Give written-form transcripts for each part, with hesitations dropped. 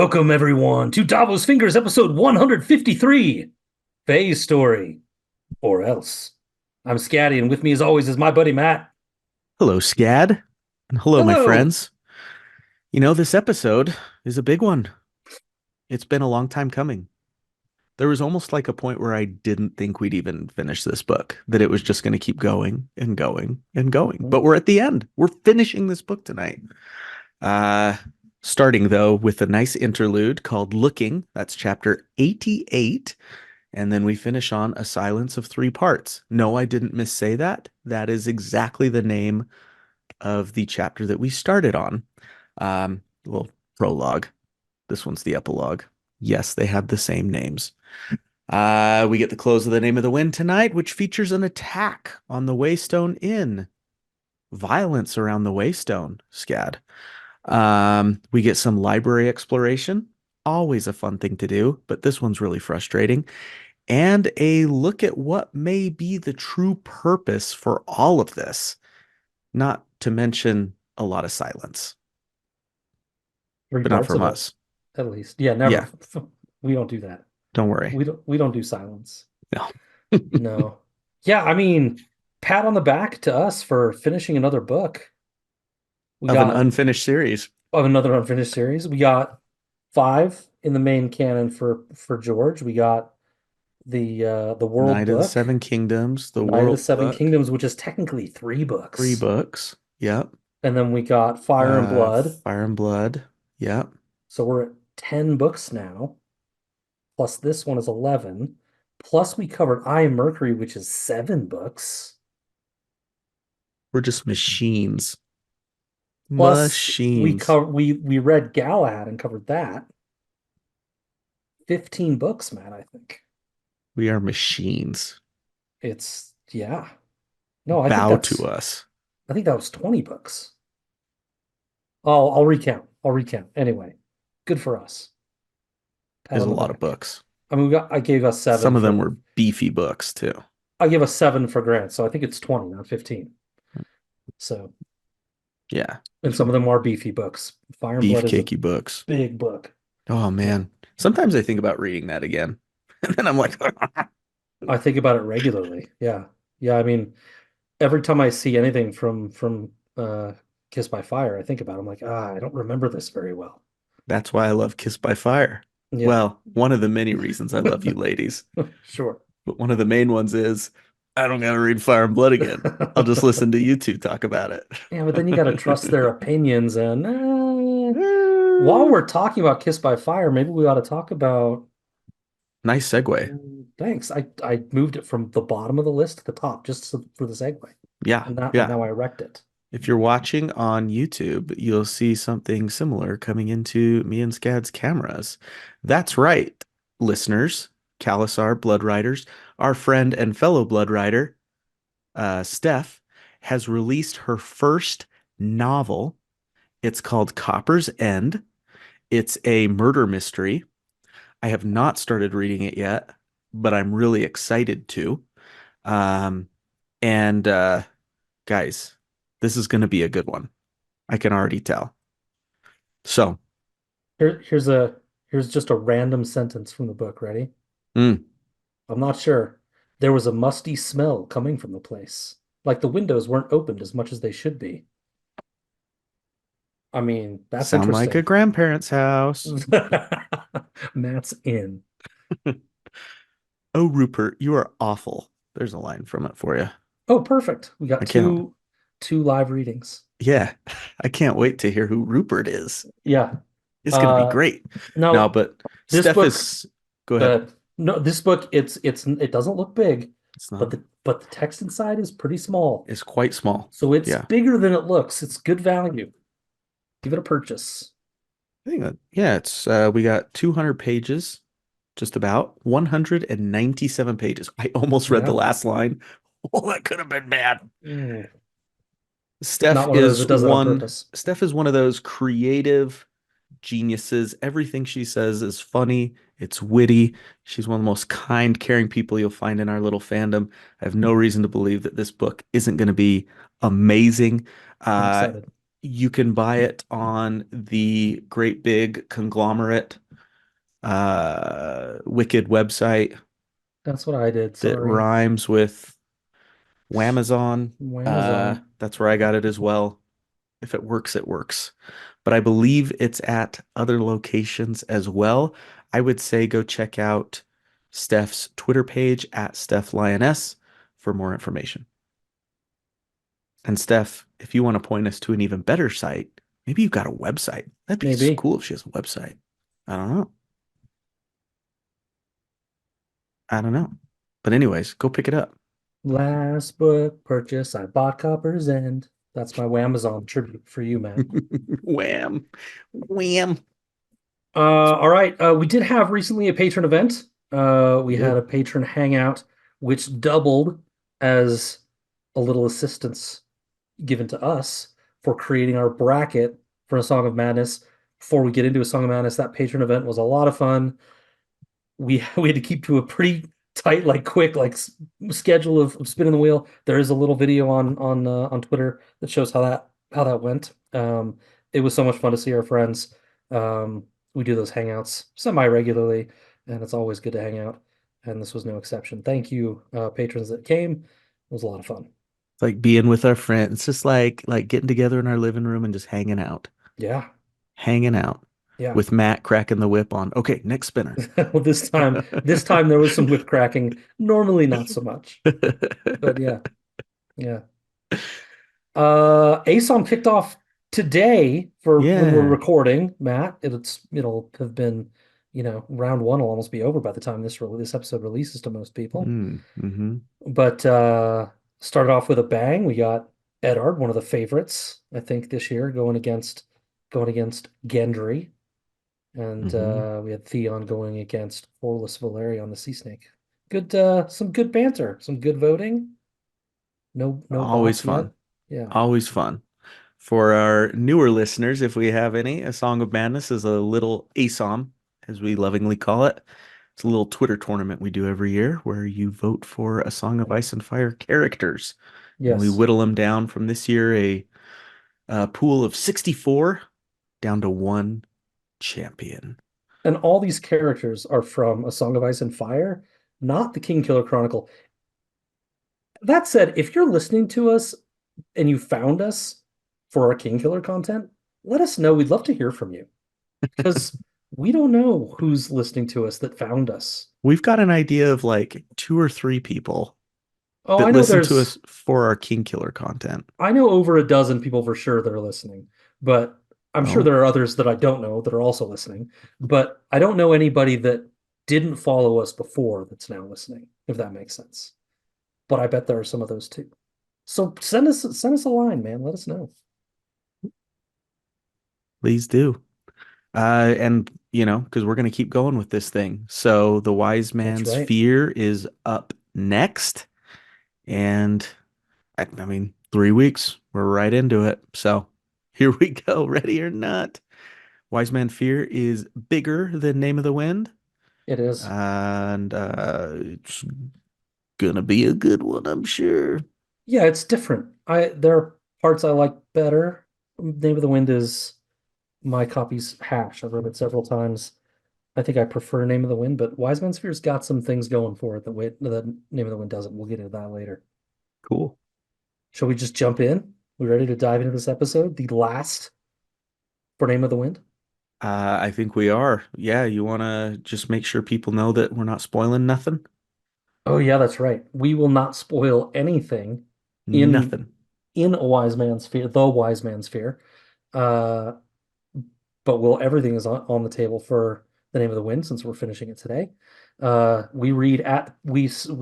Welcome, everyone, to Davos Fingers, episode 153, Faye's Story, or Else. I'm Scaddy, and with me, as always, is my buddy Matt. Hello, Scad. And hello, my Hello! friends. This episode is a big one. It's been a long time coming. There was almost like a point where I didn't think we'd even finish this book, that it was just going to keep going and going and going. Mhm. But we're at the end. We're finishing this book tonight. Uh, Starting, though, with a nice interlude called Looking. That's chapter 88. And then we finish on A Silence of Three Parts. No, I didn't missay that. That is exactly the name of the chapter that we started on. Well, prologue. This one's the epilogue. Yes, they have the same names. We get the close of The Name of the Wind tonight, which features an attack on the Waystone Inn. Violence around the Waystone, Scad. We get some library exploration. Always a fun thing to do, but this one's really frustrating. And a look at what may be the true purpose for all of this, not to mention a lot of silence, Three but not parts from of it, us. at least. Yeah, never. Yeah, We don't do that. don't worry. We don't do silence. No. No. Yeah, I mean, pat on the back to us for finishing another book. We Of an got unfinished series. of another unfinished series. We got five in the main canon for George. We got the World Night of the book. Seven Kingdoms, the Night of the World Seven Book, Kingdoms, which is technically three three books. books. Yep. And then we got Fire and Blood. Fire and Blood. Yep. So we're at 10 books now. Plus this one is 11. Plus we covered I Am Mercury, which is seven books. We're just machines. Plus Machines. we read Galahad and covered that. 15 books, man, I think. We are machines. It's yeah. No, Bow to us. I think that was 20 books. Oh, I'll recount. I'll recount. Anyway, good for us. Pat Is on a the lot of back. books. I mean, I gave us Some seven of them for were beefy books too. I gave us seven for Grant, so I think it's 20, not 15. So, Yeah. and some of them are beefy books. Fire and Blood is a Beefcakey books. big book. Oh man. Sometimes I think about reading that again. And then I'm like, I think about it regularly. Yeah. Yeah, I mean, every time I see anything from Kiss by Fire, I think about it. I'm like, I don't remember this very well. that's why I love Kiss by Fire. Yeah. Well, one of the many reasons I love you ladies. Sure. But one of the main ones is I don't gotta read Fire and Blood again. I'll just listen to you two talk about it. Yeah, but then you got to trust their opinions. And while we're talking about Kiss by Fire, maybe we ought to talk about. Nice segue. Thanks. I moved it from the bottom of the list to the top just for the segue, Yeah, and yeah. now I wrecked it. If you're watching on YouTube, you'll see something similar coming into me and Scad's cameras. That's right, listeners, Khalasar Blood Riders. Our friend and fellow Blood Rider, Steph, has released her first novel. It's called Copper's End. It's a murder mystery. I have not started reading it yet, but I'm really excited to. Um, and guys, this is going to be a good one. I can already tell. So, Here's just a random sentence from the book. Ready? mm, I'm not sure. There was a musty smell coming from the place, like the windows weren't opened as much as they should be. I mean, that's sound like a interesting. grandparent's house. Matt's in. Oh, Rupert, you are awful. There's a line from it for you. Oh, perfect. We got I can't, two live readings. yeah, I can't wait to hear who Rupert is. Yeah. It's going to be Uh, great. No, now but this Steph book, is, go ahead. no, this book, it doesn't look big, It's but not, the text inside is pretty small. it's quite small. So it's Yeah. bigger than it looks. It's good value. Give it a purchase. I think that, yeah, we got 200 pages, just about 197 pages. I almost read the Yeah. last line. Oh, that could have been bad. Mm. Steph Not one of those is that does it on one, purpose. Steph is one of those creative geniuses. Everything she says is funny. It's witty. She's one of the most kind, caring people you'll find in our little fandom. I have no reason to believe that this book isn't going to be amazing. I'm Uh, excited. You can buy it on the great big conglomerate wicked website That's what I did. that Sorry. rhymes with Wamazon. Amazon. That's where I got it as well. If it works, it works. But I believe it's at other locations as well. I would say go check out Steph's Twitter page at Steph Lioness for more information. And Steph, if you want to point us to an even better site, maybe you've got a website. That'd be Maybe. cool if she has a website. I don't know. I don't know. But anyways, go pick it up. Last book purchase, I bought Copper's End. That's my Amazon tribute for you, Matt. Wham. Wham. All right. We did have recently a patron event. We We had a did. patron hangout, which doubled as a little assistance given to us for creating our bracket for a Song of Madness. Before we get into a Song of Madness, that patron event was a lot of fun. We had to keep to a pretty tight, like quick, like schedule of spinning the wheel. There is a little video on Twitter that shows how that went. It was so much fun to see our friends. We do those hangouts semi regularly, and it's always good to hang out. And this was no exception. Thank you, patrons that came. It was a lot of fun. It's like being with our friends. It's just like getting together in our living room and just hanging out. Yeah, Hanging out yeah. with Matt cracking the whip on. Okay, next spinner. Well, this time there was some whip cracking. Normally, not so much, but yeah, yeah. ASOM kicked off today for when we're Yeah. recording, Matt. It'll have been, round one will almost be over by the time this episode releases to most people. Mm-hmm. But started off with a bang. We got Edard, one of the favorites, I think, this year, going against Gendry. And Mm-hmm. we had Theon going against Orlys Valerion, the Sea Snake. Good, some good banter, some good voting. No Always bots yet. fun. Yeah. Always fun. For our newer listeners, if we have any, A Song of Madness is a little ASOM, as we lovingly call it. It's a little Twitter tournament we do every year where you vote for A Song of Ice and Fire characters. And we Yes. whittle them down from this year a pool of 64 down to one champion. And all these characters are from A Song of Ice and Fire, not the King Killer Chronicle. That said, if you're listening to us and you found us for our King Killer content, let us know. We'd love to hear from you because we don't know who's listening to us that found us. We've got an idea of like two or three people Oh, that listen to us for our King Killer content. I know over a dozen people for sure that are listening, but I'm sure Oh, there are others that I don't know that are also listening. But I don't know anybody that didn't follow us before that's now listening, if that makes sense. But I bet there are some of those too. So send us a line, man. Let us know. please do. And because we're going to keep going with this thing. So the wise That's man's right. fear is up next. And I mean, 3 weeks, we're right into it. So here we go. Ready or not? Wise man fear is bigger than Name of the Wind. It is. And it's gonna be a good one, I'm sure. Yeah, it's different. I There are parts I like better. Name of the Wind is my copy's hash. I've read it several times. I think I prefer Name of the Wind, but Wise Man's Fear's got some things going for it that Name of the Wind doesn't. We'll get into that later. Cool. Shall we just jump in? We ready to dive into this episode? The last for Name of the Wind? I think we are. Yeah, you want to just make sure people know that we're not spoiling nothing? Oh yeah, that's right. We will not spoil anything in Nothing. in a Wise Man's Fear, the Wise Man's Fear. Uh, but will everything is on the table for the Name of the Wind since we're finishing it today. We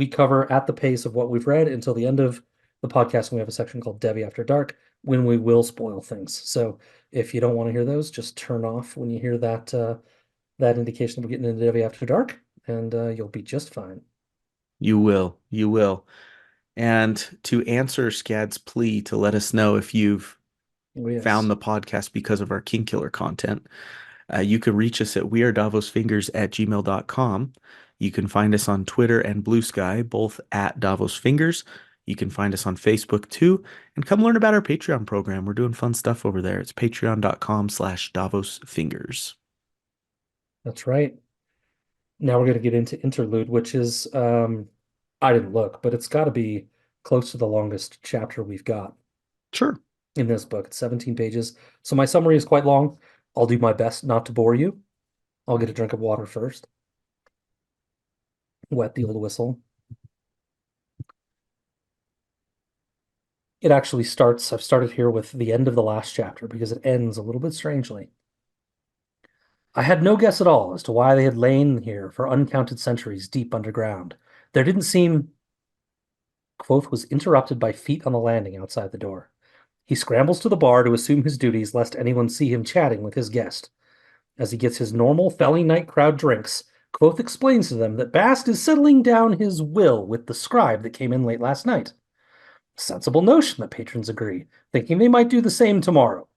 cover at the pace of what we've read until the end of the podcast, and we have a section called Devi After Dark when we will spoil things. So if you don't want to hear those, just turn off when you hear that indication that we're getting into Devi After Dark, and you'll be just fine. You will. You will. And to answer Scad's plea to let us know if you've Oh found yes. the podcast because of our King Killer content, you can reach us at wearedavosfingers@gmail.com. You can find us on Twitter and Blue Sky, both at Davos Fingers. You can find us on Facebook too, and come learn about our Patreon program. We're doing fun stuff over there. It's patreon.com/davosfingers. That's right. Now we're going to get into interlude, which is, I didn't look, but it's got to be close to the longest chapter we've got Sure. in this book. It's 17 pages. So my summary is quite long. I'll do my best not to bore you. I'll get a drink of water first. Wet the old whistle. It actually starts, I've started here with the end of the last chapter because it ends a little bit strangely. I had no guess at all as to why they had lain here for uncounted centuries deep underground. There didn't seem. Quoth was interrupted by feet on the landing outside the door. He scrambles to the bar to assume his duties lest anyone see him chatting with his guest. As he gets his normal felly night crowd drinks, Quoth explains to them that Bast is settling down his will with the scribe that came in late last night. Sensible notion, the patrons agree, thinking they might do the same tomorrow.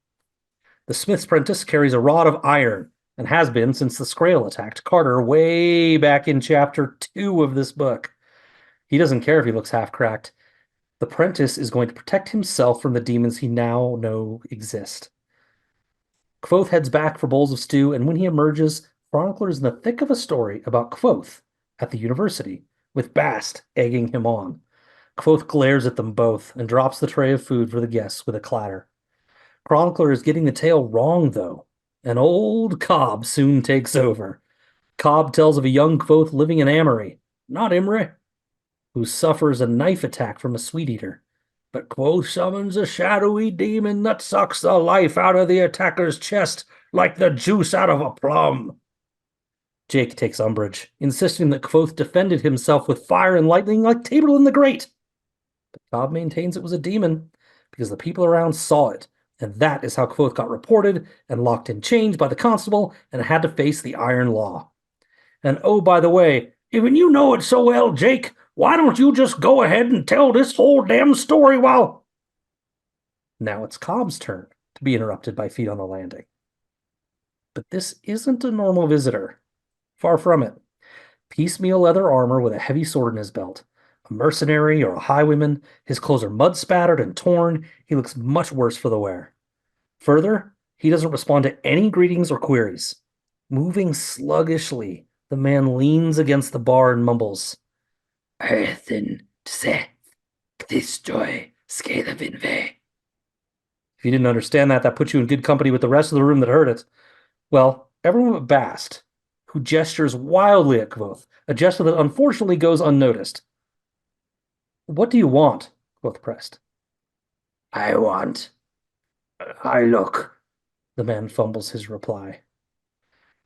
The smith's apprentice carries a rod of iron and has been since the Scrael attacked Carter way back in chapter 2 of this book. He doesn't care if he looks half cracked. The apprentice is going to protect himself from the demons he now know exist. Quoth heads back for bowls of stew, and when he emerges, Chronicler is in the thick of a story about Quoth at the university, with Bast egging him on. Quoth glares at them both and drops the tray of food for the guests with a clatter. Chronicler is getting the tale wrong, though. An old Cobb soon takes over. Cobb tells of a young Quoth living in Amory, not Imre, who suffers a knife attack from a sweet eater. But Quoth summons a shadowy demon that sucks the life out of the attacker's chest like the juice out of a plum. Jake takes umbrage, insisting that Quoth defended himself with fire and lightning like Taborlin the Great. But Cobb maintains it was a demon because the people around saw it, and that is how Quoth got reported and locked in chains by the constable and had to face the iron law. And oh, by the way, even you know it so well, Jake, why don't you just go ahead and tell this whole damn story while... Now it's Cobb's turn to be interrupted by feet on the landing. But this isn't a normal visitor. Far from it. Piecemeal leather armor with a heavy sword in his belt. A mercenary or a highwayman, his clothes are mud-spattered and torn. He looks much worse for the wear. Further, he doesn't respond to any greetings or queries. Moving sluggishly, the man leans against the bar and mumbles, Earthen tse, ktistoy, skadavinve. If you didn't understand that, that puts you in good company with the rest of the room that heard it. Well, everyone but Bast, who gestures wildly at Quoth, a gesture that unfortunately goes unnoticed. What do you want? Quoth pressed. I look. The man fumbles his reply.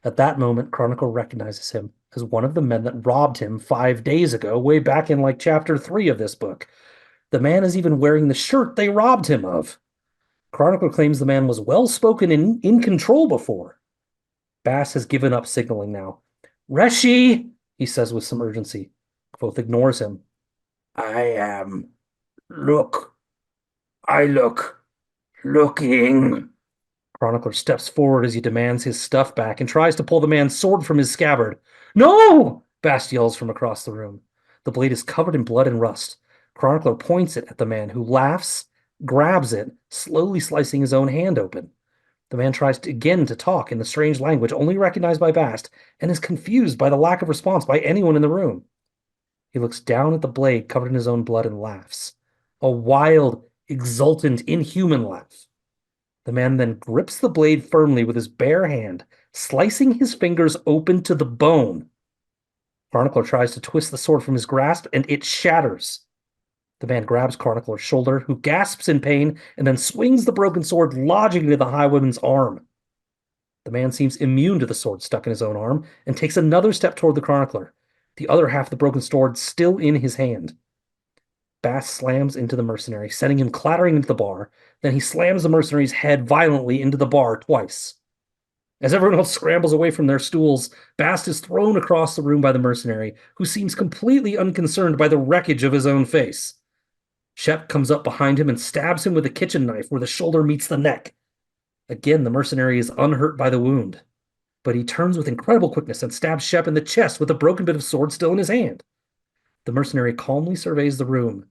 At that moment, Chronicle recognizes him as one of the men that robbed him 5 days ago, way back in like chapter 3 of this book. The man is even wearing the shirt they robbed him of. Chronicle claims the man was well-spoken and in control before. Bass has given up signaling now. Reshi, he says with some urgency. Quoth ignores him. I am. Look. I look. Looking. Chronicler steps forward as he demands his stuff back and tries to pull the man's sword from his scabbard. No! Bast yells from across the room. The blade is covered in blood and rust. Chronicler points it at the man, who laughs, grabs it, slowly slicing his own hand open. The man tries again to talk in the strange language only recognized by Bast, and is confused by the lack of response by anyone in the room. He looks down at the blade covered in his own blood and laughs. A wild, exultant, inhuman laugh. The man then grips the blade firmly with his bare hand, slicing his fingers open to the bone. Chronicler tries to twist the sword from his grasp, and it shatters. The man grabs Chronicler's shoulder, who gasps in pain, and then swings the broken sword, lodging into the highwayman's arm. The man seems immune to the sword stuck in his own arm, and takes another step toward the Chronicler, the other half of the broken sword still in his hand. Bass slams into the mercenary, sending him clattering into the bar. Then he slams the mercenary's head violently into the bar twice. As everyone else scrambles away from their stools, Bast is thrown across the room by the mercenary, who seems completely unconcerned by the wreckage of his own face. Shep comes up behind him and stabs him with a kitchen knife where the shoulder meets the neck. Again, the mercenary is unhurt by the wound, but he turns with incredible quickness and stabs Shep in the chest with a broken bit of sword still in his hand. The mercenary calmly surveys the room,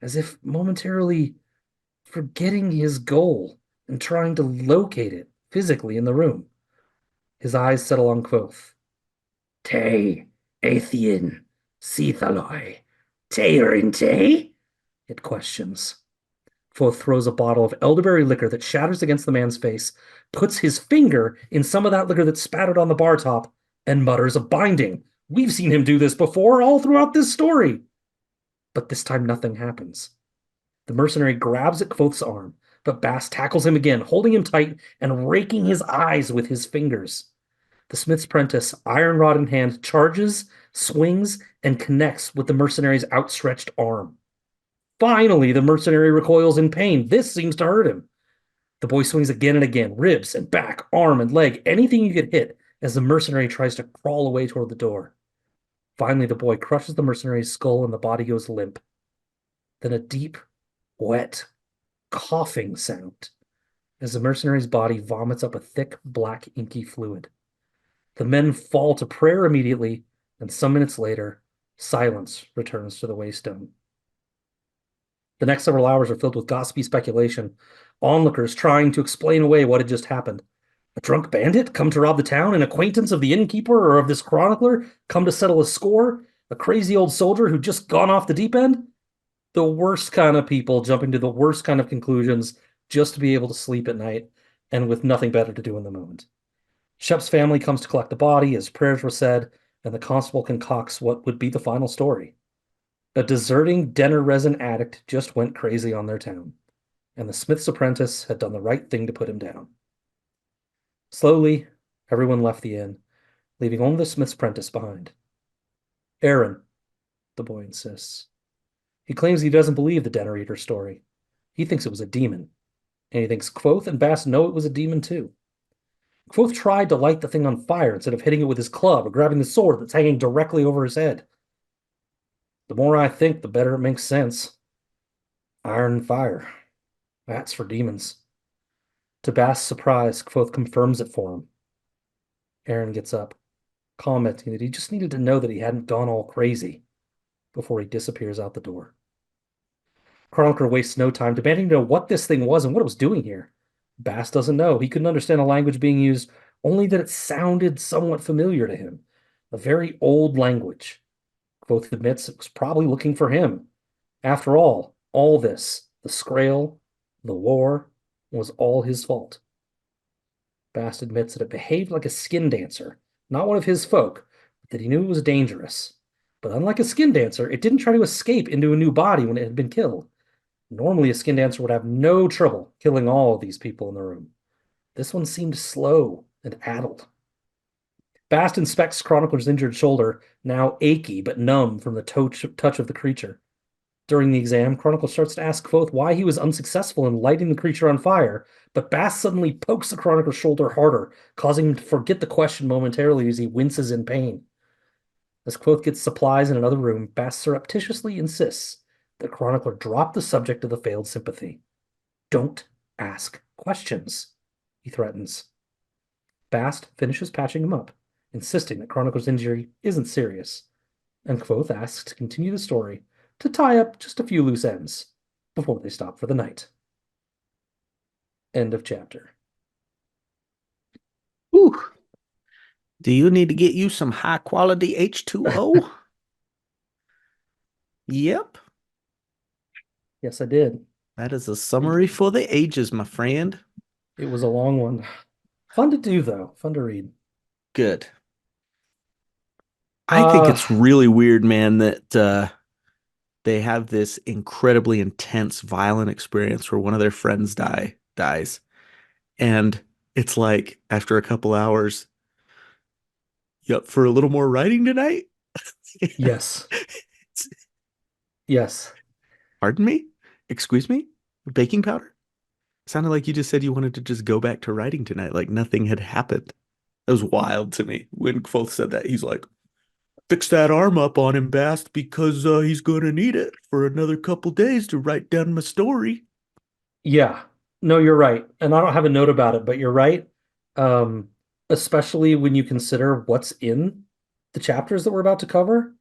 as if momentarily forgetting his goal and trying to locate it physically in the room. His eyes settle on Quoth. Te, Athean, Sethaloi, Teir Te? It questions. Quoth throws a bottle of elderberry liquor that shatters against the man's face, puts his finger in some of that liquor that spattered on the bar top, and mutters a binding. We've seen him do this before all throughout this story. But this time nothing happens. The mercenary grabs at Quoth's arm, but Bast tackles him again, holding him tight and raking his eyes with his fingers. The smith's apprentice, iron rod in hand, charges, swings, and connects with the mercenary's outstretched arm. Finally, the mercenary recoils in pain. This seems to hurt him. The boy swings again and again, ribs and back, arm and leg, anything you get hit, as the mercenary tries to crawl away toward the door. Finally, the boy crushes the mercenary's skull and the body goes limp. Then a deep, wet, coughing sound as the mercenary's body vomits up a thick, black, inky fluid. The men fall to prayer immediately, and some minutes later, silence returns to the Waystone. The next several hours are filled with gossipy speculation, onlookers trying to explain away what had just happened. A drunk bandit come to rob the town, an acquaintance of the innkeeper or of this chronicler come to settle a score, a crazy old soldier who'd just gone off the deep end. The worst kind of people jumping to the worst kind of conclusions just to be able to sleep at night and with nothing better to do in the moment. Shep's family comes to collect the body as prayers were said, and the constable concocts what would be the final story. A deserting Denner resin addict just went crazy on their town, and the smith's apprentice had done the right thing to put him down. Slowly, everyone left the inn, leaving only the smith's apprentice behind. Aaron, the boy insists. He claims he doesn't believe the Denner Eater story. He thinks it was a demon, and he thinks Quoth and Bast know it was a demon too. Quoth tried to light the thing on fire instead of hitting it with his club or grabbing the sword that's hanging directly over his head. The more I think, the better it makes sense. Iron and fire. That's for demons. To Bast's surprise, Quoth confirms it for him. Aaron gets up, commenting that he just needed to know that he hadn't gone all crazy before he disappears out the door. Chronicler wastes no time demanding to know what this thing was and what it was doing here. Bast doesn't know. He couldn't understand a language being used, only that it sounded somewhat familiar to him. A very old language. Quoth admits it was probably looking for him. After all this, the Scrael, the war, was all his fault. Bast admits that it behaved like a skin dancer, not one of his folk, but that he knew it was dangerous. But unlike a skin dancer, it didn't try to escape into a new body when it had been killed. Normally, a skin dancer would have no trouble killing all of these people in the room. This one seemed slow and addled. Bast inspects Chronicler's injured shoulder, now achy but numb from the touch of the creature. During the exam, Chronicle starts to ask Quoth why he was unsuccessful in lighting the creature on fire, but Bast suddenly pokes the Chronicler's shoulder harder, causing him to forget the question momentarily as he winces in pain. As Quoth gets supplies in another room, Bast surreptitiously insists that Chronicler drop the subject of the failed sympathy. Don't ask questions, he threatens. Bast finishes patching him up, insisting that Chronicler's injury isn't serious, and Quoth asks to continue the story to tie up just a few loose ends before they stop for the night. End of chapter. Ooh. Do you need to get you some high quality H2O? Yep. Yes, I did. That is a summary for the ages, my friend. It was a long one. Fun to do, though. Fun to read. Good. I think Uh, it's really weird, man, that they have this incredibly intense, violent experience where one of their friends dies. And it's like after a couple hours, you up for a little more writing tonight? yes. Yes. Pardon me? Excuse me? Baking powder? Sounded like you just said you wanted to just go back to writing tonight, like nothing had happened. That was wild to me when Kvothe said that. He's like, fix that arm up on him, Bast, because he's gonna need it for another couple days to write down my story. Yeah. No, you're right. And I don't have a note about it, but you're right. Um, Especially when you consider what's in the chapters that we're about to cover.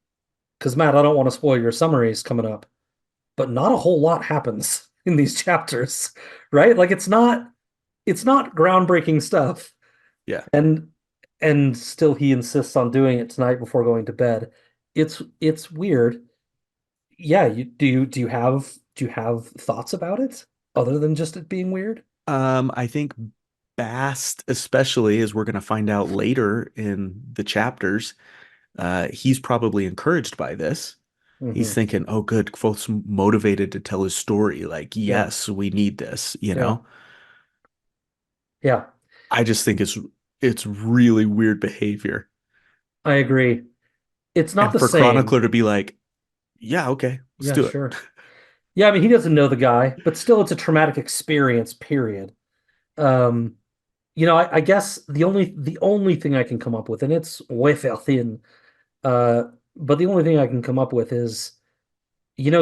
Because, Matt, I don't want to spoil your summaries coming up. but not a whole lot happens in these chapters, right? Like it's not groundbreaking stuff. Yeah. And still he insists on doing it tonight before going to bed. It's weird. Yeah, do you have thoughts about it other than just it being weird? I think Bast, especially as we're going to find out later in the chapters, he's probably encouraged by this. He's Hmm. thinking, oh, good, Quoth's motivated to tell his story. Like, Yeah. yes, we need this, you Yeah. know? Yeah. I just think it's really weird behavior. I agree. It's not And the for same. Chronicler to be like, yeah, okay, let's Yeah, do it. sure. Yeah, I mean he doesn't know the guy, but still it's a traumatic experience, period. Um, I guess the only thing I can come up with, and it's way thin, uh, but the only thing I can come up with is,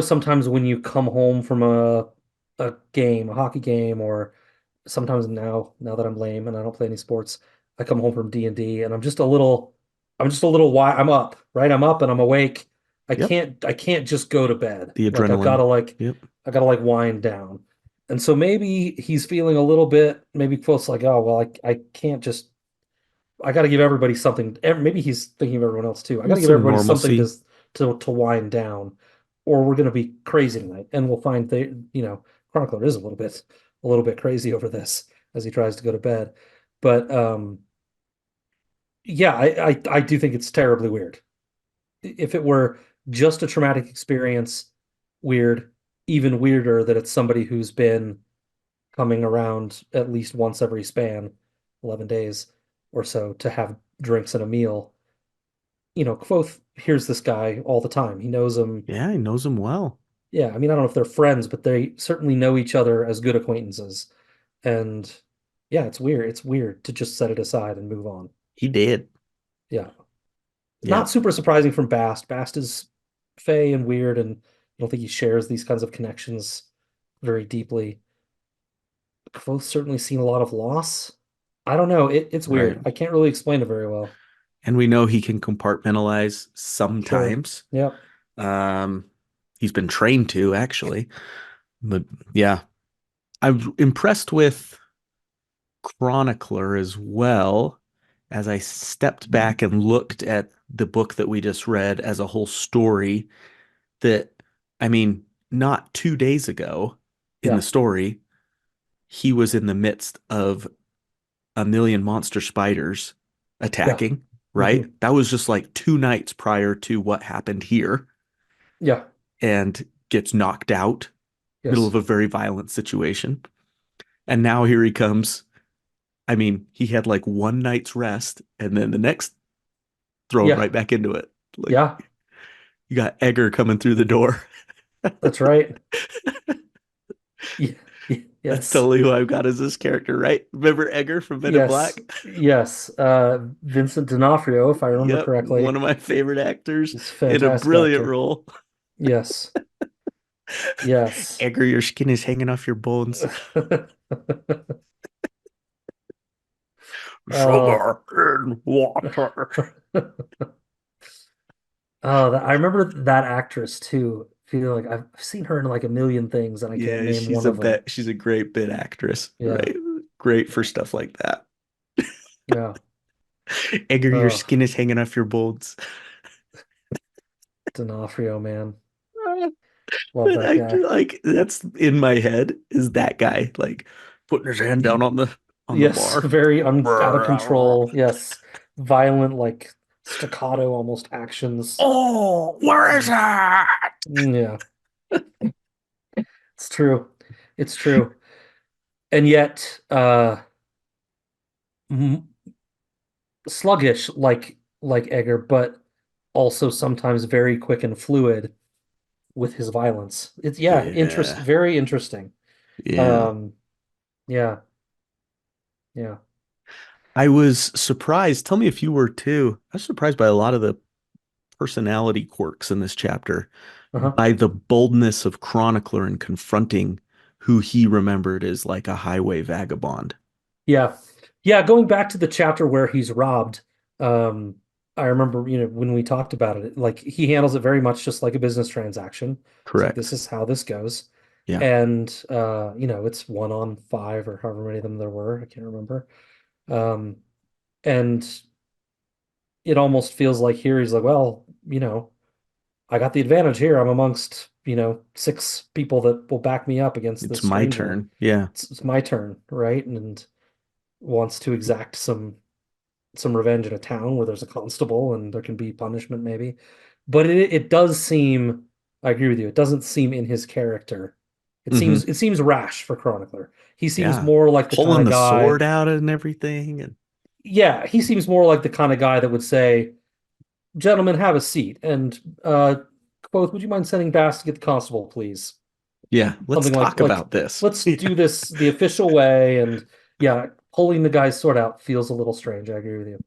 sometimes when you come home from a game, a hockey game, or sometimes now that I'm lame and I don't play any sports, I come home from D&D and I'm just a little wide. I'm up, right? I'm up and I'm awake. I Yep. can't I can't just go to bed. The Like adrenaline. Yep. I gotta like wind down. And so maybe he's feeling a little bit maybe close like, oh well, I can't just I gotta give everybody something. Maybe he's thinking of everyone else too. I gotta give Some everybody something normalcy. to wind down, or we're gonna be crazy tonight. And we'll find Chronicler is a little bit crazy over this as he tries to go to bed. But yeah, I do think it's terribly weird. If it were just a traumatic experience, weird. Even weirder that it's somebody who's been coming around at least once every span, 11 days or so, to have drinks and a meal. Kvothe hears this guy all the time. He knows him. Yeah, he knows him well. Yeah, I mean, I don't know if they're friends, but they certainly know each other as good acquaintances. And yeah, it's weird. It's weird to just set it aside and move on. He did. Yeah. Yeah. Not super surprising from Bast. Bast is fey and weird, and I don't think he shares these kinds of connections very deeply. Both certainly seen a lot of loss. I don't know. It's Right. weird. I can't really explain it very well. And we know he can compartmentalize Sure. sometimes. Yep. Um, he's been trained to actually. But yeah, I'm impressed with Chronicler as well as I stepped back and looked at the book that we just read as a whole story that, I mean, not 2 days ago in the Yeah. story, he was in the midst of a million monster spiders Yeah. attacking, right? Hmm. That was just like 2 nights prior to what happened here Yeah. and gets knocked out, middle Yes. of a very violent situation. And now here he comes. I mean, he had like one night's rest and then the next thrown Yeah. right back into it. Like Yeah. you got Egger coming through the door. That's right. Yeah. That's Yes. totally who I've got as this character, right? Remember Egger from Men in Yes. Black? Yes. Vincent D'Onofrio, if I remember Yep, one correctly, of my favorite actors is a in a fantastic brilliant actor. role. Yes. Yes. Egger, your skin is hanging off your bones. Oh. Sugar in water. Oh, I remember that actress too. Feel like I've seen her in like a million things and I can't Yeah, name one of them. she's a great bit actress, Yeah. right? Great for stuff like that. Yeah. Egger, your Oh, skin is hanging off your bones. D'Onofrio, man. Love that I guy. like that's in my head is that guy like putting his hand down on the Yes, bar. very out of control. Yes. Violent, like staccato almost actions. Oh, where is Mm, that? yeah, it's true. It's true. And yet, m sluggish like Edgar, but also sometimes very quick and fluid with his violence. It's yeah, Yeah, very interesting. yeah. Um, yeah, yeah. I was surprised. Tell me if you were too. I was surprised by a lot of the personality quirks in this chapter, Uh-huh. by the boldness of Chronicler in confronting who he remembered as like a highway vagabond. Yeah. Yeah, going back to the chapter where he's robbed, um, I remember, when we talked about it, like he handles it very much just like a business transaction. It's like this Correct. is how this goes. Yeah. And it's 1 on 5 or however many of them there were. I can't remember. Um, and it almost feels like here he's like, well, I got the advantage here. I'm amongst, 6 people that will back me up against It's this my stranger. turn. Yeah. It's my turn, right? And wants to exact some revenge in a town where there's a constable and there can be punishment maybe. But it does seem, I agree with you, it doesn't seem in his character. It Hmm. seems it seems rash for Chronicler. He seems Yeah. more like the kind Pulling of the guy, sword out and everything. And yeah, he seems more like the kind of guy that would say, "Gentlemen, have a seat." And quoth, would you mind sending Bast to get the constable, please? yeah, let's Something like talk like about this. let's Yeah. do this the official way. And yeah, pulling the guy's sword out feels a little strange. I agree with you.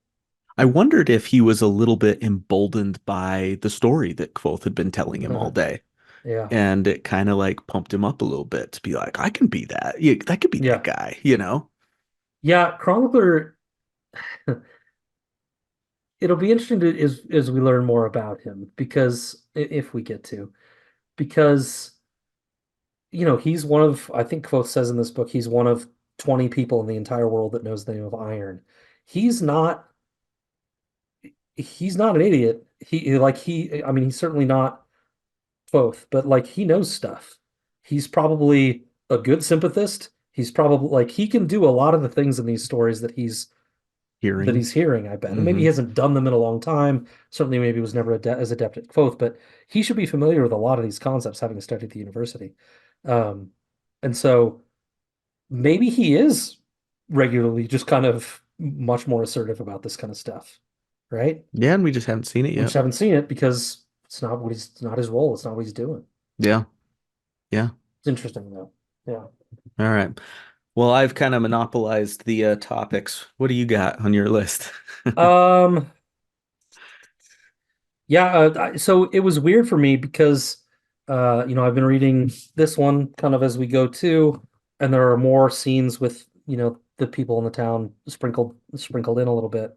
I wondered if he was a little bit emboldened by the story that Kvothe had been telling him all day. Yeah. And it kind of like pumped him up a little bit to be like, I can be that. Yeah, that could be that Yeah. guy, you know? Yeah, Chronicler, it'll be interesting to as we learn more about him because if we get to, because he's one of, I think Quoth says in this book, he's one of 20 people in the entire world that knows the name of Iron. He's not he's not an idiot. I mean, he's certainly not both, but like he knows stuff. He's probably a good sympathist. He's probably like he can do a lot of the things in these stories that Hearing. he's hearing, I bet. And maybe Hmm. he hasn't done them in a long time. Certainly, maybe he was never as adept at Quoth, but he should be familiar with a lot of these concepts, having studied at the university. Um, and so maybe he is regularly just kind of much more assertive about this kind of stuff, right? Yeah, and we just haven't seen it We just yet. haven't seen it because it's not his role. It's not what he's doing. Yeah. Yeah. It's interesting though. Yeah. All right. Well, I've kind of monopolized the topics. What do you got on your list? Um, Yeah, so it was weird for me because I've been reading this one kind of as we go too, and there are more scenes with, the people in the town sprinkled in a little bit.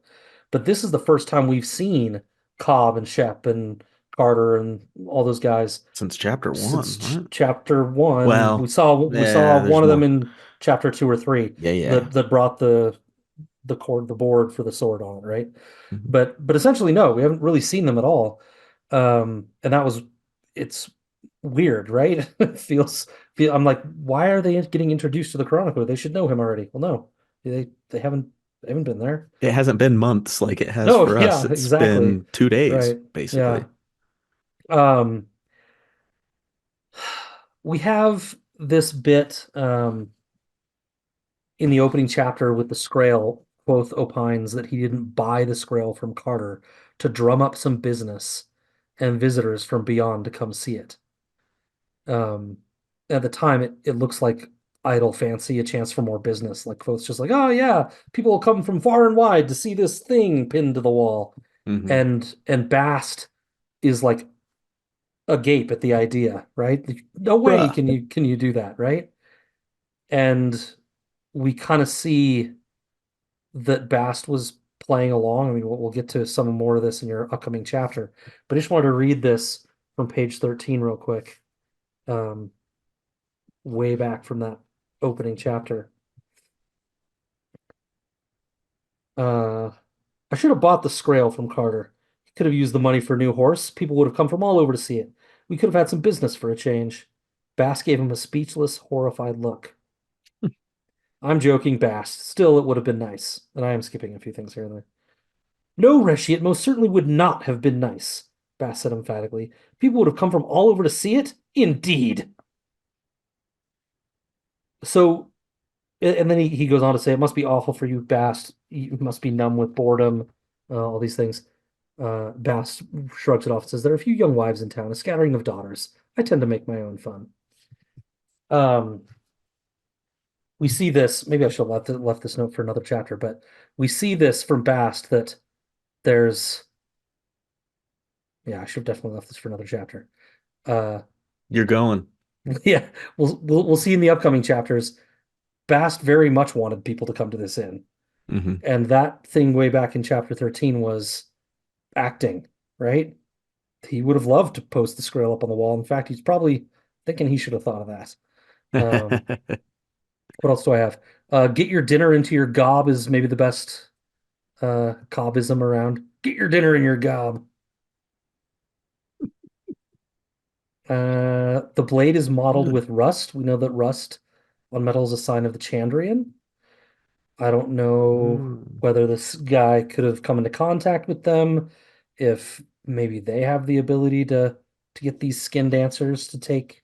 But this is the first time we've seen Cobb and Shep and Carter and all those guys Since chapter since one, right? chapter one. We Well, saw yeah, there's one of them more. in chapter 2 or 3 Yeah, yeah. that brought the board for the sword on it, right? Mhm. But essentially, no, we haven't really seen them at all. And it's weird, right? I'm like, why are they getting introduced to the Chronicler? They should know him already. Well, no, they haven't been there. It hasn't been months like it has No, for us. yeah, It's exactly. been 2 days, Right. basically. Yeah. Um, we have this bit in the opening chapter with the Scrael. Both opines that he didn't buy the Scrael from Carter to drum up some business and visitors from beyond to come see it. Um, at the time, it looks like idle fancy, a chance for more business. Like folks just like, oh yeah, people will come from far and wide to see this thing pinned to the wall. Hmm. And Bast is like agape at the idea, right? Like, no way Bruh. can you do that, right? And we kind of see that Bast was playing along. I mean, we'll get to some more of this in your upcoming chapter, but I just wanted to read this from page 13 real quick. Um, Way back from that opening chapter. Uh, I should have bought the Scrael from Carter. He could have used the money for a new horse. People would have come from all over to see it. We could have had some business for a change. Bass gave him a speechless, horrified look. I'm joking, Bass. Still, it would have been nice. And I am skipping a few things here and there. No, Reshi, it most certainly would not have been nice, Bass said emphatically. People would have come from all over to see it? Indeed. So and then he goes on to say, it must be awful for you, Bast. You must be numb with boredom, all these things. Bast shrugs it off and says, there are a few young wives in town, a scattering of daughters. I tend to make my own fun. Um, we see this, maybe I should have left this note for another chapter, but we see this from Bast that there's, yeah, I should have definitely left this for another chapter. Uh, You're going. yeah, we'll see in the upcoming chapters. Bast very much wanted people to come to this inn. Hmm. And that thing way back in chapter 13 was acting, right? He would have loved to post the Skrill up on the wall. In fact, he's probably thinking he should have thought of that. Um, what else do I have? Get your dinner into your gob is maybe the best cobism around. Get your dinner in your gob. The blade is modeled with rust. We know that rust on metal is a sign of the Chandrian. I don't know Mm. whether this guy could have come into contact with them, if maybe they have the ability to get these skin dancers to take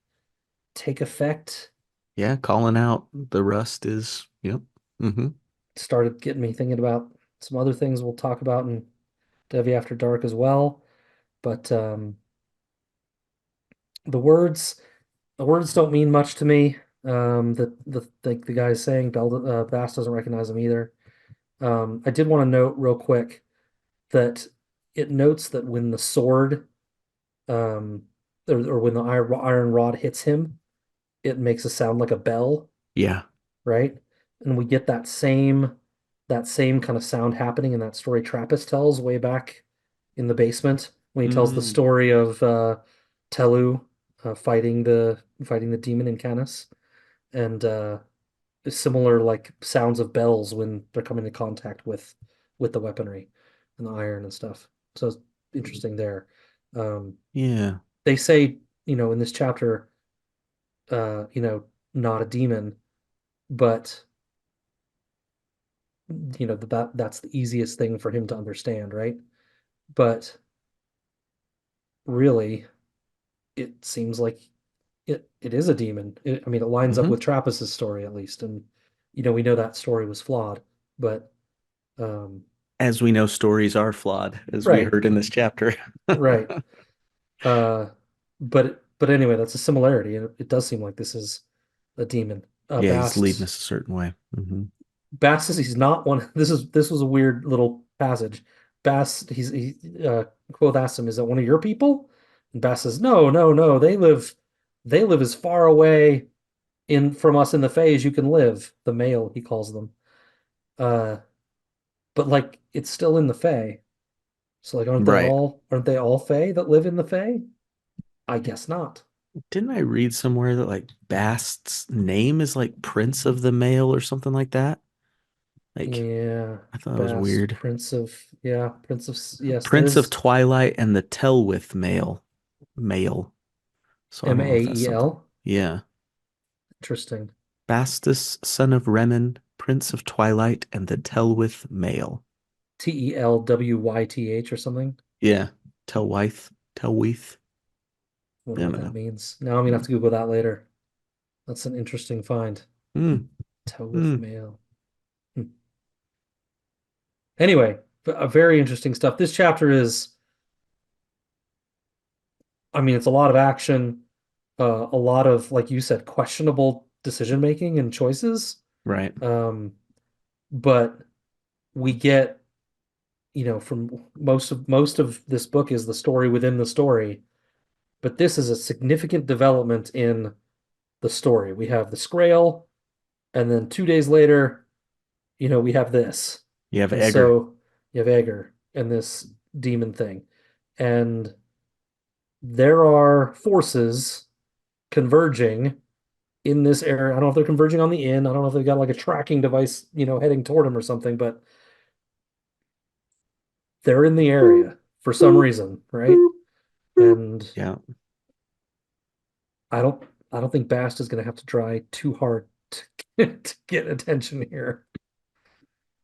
effect. Yeah, calling out the rust is, yep. Hmm. Started getting me thinking about some other things we'll talk about in Devi After Dark as well. But the words the words don't mean much to me. The guy is saying Bast doesn't recognize them either. I did want to note real quick that it notes that when the sword um, or when the iron rod hits him, it makes a sound like a bell, Yeah. right? And we get that same kind of sound happening in that story Trappist tells way back in the basement when he tells the Mm. story of Telu fighting the demon in Canis, and similar like sounds of bells when they're coming in contact with the weaponry and the iron and stuff. So it's interesting there. Um, Yeah. they say, in this chapter, not a demon, but that's the easiest thing for him to understand, right? But really, it seems like it is a demon. I mean, it lines up Hmm. with Trappist's story at least, and we know that story was flawed, but um, As we know, stories are flawed, as we right, heard in this chapter. right. Uh, but anyway, that's a similarity, and it does seem like this is a demon. Yeah, he's leading Bast us a certain way. Hmm. Bast says he's not one. This was a weird little passage. Bast he Quoth asks him, "Is that one of your people?" And Bast says, "No, no, no. They live as far away in from us in the Fae as you can live." The male he calls them. Uh, but like it's still in the Fae. So like, Right. aren't they all Fae that live in the Fae? I guess not. Didn't I read somewhere that like Bast's name is like Prince of the Male or something like that? Like, Yeah, I thought it was Bast, weird. Prince of, yes, Prince of there's Twilight and the Telwyth male. So I don't know if that's something. Mael. Yeah. Interesting. Bastus, son of Remen, Prince of Twilight and the Telwyth male. Telwyth or something. Yeah. Telwyth. I Wonder what don't that know. means. Now I'm gonna have to Google that later. That's an interesting find. Mm, Telwyth mm, Mail. Hmm. Anyway, very interesting stuff. This chapter is, I mean, it's a lot of action, a lot of, like you said, questionable decision making and choices. right. Um, but we get, from most of this book is the story within the story. But this is a significant development in the story. We have the Scrael, and then 2 days later, we have this. You have And Egger. so you have Egger and this demon thing. And there are forces converging in this area. I don't know if they're converging on the inn. I don't know if they've got like a tracking device, heading toward him or something, but they're in the area for some reason, right? And Yeah. I don't I don't think Bast is gonna have to try too hard to get attention here.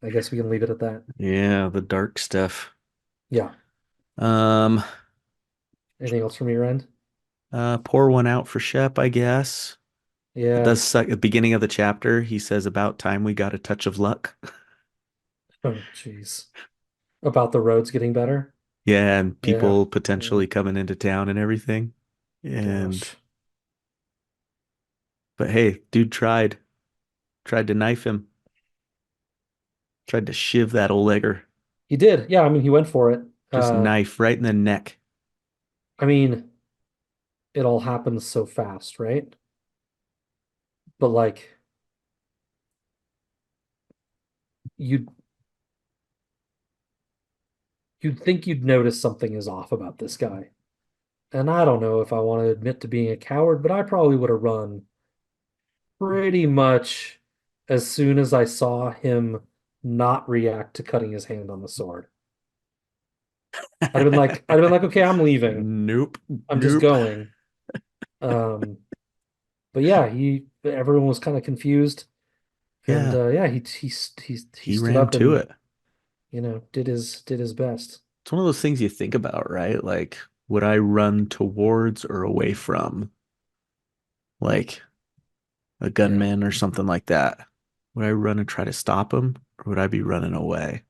I guess we can leave it at that. Yeah, the dark stuff. Yeah. Um, Anything else from your end? Pour one out for Shep, I guess. It Yeah. does suck. At the beginning of the chapter, he says about time we got a touch of luck. Oh, jeez. About the roads getting better? Yeah, and Yeah. people Yeah. potentially coming into town and everything. And Gosh. but hey, dude tried to knife him, tried to shiv that old egger. He did. Yeah, I mean, he went for it. Just knife right in the neck. I mean, it all happens so fast, right? But like you you'd think you'd notice something is off about this guy. And I don't know if I want to admit to being a coward, but I probably would have run pretty much as soon as I saw him not react to cutting his hand on the sword. I'd have been like, okay, I'm leaving. Nope. I'm just Nope. going. Um, but yeah, everyone was kind of confused, and Yeah, yeah, he he stood ran up to and it. did his best. It's one of those things you think about, right? Like, would I run towards or away from like a Yeah, gunman or something like that? Would I run and try to stop him, or would I be running away?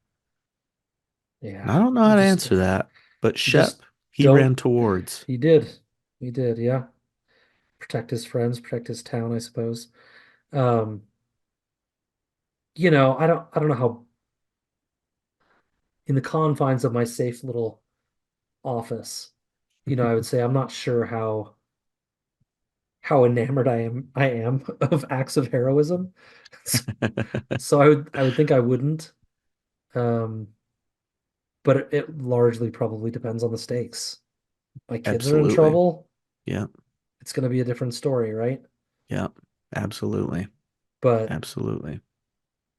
And yeah. I don't know You how to just answer that, but you just Shep, he don't. ran towards. He did. He did. Yeah. Protect his friends, protect his town, I suppose. Um, I don't know how in the confines of my safe little office, I would say I'm not sure how enamored I am of acts of heroism. So I would think I wouldn't. Um, but it largely probably depends on the stakes. My kids are in Absolutely. trouble, Yeah. it's going to be a different story, right? Yeah. Absolutely. But Absolutely.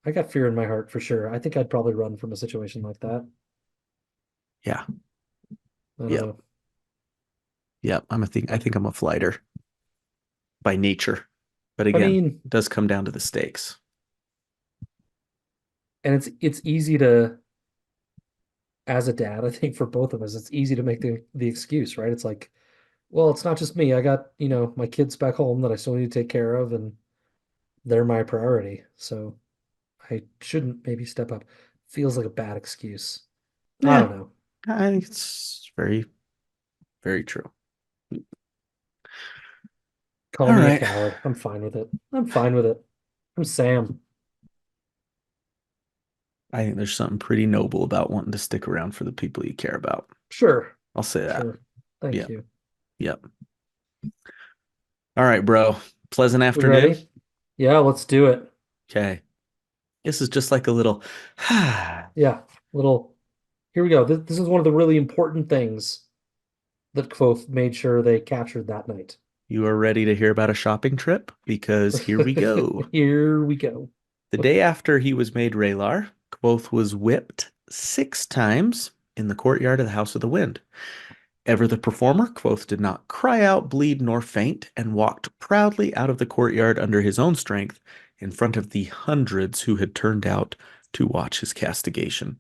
I got fear in my heart for sure. I think I'd probably run from a situation like that. Yeah. I don't Yep. know. Yep. I think I'm a flighter by nature. But I again, mean, it does come down to the stakes. and it's easy to, as a dad, I think for both of us, it's easy to make the excuse, right? It's like, well, it's not just me. I got, my kids back home that I still need to take care of, and they're my priority. So I shouldn't maybe step up. Feels like a bad excuse. I Yeah. don't know. I think it's very, very true. Call All me a right. coward. I'm fine with it. I'm fine with it. I'm Sam. I think there's something pretty noble about wanting to stick around for the people you care about. Sure. I'll say that. Sure. Thank Yep. you. Yep. All right, bro. Pleasant We afternoon. ready? Yeah, let's do it. Okay. This is just like a little, Yeah. Little, here we go. This is one of the really important things that Kvothe made sure they captured that night. you are ready to hear about a shopping trip? Because here we go. Here we go. The day after he was made Raylar, Kvothe was whipped 6 times in the courtyard of the House of the Wind. Ever the performer, Kvothe did not cry out, bleed, nor faint, and walked proudly out of the courtyard under his own strength in front of the hundreds who had turned out to watch his castigation.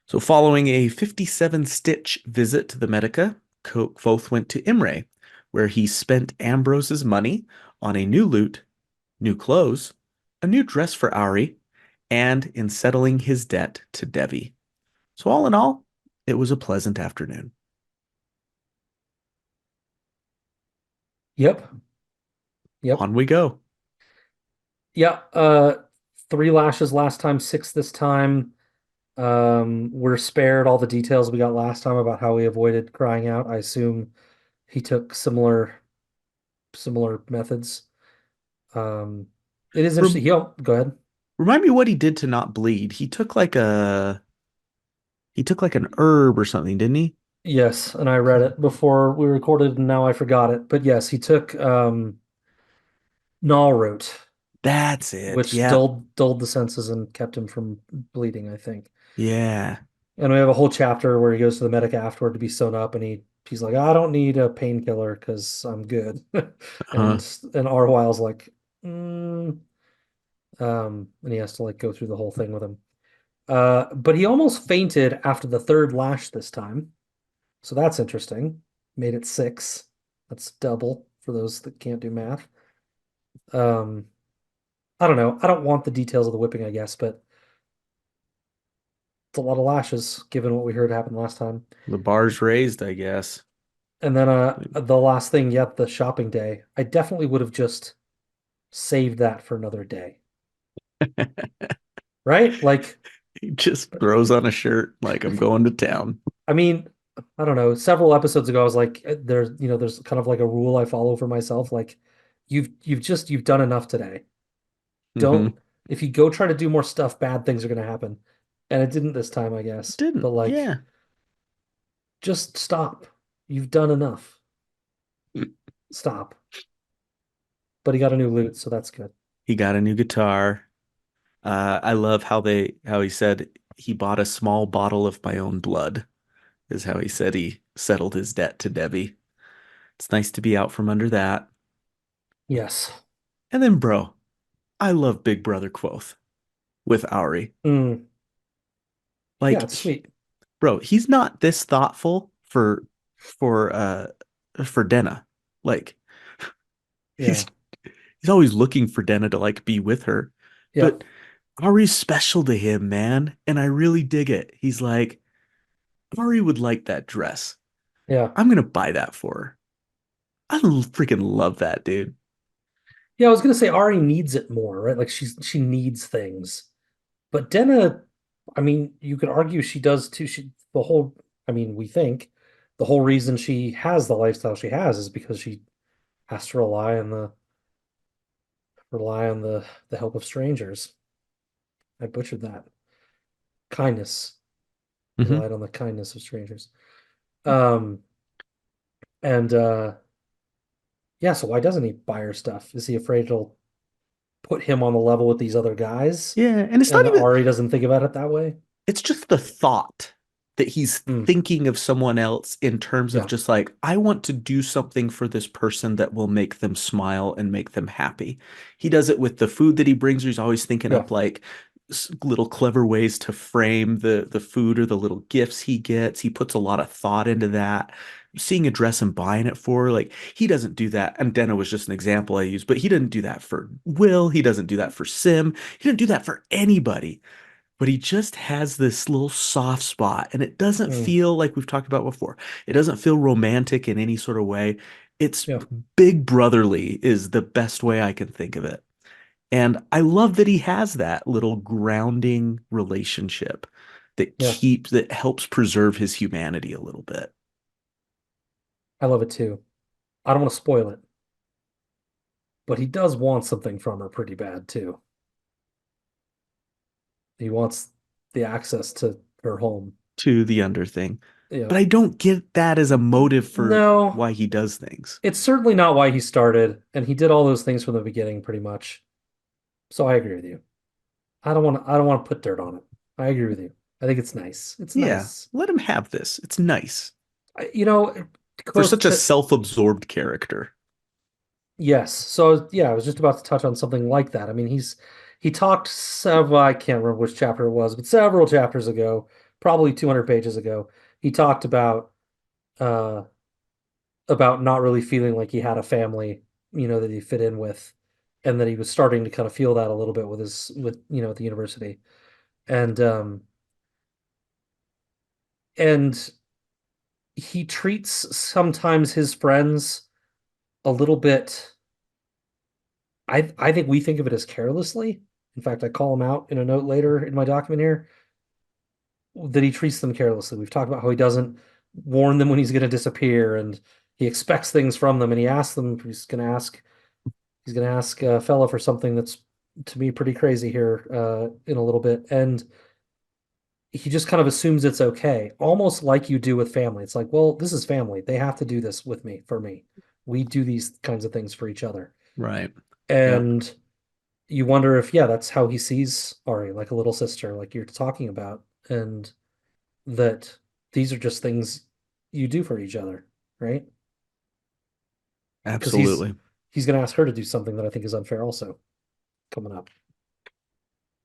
So, following a 57-stitch visit to the Medica, Kvothe went to Imre, where he spent Ambrose's money on a new lute, new clothes, a new dress for Auri, and in settling his debt to Devi. So, all in all, it was a pleasant afternoon. Yep. Yep. On we go. Yeah. 3 lashes last time, six this time. We're spared all the details we got last time about how we avoided crying out. I assume he took similar methods. Um, it is interesting. Rem- Go ahead. Remind me what he did to not bleed. He took like an herb or something, didn't he? Yes, and I read it before we recorded, and now I forgot it. But yes, he took Nalroot, That's it. which Yep. dulled the senses and kept him from bleeding, I think. Yeah. And we have a whole chapter where he goes to the medic afterward to be sewn up, and he's like, I don't need a painkiller because I'm good. Huh. And Arwyle's like, mm, and he has to like go through the whole thing with him. But he almost fainted after the third lash this time, so that's interesting. Made it six. That's double for those that can't do math. Um, I don't know. I don't want the details of the whipping, I guess, but it's a lot of lashes given what we heard happened last time. The bar's raised, I guess. And then the last thing yet, the shopping day. I definitely would have just saved that for another day. Right? Like, He just throws on a shirt like I'm going to town. I mean, I don't know. Several episodes ago, I was like, there's kind of like a rule I follow for myself. Like, you've done enough today. Hmm. Don't if you go try to do more stuff, bad things are gonna happen. And it didn't this time, I guess. But Didn't. like, Yeah. Just stop. You've done enough. Stop. But he got a new lute, so that's good. He got a new guitar. I love how he said he bought a small bottle of my own blood, is how he said he settled his debt to Debbie. It's nice to be out from under that. Yes. And then, bro, I love Big Brother Quoth with Ari. Mm. Yeah, Like, it's sweet. bro, he's not this thoughtful for for Denna. Like, he's Yeah. he's always looking for Denna to like be with her. Yeah. But Ari's special to him, man, and I really dig it. He's like, Ari would like that dress. Yeah. I'm gonna buy that for her. Freaking love that, dude. Yeah, I was gonna say Ari needs it more, right? Like she needs things. But Denna, I mean, you could argue she does too. The whole, I mean, we think the whole reason she has the lifestyle she has is because she has to rely on the help of strangers. I butchered that. Kindness. Hmm. Relied on the kindness of strangers. Um, and yeah, so why doesn't he buy her stuff? Is he afraid it'll put him on the level with these other guys? Yeah, and it's not And even Ari doesn't think about it that way? it's just the thought that he's Hmm. thinking of someone else in terms of Yeah. just like, I want to do something for this person that will make them smile and make them happy. He does it with the food that he brings her. He's always thinking Yeah. up like little clever ways to frame the food or the little gifts he gets. He puts a lot of thought into that. Seeing a dress and buying it for her, like he doesn't do that. And Denna was just an example I used, but he didn't do that for Will. He doesn't do that for Sim. He didn't do that for anybody, but he just has this little soft spot and it doesn't Hmm. feel like we've talked about before. It doesn't feel romantic in any sort of way. It's Yeah. big brotherly is the best way I can think of it. And I love that he has that little grounding relationship Yeah. that helps preserve his humanity a little bit. I love it too. I don't want to spoil it, but he does want something from her pretty bad too. He wants the access to her home. To the under thing. Yeah. But I don't get that as a motive for No, why he does things. it's certainly not why he started, and he did all those things from the beginning pretty much. So I agree with you. I don't want to put dirt on it. I agree with you. I think it's nice. It's Yeah, nice. let him have this. It's nice You know, for both such a to self-absorbed character. yes. So yeah, I was just about to touch on something like that. I mean, he talked several, I can't remember which chapter it was, but several chapters ago, probably 200 pages ago, he talked uh about not really feeling like he had a family, that he fit in with, and that he was starting to kind of feel that a little bit with at the university. And and he treats sometimes his friends a little bit. I think we think of it as carelessly. In fact, I call him out in a note later in my document here that he treats them carelessly. We've talked about how he doesn't warn them when he's going to disappear, and he expects things from them, and he asks them. He's going to ask a fella for something that's to me pretty crazy here in a little bit, and he just kind of assumes it's okay, almost like you do with family. It's like, well, this is family. They have to do this with me for me. We do these kinds of things for each other, Right. Yep. and you wonder if, yeah, that's how he sees Ari, like a little sister, like you're talking about, and that these are just things you do for each other, right? Because Absolutely. he's going to ask her to do something that I think is unfair also coming up.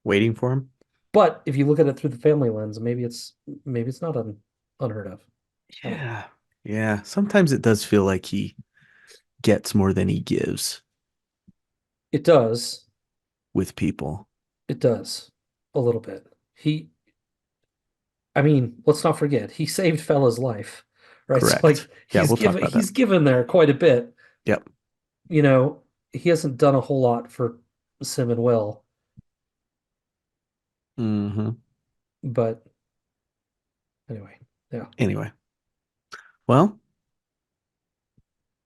Waiting for him. But if you look at it through the family lens, maybe it's not unheard of. I don't know. Yeah. Yeah. Sometimes it does feel like he gets more than he gives It does. with people. It does a little bit. I mean, let's not forget, he saved Fella's life, right? So Correct. like Yeah, we'll talk about that. he's given there quite a bit. Yep. You know, he hasn't done a whole lot for Sim and Will, Hmm. but anyway, yeah. Anyway, well,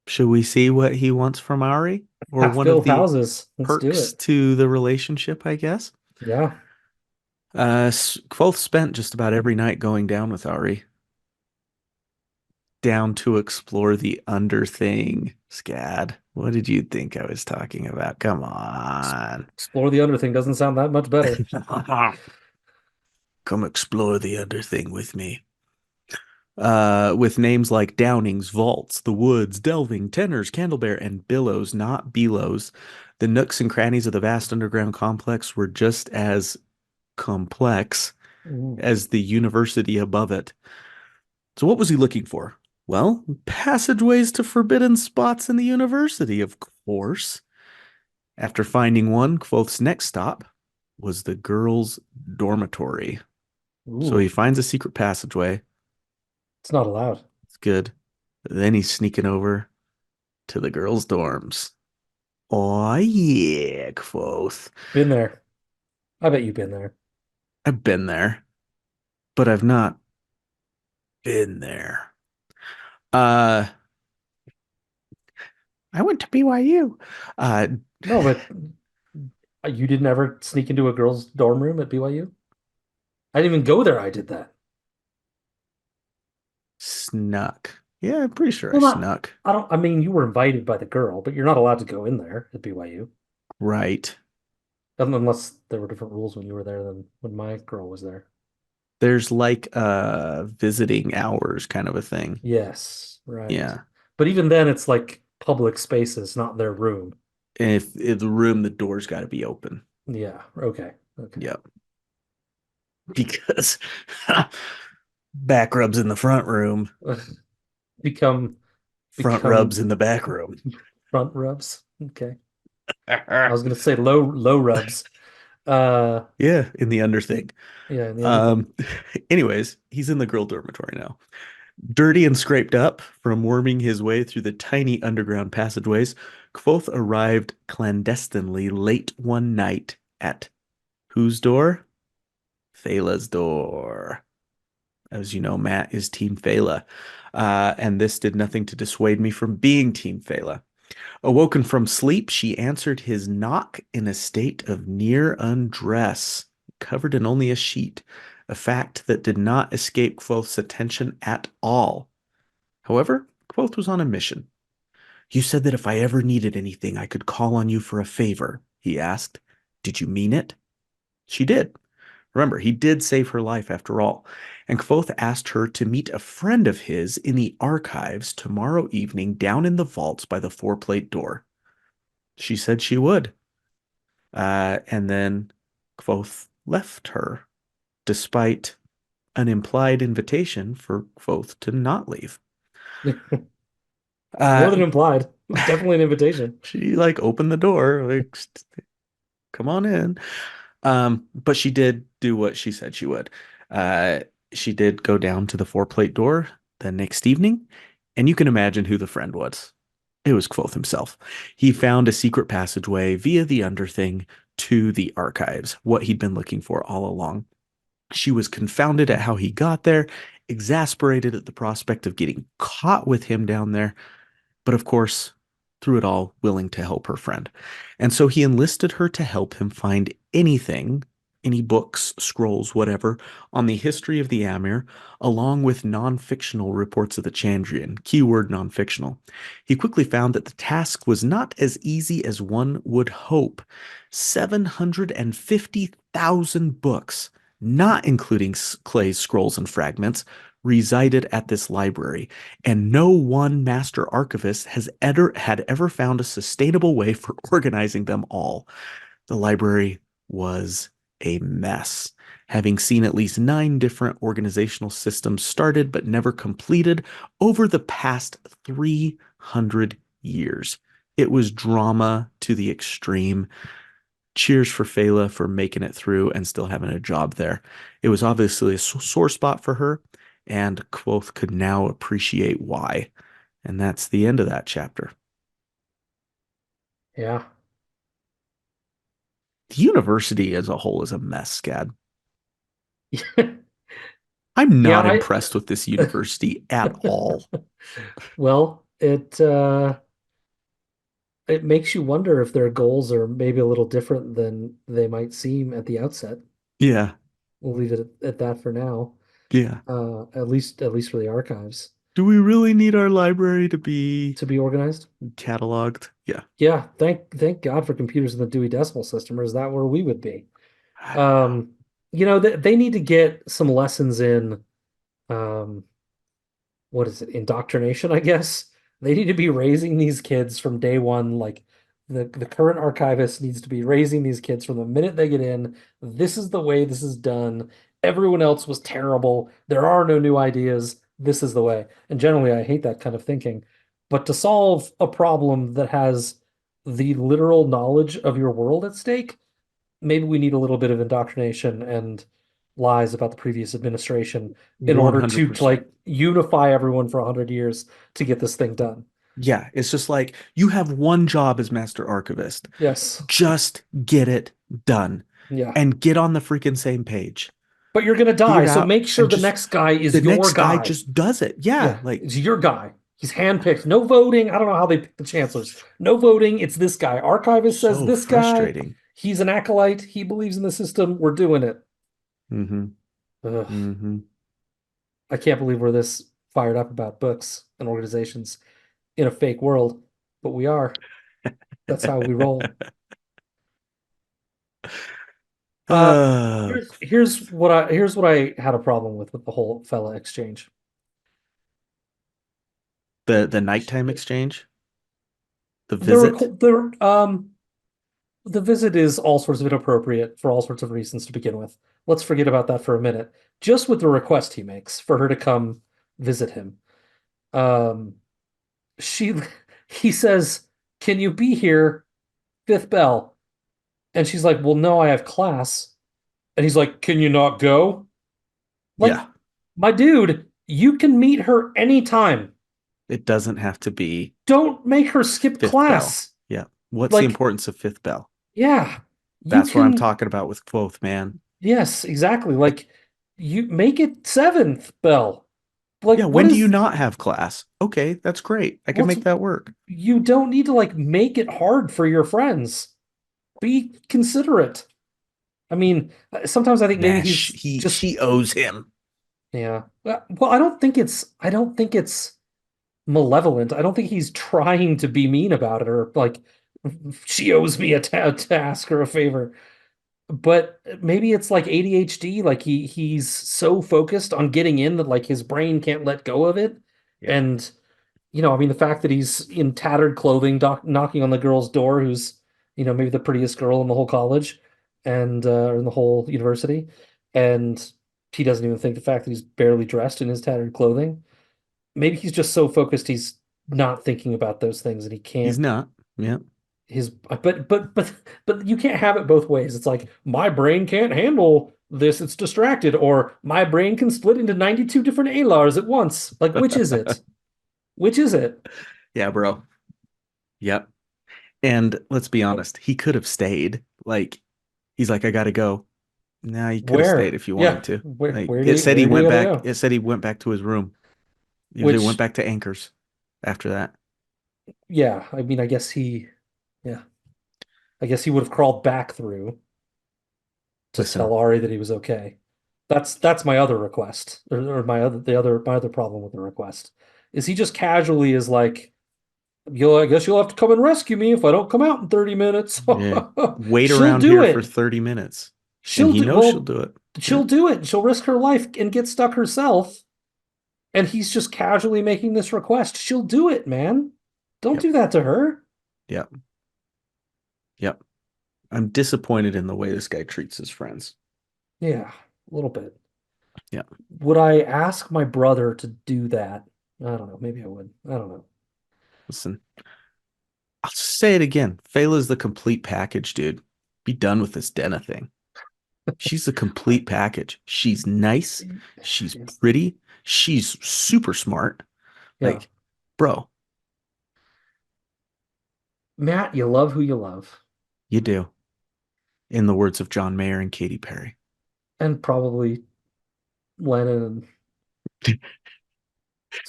should we see what he wants from Ari or one of Half-built the houses. Let's do perks it. to the relationship, I guess? Yeah. Kvothe spent just about every night going down with Ari. down to explore the underthing. Scad, what did you think I was talking about? Come S- on. Explore the Underthing doesn't sound that much better. Come explore the underthing with me. With names like Downing's, Vaults, The Woods, Delving, Tenors, Candlebear, and Billows, not Belows, the nooks and crannies of the vast underground complex were just as complex Ooh. as the university above it. So, what was he looking for? Well, passageways to forbidden spots in the university, of course. After finding one, Quoth's next stop was the girls' dormitory. So he Ooh. finds a secret passageway. It's not allowed. It's good. Then he's sneaking over to the girls' dorms. Oh, yeah, Quoth. Been there. I bet you've been there. I've been there, but I've not been there. Uh, I went to BYU. Uh, No, but you didn't ever sneak into a girls' dorm room at BYU? I didn't even go there. I did that. Snuck. Yeah, I'm pretty sure I Well, not, snuck. I don't, I mean, you were invited by the girl, but you're not allowed to go in there at BYU. Right. Unless there were different rules when you were there than when my girl was there. There's like visiting hours kind of a thing. Yes, right. Yeah. But even then, it's like public spaces, not their room. And if the room, the door's got to be open. Yeah, okay, okay. Yep. Because back rubs in the front room, Become front rubs become in the back room. front rubs. Okay. I was gonna say low rubs. Uh Yeah, in the under thing. yeah, and the other thing. Um, anyways, he's in the girl dormitory now. Dirty and scraped up from worming his way through the tiny underground passageways, Kvothe arrived clandestinely late one night at whose door? Thela's door. As you know, Matt is Team Thela. And this did nothing to dissuade me from being Team Thela. Awoken from sleep, she answered his knock in a state of near undress, covered in only a sheet, a fact that did not escape Kvothe's attention at all. However, Kvothe was on a mission. You said that if I ever needed anything, I could call on you for a favor, he asked. Did you mean it? She did. Remember, he did save her life after all. And Kvothe asked her to meet a friend of his in the archives tomorrow evening down in the vaults by the four-plate door. She said she would. And then Kvothe left her, despite an implied invitation for Kvothe to not leave. More Uh, than implied. Definitely an invitation. she like opened the door, like, come on in. But she did do what she said she would. Uh, she did go down to the four-plate door the next evening, and you can imagine who the friend was. It was Kvothe himself. He found a secret passageway via the underthing to the archives, what he'd been looking for all along. She was confounded at how he got there, exasperated at the prospect of getting caught with him down there, but of course, through it all, willing to help her friend. And so he enlisted her to help him find anything, any books, scrolls, whatever, on the history of the Amir, along with non-fictional reports of the Chandrian, keyword non-fictional. He quickly found that the task was not as easy as one would hope. 750,000 books, not including Clay's scrolls and fragments, resided at this library, and no one master archivist had ever found a sustainable way for organizing them all. The library was a mess, having seen at least 9 different organizational systems started but never completed over the past 300 years. It was drama to the extreme. Cheers for Fela for making it through and still having a job there. It was obviously a sore spot for her, and Quoth could now appreciate why. And that's the end of that chapter. Yeah. The university as a whole is a mess, Scad. I'm Yeah, not impressed with this university at all. well, it makes you wonder if their goals are maybe a little different than they might seem at the outset. Yeah, We'll leave it at that for now. yeah. At least for the archives. Do we really need our library to be to be organized. cataloged? Yeah. Yeah, thank God for computers in the Dewey Decimal System, or is that where we would be? I don't know. Um, they need to get some lessons in um, what is it, indoctrination, I guess. They need to be raising these kids from day one. Like the current archivist needs to be raising these kids from the minute they get in. This is the way this is done. Everyone else was terrible. There are no new ideas. This is the way. And generally, I hate that kind of thinking. But to solve a problem that has the literal knowledge of your world at stake, maybe we need a little bit of indoctrination and lies about the previous administration in order to 100%. like unify everyone for 100 years to get this thing done. Yeah, it's just like you have one job as Master Archivist. Yes. Just get it done Yeah. and get on the freaking same page. But you're gonna Figure die, it so out make sure and the just next guy is the your next guy guy. just does it. Yeah, Yeah, like it's your guy. He's handpicked. No voting. I don't know how they pick the chancellors. No voting. It's this guy. Archivist says so this guy. frustrating. He's an acolyte. He believes in the system. We're doing it. Mm-hmm. Ugh. Mm-hmm. I can't believe we're this fired up about books and organizations in a fake world, but we are. That's how we roll. Uh, uh, here's what I had a problem with the whole fella exchange. the nighttime exchange, the The visit. reco- the visit is all sorts of inappropriate for all sorts of reasons to begin with. Let's forget about that for a minute. Just with the request he makes for her to come visit him. Um, she he says, "Can you be here fifth bell?" And she's like, "Well, no, I have class." And he's like, "Can you not go?" Like, Yeah, my dude, you can meet her anytime. it doesn't have to be Don't make her skip fifth bell. class. Yeah. What's the Like, importance of fifth bell? yeah, you That's what I'm can, talking about with both, man. yes, exactly. Like, Like, you make it seventh bell. Like, yeah, what when do you is, not have class? Okay, that's great. I can what's, make that work. you don't need to like make it hard for your friends. Be considerate. I mean, sometimes I think maybe Nah, he's just, she owes him. yeah. Well, I don't think it's malevolent. I don't think he's trying to be mean about it or like she owes me a task or a favor. But maybe it's like ADHD, like he's so focused on getting in that like his brain can't let go of it. Yeah. And I mean the fact that he's in tattered clothing knocking on the girl's door who's, maybe the prettiest girl in the whole college and or in the whole university and he doesn't even think the fact that he's barely dressed in his tattered clothing. Maybe he's just so focused he's not thinking about those things and he He's can't not. Yeah. his but you can't have it both ways. It's like my brain can't handle this, it's distracted, or my brain can split into 92 different alars at once. Like which is it? Which is it? Yeah, bro. Yep. And let's be honest, he could have stayed. Like, he's like, I gotta go. Nah, he could have stayed Where? if he wanted Yeah, to. where Like, where do it you said he where do you went gotta back. go? It said he went back to his room. He went Which, back to Anchors after that. yeah, I mean, yeah, I guess he would have crawled back through to Listen, tell Ari that he was okay. That's my other request, or my other problem with the request is he just casually is like, I guess you'll have to come and rescue me if I don't come out in 30 minutes. yeah, wait She'll around do here for it. 30 minutes. And She'll he do knows she'll well, do it. Yeah. she'll do it. She'll risk her life and get stuck herself. And he's just casually making this request. She'll do it, man. Don't Yep. do that to her. Yep. Yep. I'm disappointed in the way this guy treats his friends. Yeah, a little bit. Yeah. Would I ask my brother to do that? I don't know. Maybe I would. I don't know. Listen, I'll say it again. Fela's the complete package, dude. Be done with this Denna thing. She's the I, complete package. She's nice. She's yeah. pretty. She's super smart. Yeah. Like, bro, Matt, you love who you love. you do. In the words of John Mayer and Katy Perry. And probably Lennon and You,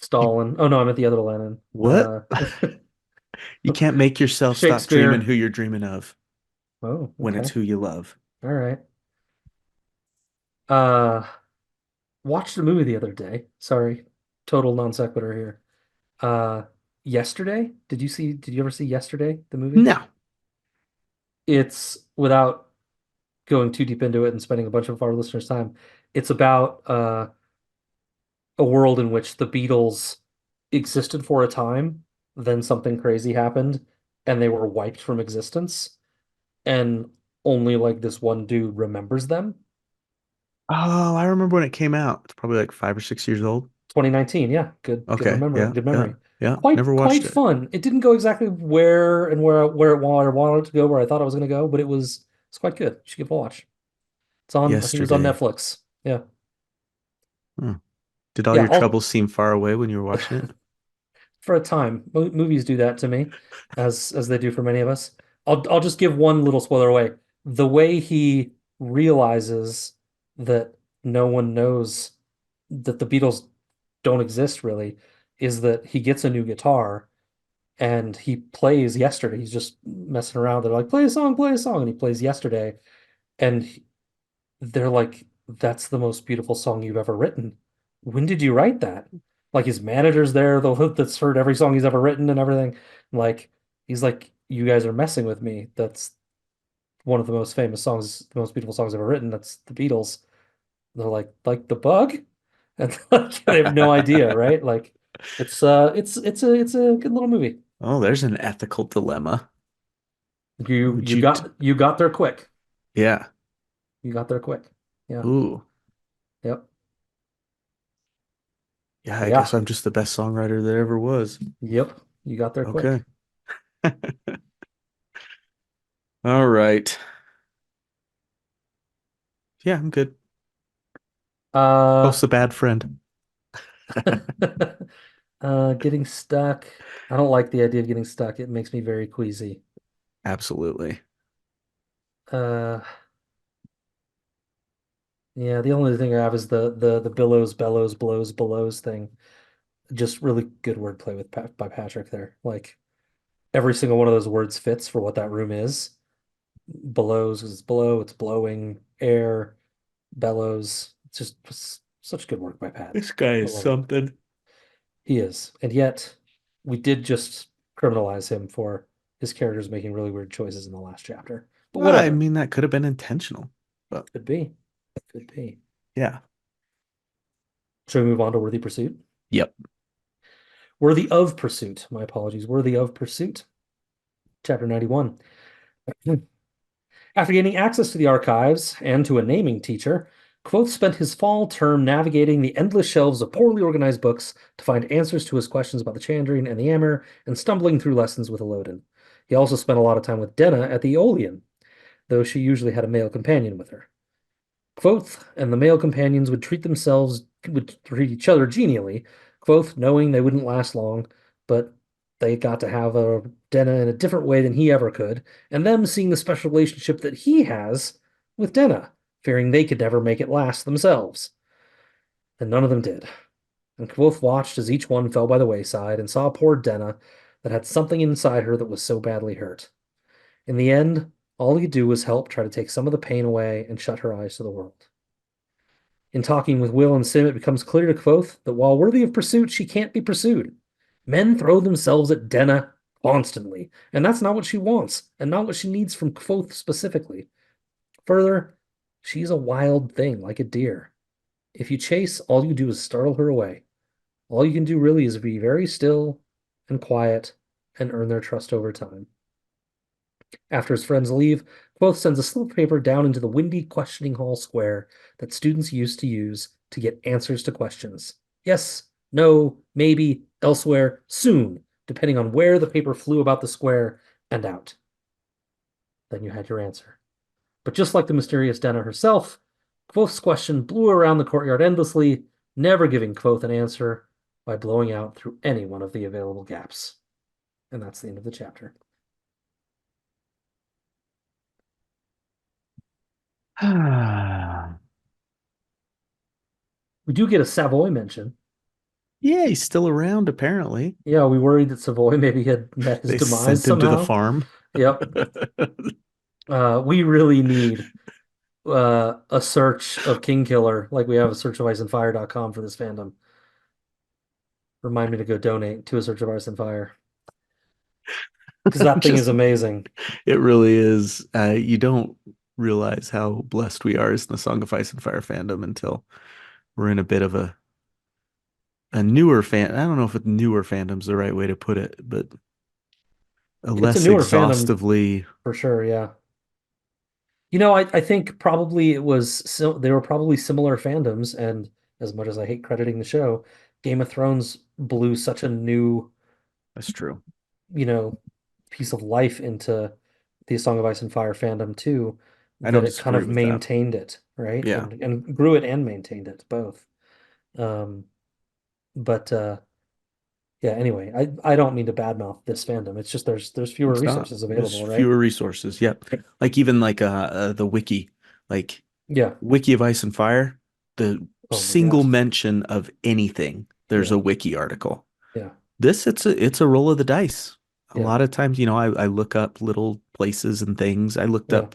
Stalin. Oh no, I meant the other Lennon. what? You can't make yourself stop dreaming Shakespeare. who you're dreaming of Oh, when it's okay. who you love. All right. Uh, watched a movie the other day. Sorry. total non sequitur here. Uh, Yesterday, did you ever see Yesterday, the movie? No. It's without going too deep into it and spending a bunch of our listeners' time. It's about a world in which the Beatles existed for a time, then something crazy happened, and they were wiped from existence, and only like this one dude remembers them. Oh, I remember when it came out. It's probably like 5 or 6 years old. 2019, yeah, good Okay. remember, Yeah. good Yeah. memory. Yeah. Never Quite watched it. fun. It didn't go exactly where it wanted to go, where I thought I was going to go, but it's quite good. You should give it a watch. It's on, I think it was on Yesterday. Netflix. Yeah. Hmm. Did all Yeah, your troubles seem far away when you were watching it? for a time. Movies do that to me, as they do for many of us. I'll just give one little spoiler away. The way he realizes that no one knows that the Beatles don't exist really is that he gets a new guitar and he plays Yesterday. He's just messing around. They're like, play a song, and he plays Yesterday, and they're like, that's the most beautiful song you've ever written. When did you write that? Like his manager's there, that's heard every song he's ever written and everything. Like he's like, you guys are messing with me. That's one of the most famous songs, the most beautiful songs ever written. That's the Beatles. They're like the bug, and like they have no idea, right? Like it's a good little movie. Oh, there's an ethical dilemma. Would you? You got there quick. Yeah. You got there quick. Yeah. Ooh. Yep. Yeah, I guess Yeah. I'm just the best songwriter there ever was. Yep. You got there Okay. quick. All right. Yeah, I'm good. Uh, Ghost the bad friend. getting stuck. I don't like the idea of getting stuck. It makes me very queasy. Absolutely. Uh, yeah, the only thing I have is the billows, bellows, blows, belows thing. Just really good wordplay by Patrick there. Like every single one of those words fits for what that room is. Belows is below, it's blowing air, bellows. It's such good work by Pat. This guy I is love it. something. He is. And yet we did just criminalize him for his characters making really weird choices in the last chapter. But Well, I whatever. mean, that could have been intentional. But Could be. Could be. yeah. Shall we move on to Worthy Pursuit? Yep. Worthy of Pursuit. My apologies. Worthy of Pursuit. Chapter 91. After gaining access to the archives and to a naming teacher, Quoth spent his fall term navigating the endless shelves of poorly organized books to find answers to his questions about the Chandrian and the Amur, and stumbling through lessons with Elodin. He also spent a lot of time with Denna at the Aeolian, though she usually had a male companion with her. Quoth and the male companions would treat each other genially, Quoth knowing they wouldn't last long, but they got to have a Denna in a different way than he ever could, and them seeing the special relationship that he has with Denna, fearing they could never make it last themselves. And none of them did. And Quoth watched as each one fell by the wayside and saw poor Denna that had something inside her that was so badly hurt. In the end, all he could do was help try to take some of the pain away and shut her eyes to the world. In talking with Will and Sim, it becomes clear to Quoth that while worthy of pursuit, she can't be pursued. Men throw themselves at Denna constantly, and that's not what she wants, and not what she needs from Quoth specifically. Further, she's a wild thing, like a deer. If you chase, all you do is startle her away. All you can do really is be very still and quiet and earn their trust over time. After his friends leave, Quoth sends a slip of paper down into the windy questioning hall square that students used to use to get answers to questions. Yes, no, maybe, elsewhere, soon, depending on where the paper flew about the square and out. Then you had your answer. But just like the mysterious Denna herself, Quoth's question blew around the courtyard endlessly, never giving Quoth an answer by blowing out through any one of the available gaps. And that's the end of the chapter. Yeah, We do get a Savoy mention. he's still around apparently. Yeah, we worried that Savoy maybe had met his They demise sent him to the somehow. farm. Yep. We really need a search of King Killer like we have a search of iceandfire.com for this fandom. remind me to go donate to A Search of Ice and Fire because that thing is Just amazing. it really is. You don't realize how blessed we are as the Song of Ice and Fire fandom until we're in a bit of a newer fan. I don't know if a newer fandom's the right way to put it, but a It's a less newer fandom exhaustively. for sure. Yeah. You know, I think probably it was so they were probably similar fandoms, and as much as I hate crediting the show, Game of Thrones blew such a new, That's true. you know, piece of life into the Song of Ice and Fire fandom too, I that don't it kind disagree of with that. maintained it, right? Yeah, And grew it and maintained it both. Um, but yeah, anyway, I don't mean to badmouth this fandom. It's just there's fewer it's not. resources There's available, right? fewer resources. Yep. Like even like the wiki, like Yeah. Wiki of Ice and Fire, the Oh my single gosh. mention of anything, there's Yeah. a wiki article. Yeah. This it's a roll of the dice. A Yeah. lot of times, I look up little places and things. I looked Yeah. up,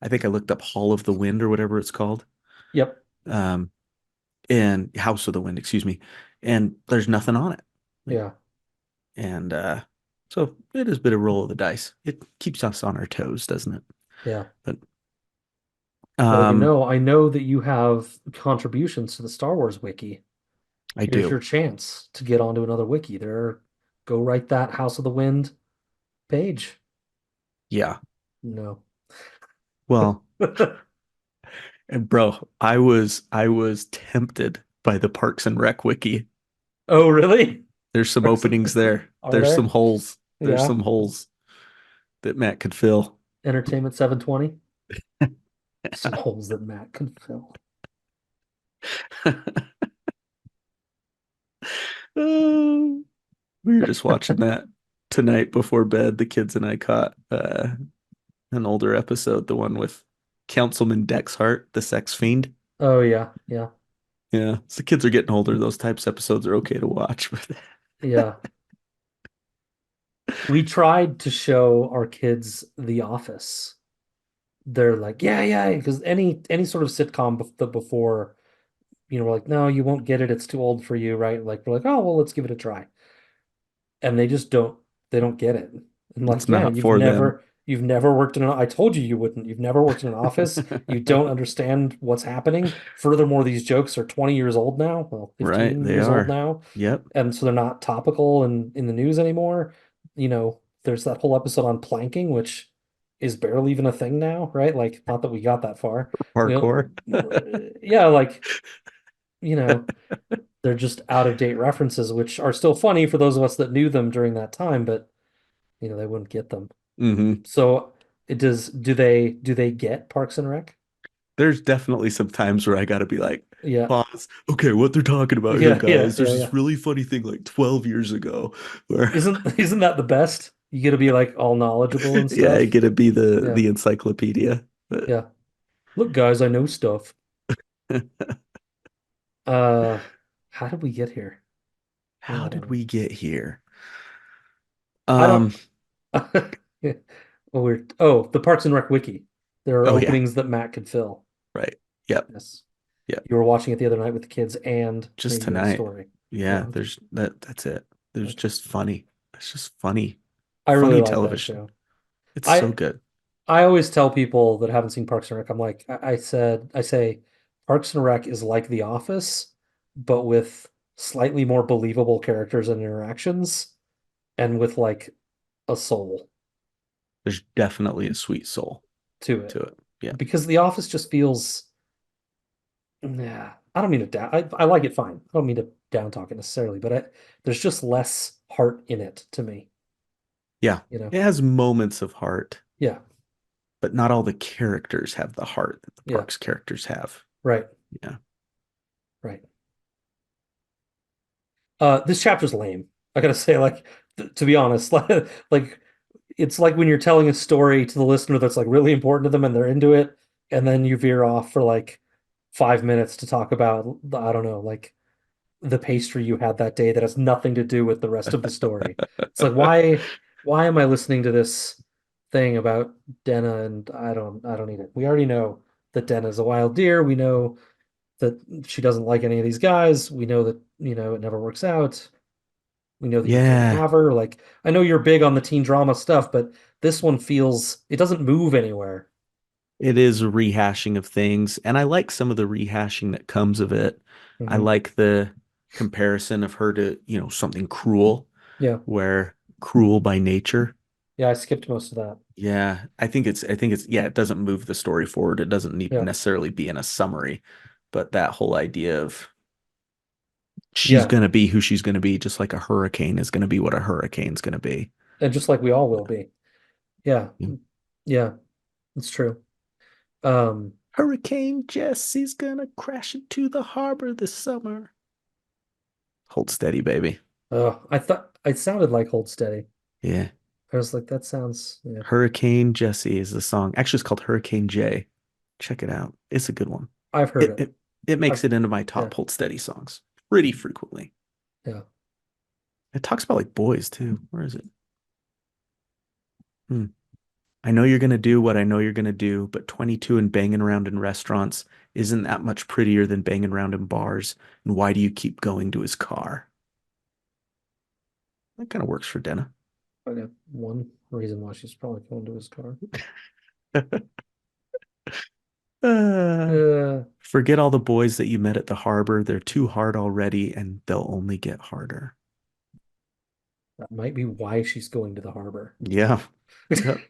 I think I looked up Hall of the Wind or whatever it's called. Yep. Um, and House of the Wind, excuse me. And there's nothing on it. Like, Yeah. and so it is a bit of roll of the dice. It keeps us on our toes, doesn't it? Yeah. But Well, um I know that you have contributions to the Star Wars wiki. I Here's do. your chance to get onto another wiki. Go write that House of the Wind page. Yeah. No. Well, and bro, I was tempted by the Parks and Rec wiki. Oh, really? There's some openings there. Are There's some there? holes. There's Yeah. some holes that Matt could fill. Entertainment 720. Some holes that Matt can fill. Oh, we were just watching that tonight before bed. The kids and I caught an older episode, the one with Councilman Dexhart, the sex fiend. Oh yeah, yeah, Yeah, so the kids are getting older. Those types of episodes are okay to watch. But yeah. We tried to show our kids The Office. They're like, yeah, yeah, because any sort of sitcom before, we're like, no, you won't get it. It's too old for you, right? Like we're like, oh well, let's give it a try. And they don't get it. And it's like, yeah, not for them. you've never worked in an I told you you wouldn't. You've never worked in an office. You don't understand what's happening. Furthermore, these jokes are 20 years old now, well, Right, 15 they years old are. now. Yep. And so they're not topical and in the news anymore. There's that whole episode on planking, which is barely even a thing now, right? Like, not that we got that far. Parkour. Yeah, like, you know, they're just out of date references, which are still funny for those of us that knew them during that time, but they wouldn't get them. Hmm. So do they get Parks and Rec? There's definitely some times where I gotta be like, Yeah. pause. Okay, what they're talking about here, Yeah, yeah, guys. yeah, There's yeah. this really funny thing like 12 years ago where Isn't that the best? You get to be like all knowledgeable and yeah, I stuff. get to be the Yeah. the encyclopedia. But Yeah. Look, guys, I know stuff. Uh, how did we get here? how Yeah, I don't did know. we get here? I don't Um, the Parks and Rec wiki. There are oh yeah, openings that Matt could fill. right. Yep. Yes. Yep. You were watching it the other night with the kids and Just maybe a tonight. story. Yeah, Yeah, okay. there's that's it. There's Okay. just funny. It's just funny. I really Funny like that television. show. It's so I good. I always tell people that haven't seen Parks and Rec, I'm like, I say Parks and Rec is like The Office, but with slightly more believable characters and interactions and with like a soul There's definitely a sweet soul to to it. it. Yeah. Because The Office just feels, yeah, I don't mean to down, I like it fine. I don't mean to down talk it necessarily, but there's just less heart in it to me, Yeah. you know? It has moments of heart, Yeah, but not all the characters have the heart that the yeah, Parks characters have. right, Yeah. right. This chapter's lame. I gotta say, like, to be honest, like it's like when you're telling a story to the listener that's like really important to them and they're into it, and then you veer off for like 5 minutes to talk about, I don't know, like the pastry you had that day that has nothing to do with the rest of the story. It's like why am I listening to this thing about Denna and I don't need it. We already know that Denna's a wild deer. We know that she doesn't like any of these guys. We know that, it never works out. We know that you can't Yeah, have her. Like, I know you're big on the teen drama stuff, but this one feels it doesn't move anywhere. it is a rehashing of things, and I like some of the rehashing that comes of it. I Hmm. like the comparison of her to, something cruel, Yeah. where cruel by nature. Yeah, I skipped most of that. Yeah, yeah, it doesn't move the story forward. It doesn't need Yeah. necessarily be in a summary, but that whole idea of she's Yeah. gonna be who she's gonna be, just like a hurricane is gonna be what a hurricane's gonna be. And just like we all will be. Yeah. Yeah. Yeah, it's true. Um, Hurricane Jesse's gonna crash into the harbor this summer. Hold steady, baby. I thought it sounded like Hold Steady. Yeah. I was like, that sounds, yeah, Hurricane Jesse is the song. Actually, it's called Hurricane J. Check it out. It's a good one. I've heard It it. it, it makes I've, it into my yeah, top hold steady songs pretty frequently. yeah. It talks about like boys too. Where is it? Hmm. I know you're gonna do what I know you're gonna do, but 22 and banging around in restaurants isn't that much prettier than banging around in bars. And why do you keep going to his car? That kind of works for Denna. I got one reason why she's probably going to his car. Uh, Uh, forget all the boys that you met at the harbor. They're too hard already, and they'll only get harder. that might be why she's going to the harbor. Yeah. Yep.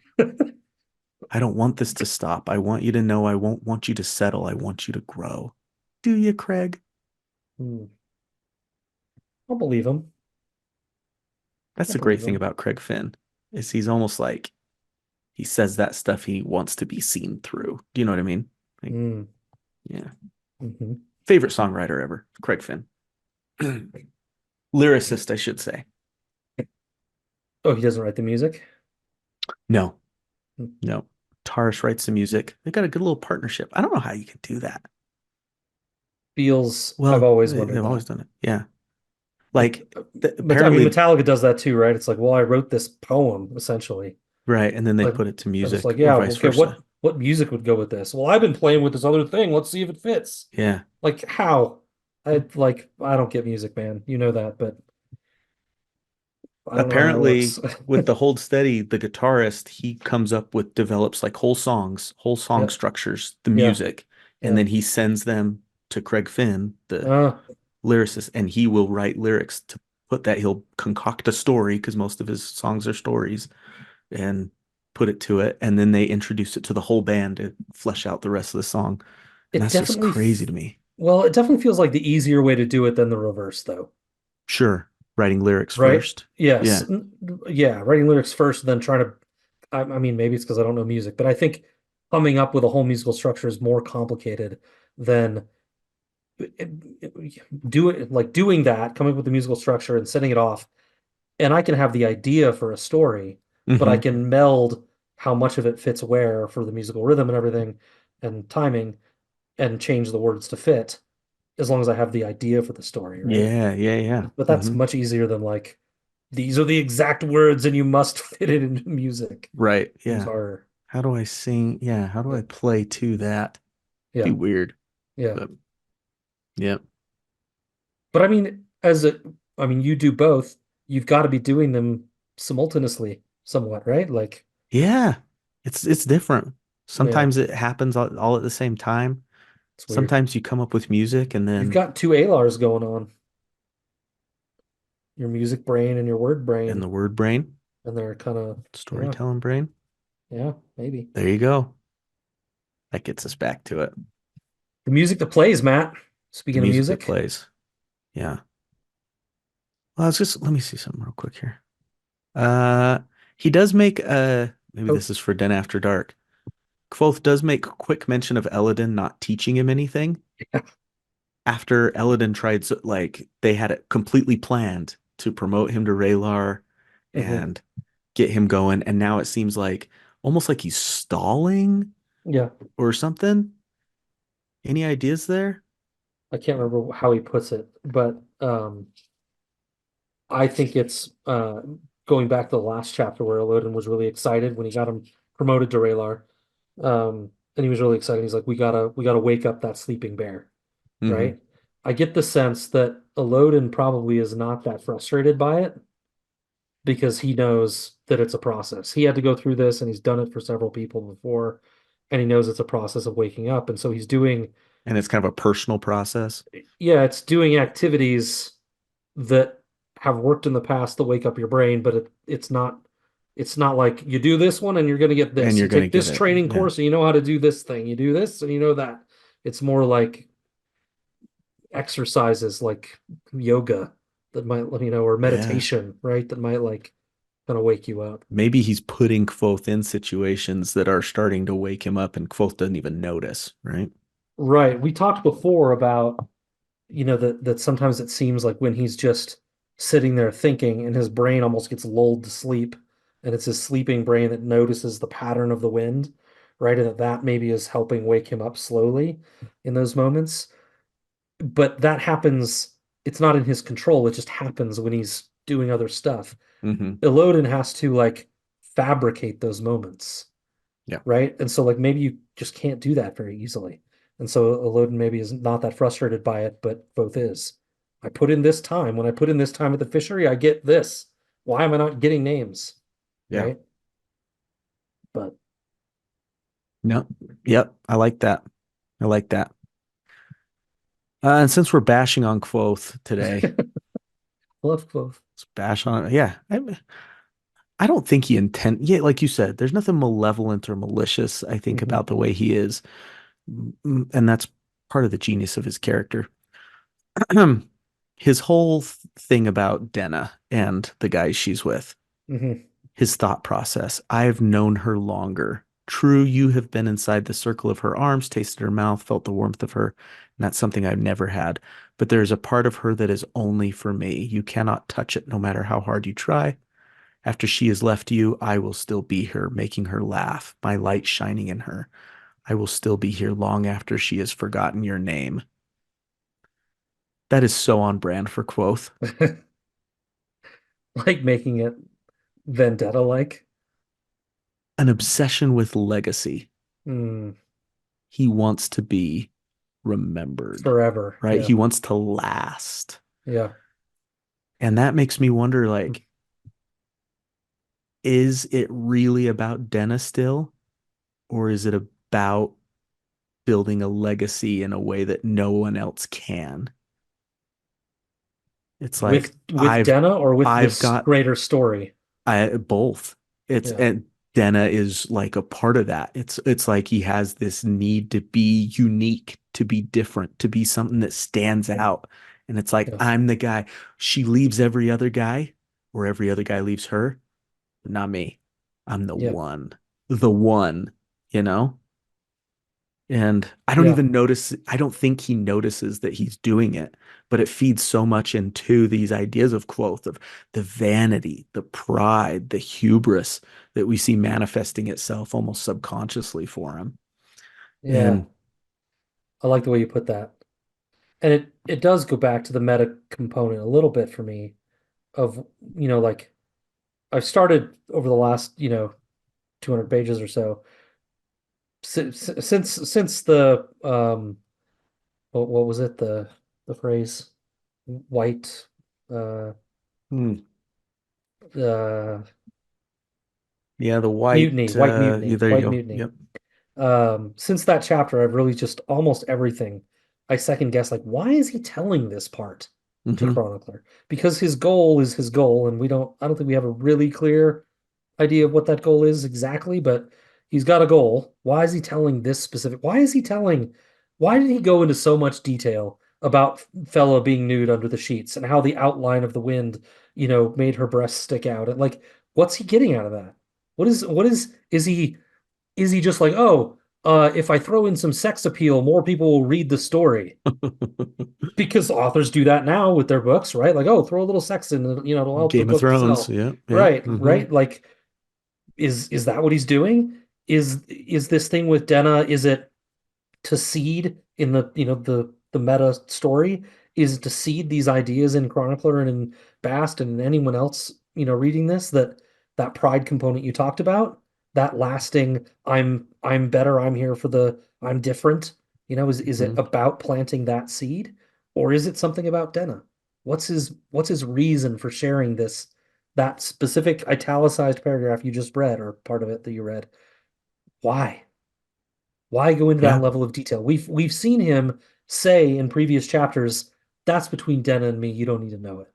I don't want this to stop. I want you to know I won't want you to settle. I want you to grow. Do you, Craig? Hmm. I'll believe him. That's I'll the great believe thing him. about Craig Finn is he's almost like he says that stuff he wants to be seen through. Do you know what I mean? Like, Hmm. yeah. Hmm. Favorite songwriter ever, Craig Finn. Lyricist, I should say. Oh, he doesn't write the music? No, Hmm. no. Tarish writes the music. They got a good little partnership. I don't know how you can do that. Feels, I've Well, always wondered they've always that. done it. Yeah. Like, Like I mean, apparently, Metallica does that too, right? It's like, well, I wrote this poem essentially. right. And then they Like, put it to I was music like, or yeah, vice okay, versa. what music would go with this? Well, I've been playing with this other thing. Let's see if it fits. Yeah. Like, how? I don't get music, man. You know that, but I don't know how that works. Apparently, with the hold steady, the guitarist, he comes up with develops like whole songs, whole song Yeah, structures, the yeah, music, and yeah. then he sends them to Craig Finn, the Uh, lyricist, and he will write lyrics to put that. He'll concoct a story because most of his songs are stories and put it to it, and then they introduce it to the whole band to flesh out the rest of the song. And it that's just definitely, crazy to me. well, it definitely feels like the easier way to do it than the reverse, though, Sure, writing lyrics right? first. Yes, Yeah. yeah. Writing lyrics first, then trying to. I mean, maybe it's because I don't know music, but I think coming up with a whole musical structure is more complicated than doing that, coming up with the musical structure and setting it off. And I can have the idea for a story, but I Hmm. can meld how much of it fits where for the musical rhythm and everything and timing and change the words to fit as long as I have the idea for the story, right? Yeah, yeah, yeah. But that's Hmm. much easier than like these are the exact words and you must fit it into music. Right. Seems Yeah. harder. How do I sing? Yeah. How do Yeah. I play to that? Be Yeah. weird. Yeah. But yeah. But I mean, you do both. You've got to be doing them simultaneously somewhat, right? Like, Yeah. It's different. yeah, Sometimes it happens all at the same time. it's weird. Sometimes you come up with music and You've then got two ALARs going on, your music brain and your word in brain, the word brain, and they're kind of, yeah, storytelling brain. yeah, maybe. There you go. That gets us back to it. The music that plays, Matt. The Speaking of music that music, plays. Yeah. Well, let me see something real quick here. Uh, he does make maybe oh, this is for Den After Dark. Kvothe does make quick mention of Eladin not teaching him anything yeah, after Eladin tried like they had it completely planned to promote him to Raylar mhm, and get him going, and now it seems like almost like he's stalling yeah. or something. Any ideas there? I can't remember how he puts it, but I think it's going back to the last chapter where Elodin was really excited when he got him promoted to Raylar. And he was really excited. He's like, we gotta wake up that sleeping bear, Hmm. right? I get the sense that Elodin probably is not that frustrated by it because he knows that it's a process. He had to go through this and he's done it for several people before, and he knows it's a process of waking up. And so he's doing, And it's kind of a personal process. yeah, it's doing activities that have worked in the past to wake up your brain, but it's not like you do this one and you're going to get And this. you're You going to take get this it. training Yeah. course and you know how to do this thing. You do this and you know that. It's more like exercises like yoga that might, or Yeah. meditation, right? That might like kind of wake you up. Maybe he's putting Kvothe in situations that are starting to wake him up and Kvothe doesn't even notice, right? Right. We talked before about, that sometimes it seems like when he's just sitting there thinking and his brain almost gets lulled to sleep, and it's his sleeping brain that notices the pattern of the wind, right? And that maybe is helping wake him up slowly in those moments. But that happens, it's not in his control. It just happens when he's doing other stuff. Hmm. Illodan has to like fabricate those moments, Yeah. right? And so like maybe you just can't do that very easily. And so Illodan maybe is not that frustrated by it, but both is. I put in this time. When I put in this time at the fishery, I get this. Why am I not getting names? Yeah. Right? But No. Yep. I like that. I like that. And since we're bashing on Kvothe today, love both. let's bash on it. Yeah. I don't think he yeah, like you said, there's nothing malevolent or malicious, I think, Hmm. about the way he is. And that's part of the genius of his character. His whole thing about Denna and the guys she's with, Hmm. his thought process. I've known her longer. True, you have been inside the circle of her arms, tasted her mouth, felt the warmth of her. And that's something I've never had. But there is a part of her that is only for me. You cannot touch it no matter how hard you try. After she has left you, I will still be here, making her laugh, my light shining in her. I will still be here long after she has forgotten your name. That is so on brand for Quoth. Like making it vendetta-like. An obsession with legacy. Mm, He wants to be remembered, forever. right? Yeah. He wants to last. Yeah. And that makes me wonder, like, is it really about Denna still? Or is it about building a legacy in a way that no one else can? It's like With Denna or with I've this got greater story. both. It's Yeah. and Denna is like a part of that. It's like he has this need to be unique, to be different, to be something that stands out. And it's like Yeah. I'm the guy. She leaves every other guy, or every other guy leaves her, but not me. I'm the Yeah. one. The one, you know? And I don't Yeah. even notice, I don't think he notices that he's doing it, but it feeds so much into these ideas of Quoth, of the vanity, the pride, the hubris that we see manifesting itself almost subconsciously for him. Yeah. And I like the way you put that. And it does go back to the meta component a little bit for me of, like I've started over the last, 200 pages or so since the what was it, the phrase white uh hmm, uh yeah, the white, mutiny, white yeah, mutiny, there you white go. mutiny. Yep. Since that chapter, I've really just almost everything I second guess, like, why is he telling this part to Hmm. Chronicler? Because his goal is his goal, and I don't think we have a really clear idea of what that goal is exactly, but he's got a goal. Why is he telling this specific? Why did he go into so much detail about Fella being nude under the sheets and how the outline of the wind, made her breasts stick out? And like, what's he getting out of that? Is he just like, oh, if I throw in some sex appeal, more people will read the story? Because authors do that now with their books, right? Like, oh, throw a little sex in, it'll help the Game of book Thrones. sell. Yeah. Yeah. Right, Hmm. right. Like, is that what he's doing? Is this thing with Denna, is it to seed in the meta story? Is it to seed these ideas in Chronicler and in Bast and anyone else, reading this, that pride component you talked about, that lasting I'm better, I'm here for the I'm different, is it Hmm. about planting that seed? Or is it something about Denna? What's his reason for sharing that specific italicized paragraph you just read, or part of it that you read? Why? Why go into that Yeah. level of detail? We've seen him say in previous chapters, that's between Denna and me, you don't need to know it,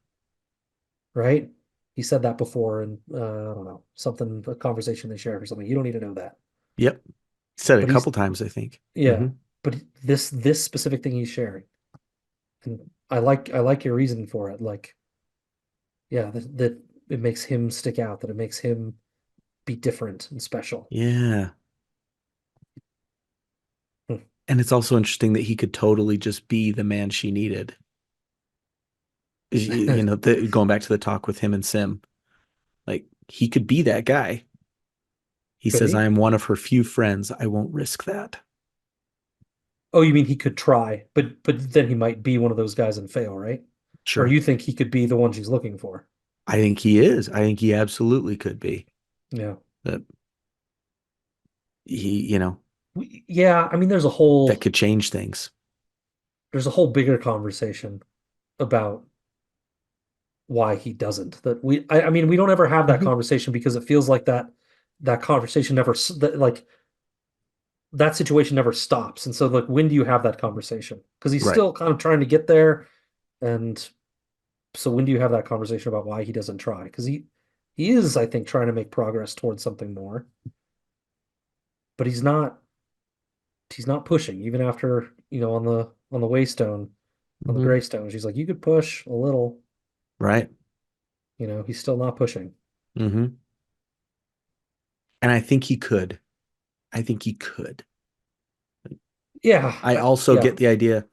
right? He said that before in I don't know, something, a conversation they shared or something. You don't need to know that. Yep. Said it a But he's couple times, I think. Yeah, Hmm. but this specific thing he's sharing. And I like your reasoning for it. Like, yeah, that it makes him stick out, that it makes him be different and special. Yeah. Hmm. And it's also interesting that he could totally just be the man she needed. Going back to the talk with him and Sim, like he could be that guy. He Could says, I he? am one of her few friends. I won't risk that. Oh, you mean he could try, but then he might be one of those guys and fail, right? Or Sure. you think he could be the one she's looking for? I think he is. I think he absolutely could be. Yeah. That he, Yeah, I mean that could change things. there's a whole bigger conversation about why he doesn't. I mean, we don't ever have that Hmm. conversation because it feels like that conversation never like that situation never stops. And so, like, when do you have that conversation? Because he's Right. still kind of trying to get there. And so, when do you have that conversation about why he doesn't try? Because he is, I think, trying to make progress towards something more, but he's not pushing even after on the Waystone, on the Hmm. Greystone. She's like, you could push a little. Right. He's still not pushing. Hmm. And I think he could. I think he could. Yeah, I also yeah, get the idea.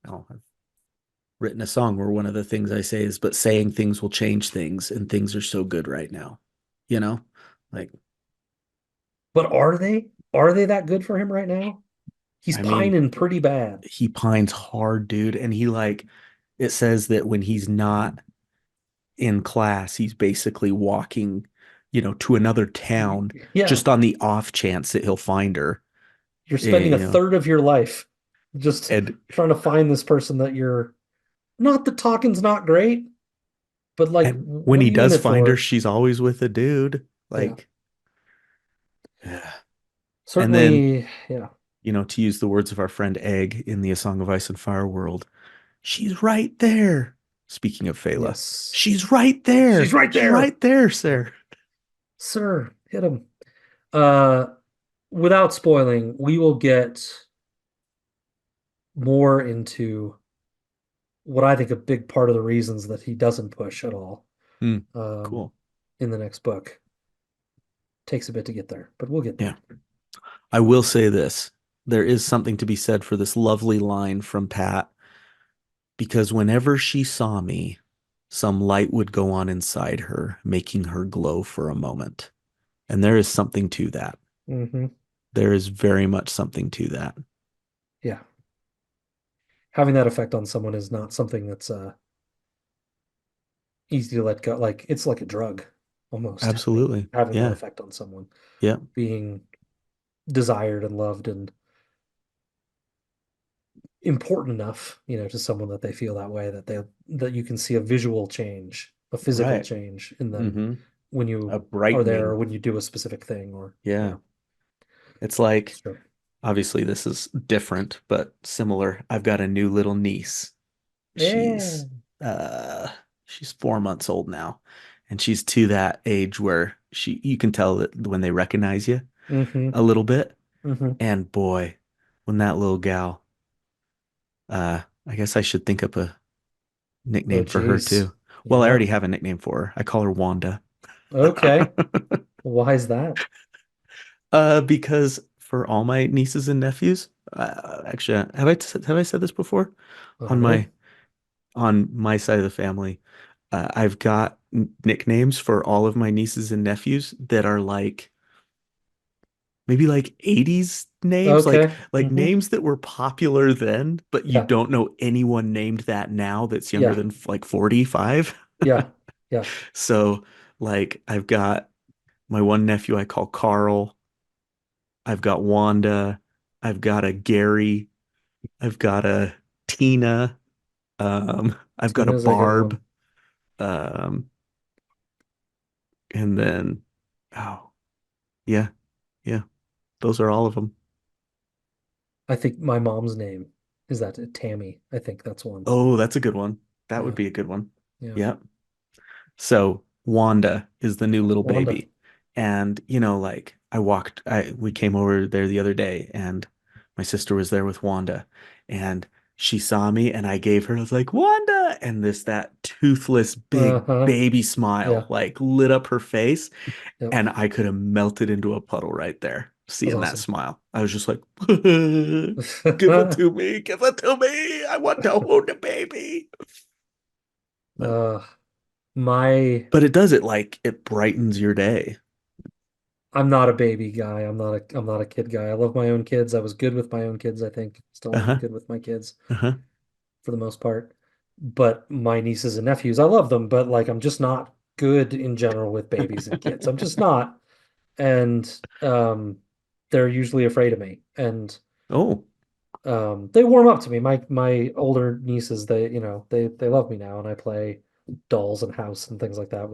Oh, I've written a song where one of the things I say is, but saying things will change things, and things are so good right now. You know, like, but are they? Are they that good for him right now? He's I mean, pining pretty bad. he pines hard, dude. And it says that when he's not in class, he's basically walking, to another town Yeah, just on the off chance that he'll find her. you're Eh, spending a third of your life just and trying to find this person that you're not the talking's not great, but like, and when what are he you in does it find her, for? she's always with a dude. Yeah, Like, yeah. And then, certainly. Yeah, to use the words of our friend Egg in the A Song of Ice and Fire world, she's right there. Speaking of Fela, yes, she's right she's there. right She's right there. there, Yeah, sir. sir, hit him. Uh, Without spoiling, we will get more into what I think a big part of the reasons that he doesn't push at all. Hmm, Um, cool. in the next book. Takes a bit to get there, but we'll get Yeah. there. I will say this. There is something to be said for this lovely line from Pat, because whenever she saw me, some light would go on inside her, making her glow for a moment. And there is something to that. Hmm. There is very much something to that. Yeah. Having that effect on someone is not something that's easy to let go. Like, it's like a drug almost, having Absolutely. having that Yeah. effect on someone, Yeah. being desired and loved and important enough, to someone that they feel that way, that you can see a visual change, a physical Right. change in them Hmm. when A you are there or brightening. when you do a specific thing or Yeah. yeah, It's like, sure. obviously, this is different, but similar. I've got a new little niece. Yeah. She's uh she's 4 months old now, and she's to that age where you can tell that when they recognize you Mm-hmm. a little bit. Mm-hmm. And boy, when that little gal, I guess I should think up a Oh, nickname for her geez. too. Well, I Yeah. already have a nickname for her. I call her Wanda. Okay. Why is that? Because for all my nieces and nephews, actually, have I said this before? I On don't my know. on my side of the family, I've got nicknames for all of my nieces and nephews that are like maybe like 80s names, like Okay. like Mm-hmm. names that were popular then, but you Yeah. don't know anyone named that now that's younger Yeah. than like 45. Yeah. Yeah. So like I've got my one nephew I call Carl. I've got Wanda. I've got a Gary. I've got a Tina. I've got a Tina's a good barb. one. Um, and then, oh, yeah, yeah, those are all of them. I think my mom's name is that Tammy. I think that's one. Oh, that's a good one. That would Yeah, be a good one. yeah. Yeah. So Wanda is the new little Wanda. baby. And, like we came over there the other day and my sister was there with Wanda and she saw me and I was like, Wanda. And that toothless, big Uh-huh. baby smile Yeah, like lit up her face. yep. And I could have melted into a puddle right there, That's seeing that awesome. smile. I was just like, give it to me, give it to me. I want to hold the baby. But Uh, my but it does it like it brightens your day. I'm not a baby guy. I'm not a kid guy. I love my own kids. I was good with my own kids, I think. Still am Uh-huh. good with my kids Uh-huh. for the most part. But my nieces and nephews, I love them, but like I'm just not good in general with babies and kids. I'm just not. And they're usually afraid of me. And Oh, they warm up to me. My older nieces, they love me now, and I play dolls and house and things like that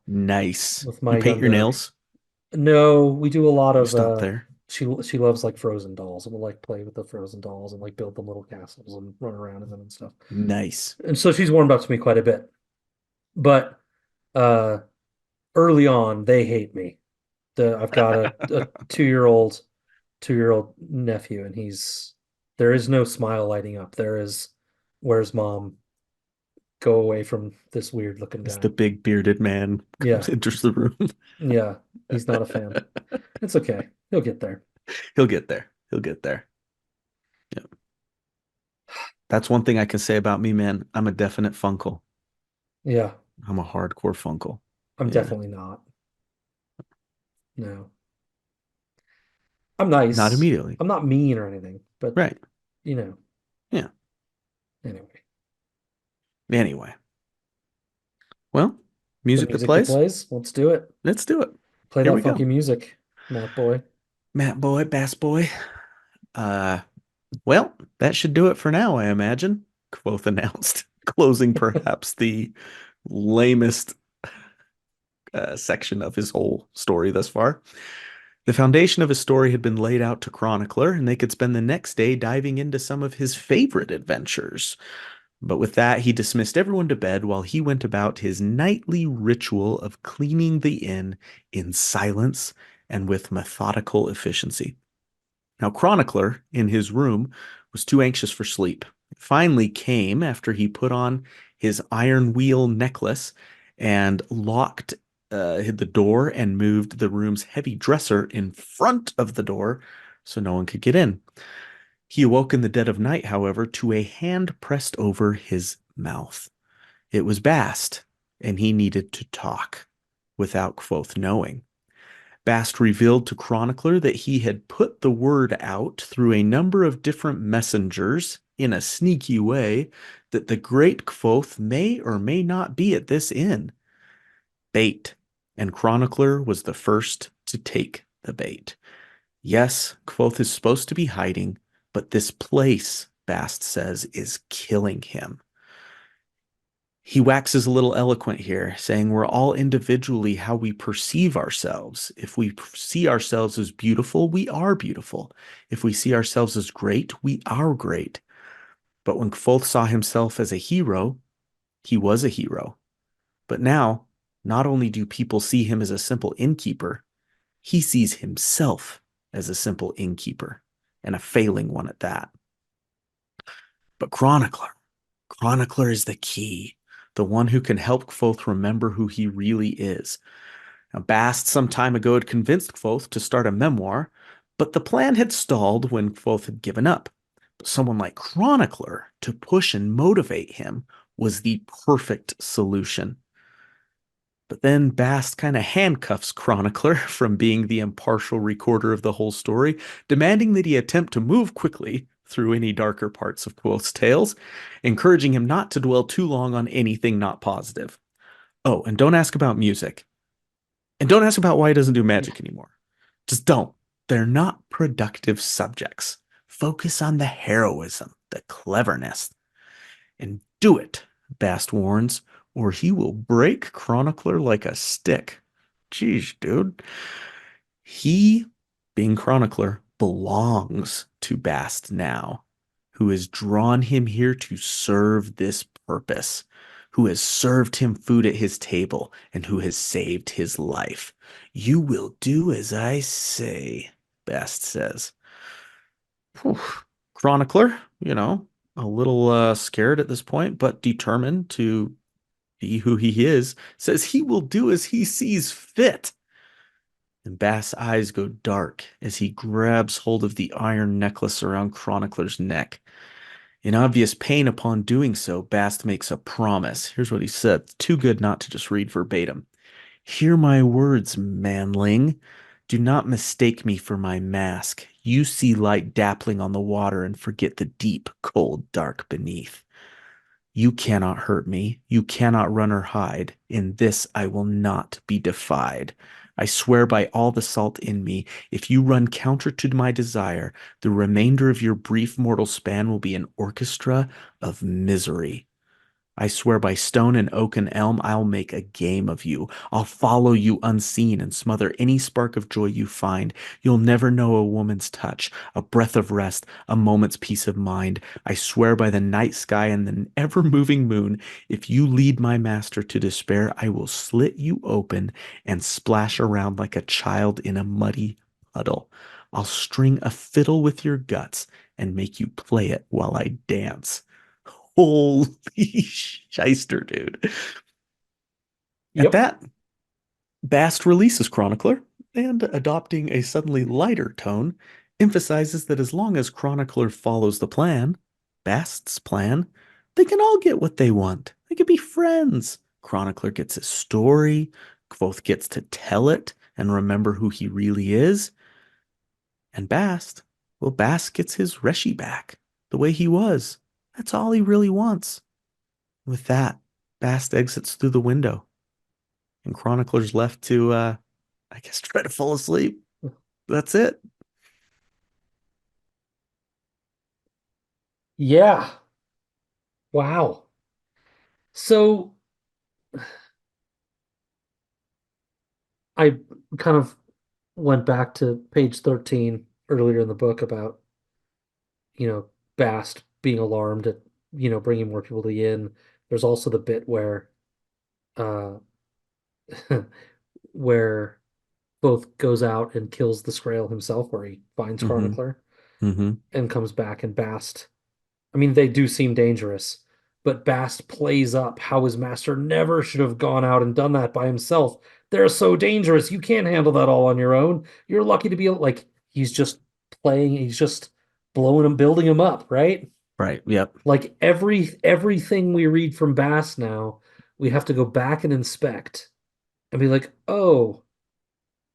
nice. with You my paint your younger. nails? No, we do a lot You of stop there. she loves like frozen dolls, and we'll like play with the frozen dolls and like build them little castles and run around in them and stuff. Nice. And so she's warmed up to me quite a bit. But uh early on they hate me. I've got a 2-year-old nephew, and there is no smile lighting up. There is, where's mom? Go away from this weird looking As the guy. big bearded man Yeah, enters the room. yeah, he's not a fan. It's okay. He'll get there. He'll get there. He'll get there. Yeah. That's one thing I can say about me, man. I'm a definite funkle. Yeah, I'm a hardcore funkle. I'm Yeah. definitely not. No. I'm Not nice. immediately. I'm not mean or anything, but Right. you know, Yeah. anyway. Anyway. Well, The music that music that plays. plays, let's do it. Let's do it. Play Here that we funky go. music, Matt boy. Matt boy, bass boy. Uh Well, that should do it for now, I imagine. Quoth announced, closing perhaps the lamest section of his whole story thus far. The foundation of his story had been laid out to chronicler, and they could spend the next day diving into some of his favorite adventures. But with that, he dismissed everyone to bed while he went about his nightly ritual of cleaning the inn in silence and with methodical efficiency. Now, Chronicler, in his room, was too anxious for sleep. It finally came after he put on his iron wheel necklace and locked the door and moved the room's heavy dresser in front of the door so no one could get in. He awoke in the dead of night, however, to a hand pressed over his mouth. It was Bast, and he needed to talk without Quoth knowing. Bast revealed to Chronicler that he had put the word out through a number of different messengers in a sneaky way that the great Quoth may or may not be at this inn. Bait, and Chronicler was the first to take the bait. Yes, Quoth is supposed to be hiding, but this place, Bast says, is killing him. He waxes a little eloquent here, saying we're all individually how we perceive ourselves. If we see ourselves as beautiful, we are beautiful. If we see ourselves as great, we are great. But when Kvoth saw himself as a hero, he was a hero. But now, not only do people see him as a simple innkeeper, he sees himself as a simple innkeeper, and a failing one at that. But Chronicler is the key, the one who can help Kvothe remember who he really is. Now, Bast some time ago had convinced Kvothe to start a memoir, but the plan had stalled when Kvothe had given up. But someone like Chronicler to push and motivate him was the perfect solution. But then Bast kind of handcuffs Chronicler from being the impartial recorder of the whole story, demanding that he attempt to move quickly through any darker parts of Quoth's tales, encouraging him not to dwell too long on anything not positive. Oh, and don't ask about music. And don't ask about why he doesn't do magic anymore. Just don't. They're not productive subjects. Focus on the heroism, the cleverness. And Do it, Bast warns, or he will break Chronicler like a stick. Jeez, dude. He, being Chronicler, belongs to Bast now, who has drawn him here to serve this purpose, who has served him food at his table, and who has saved his life. You will do as I say, Bast says. Whew. Chronicler, a little scared at this point, but determined to be who he is, says he will do as he sees fit. And Bast's eyes go dark as he grabs hold of the iron necklace around Chronicler's neck. In obvious pain upon doing so, Bast makes a promise. Here's what he said. It's too good not to just read verbatim. Hear my words, manling. Do not mistake me for my mask. You see light dappling on the water and forget the deep, cold dark beneath. You cannot hurt me. You cannot run or hide. In this I will not be defied. I swear by all the salt in me, if you run counter to my desire, the remainder of your brief mortal span will be an orchestra of misery. I swear by stone and oak and elm, I'll make a game of you. I'll follow you unseen and smother any spark of joy you find. You'll never know a woman's touch, a breath of rest, a moment's peace of mind. I swear by the night sky and the ever-moving moon, if you lead my master to despair, I will slit you open and splash around like a child in a muddy puddle. I'll string a fiddle with your guts and make you play it while I dance. Holy shyster, dude. At Yep. that, Bast releases Chronicler and, adopting a suddenly lighter tone, emphasizes that as long as Chronicler follows the plan, Bast's plan, they can all get what they want. They can be friends. Chronicler gets his story, Kvothe gets to tell it and remember who he really is. And Bast gets his Reshi back the way he was. That's all he really wants. With that, Bast exits through the window, and Chronicler's left to, I guess, try to fall asleep. That's it. Yeah. Wow. So I kind of went back to page 13 earlier in the book about, you know, Bast being alarmed at, bringing more people to the inn. There's also the bit where, uh, where both goes out and kills the Scrael himself, where he finds Mm-hmm. Chronicler Mm-hmm. and comes back and Bast. I mean, they do seem dangerous, but Bast plays up how his master never should have gone out and done that by himself. They're so dangerous. You can't handle that all on your own. You're lucky to be like he's just he's just blowing him, building him up, right? Right. Yep. Like everything we read from Bast now, we have to go back and inspect and be like, oh,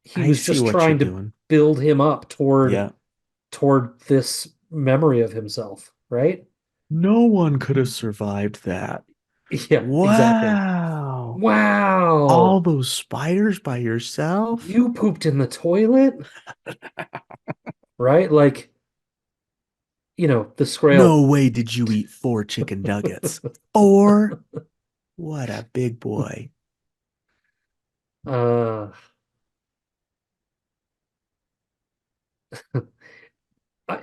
he I was see just what you're trying to doing. build him up toward Yeah. this memory of himself, right? No one could have survived that. Yeah, exactly. Wow. All Wow. those spiders by yourself? You pooped in the toilet, right? Like, the No Scrael. way did you eat 4 chicken nuggets. Or what a big boy. Uh, I,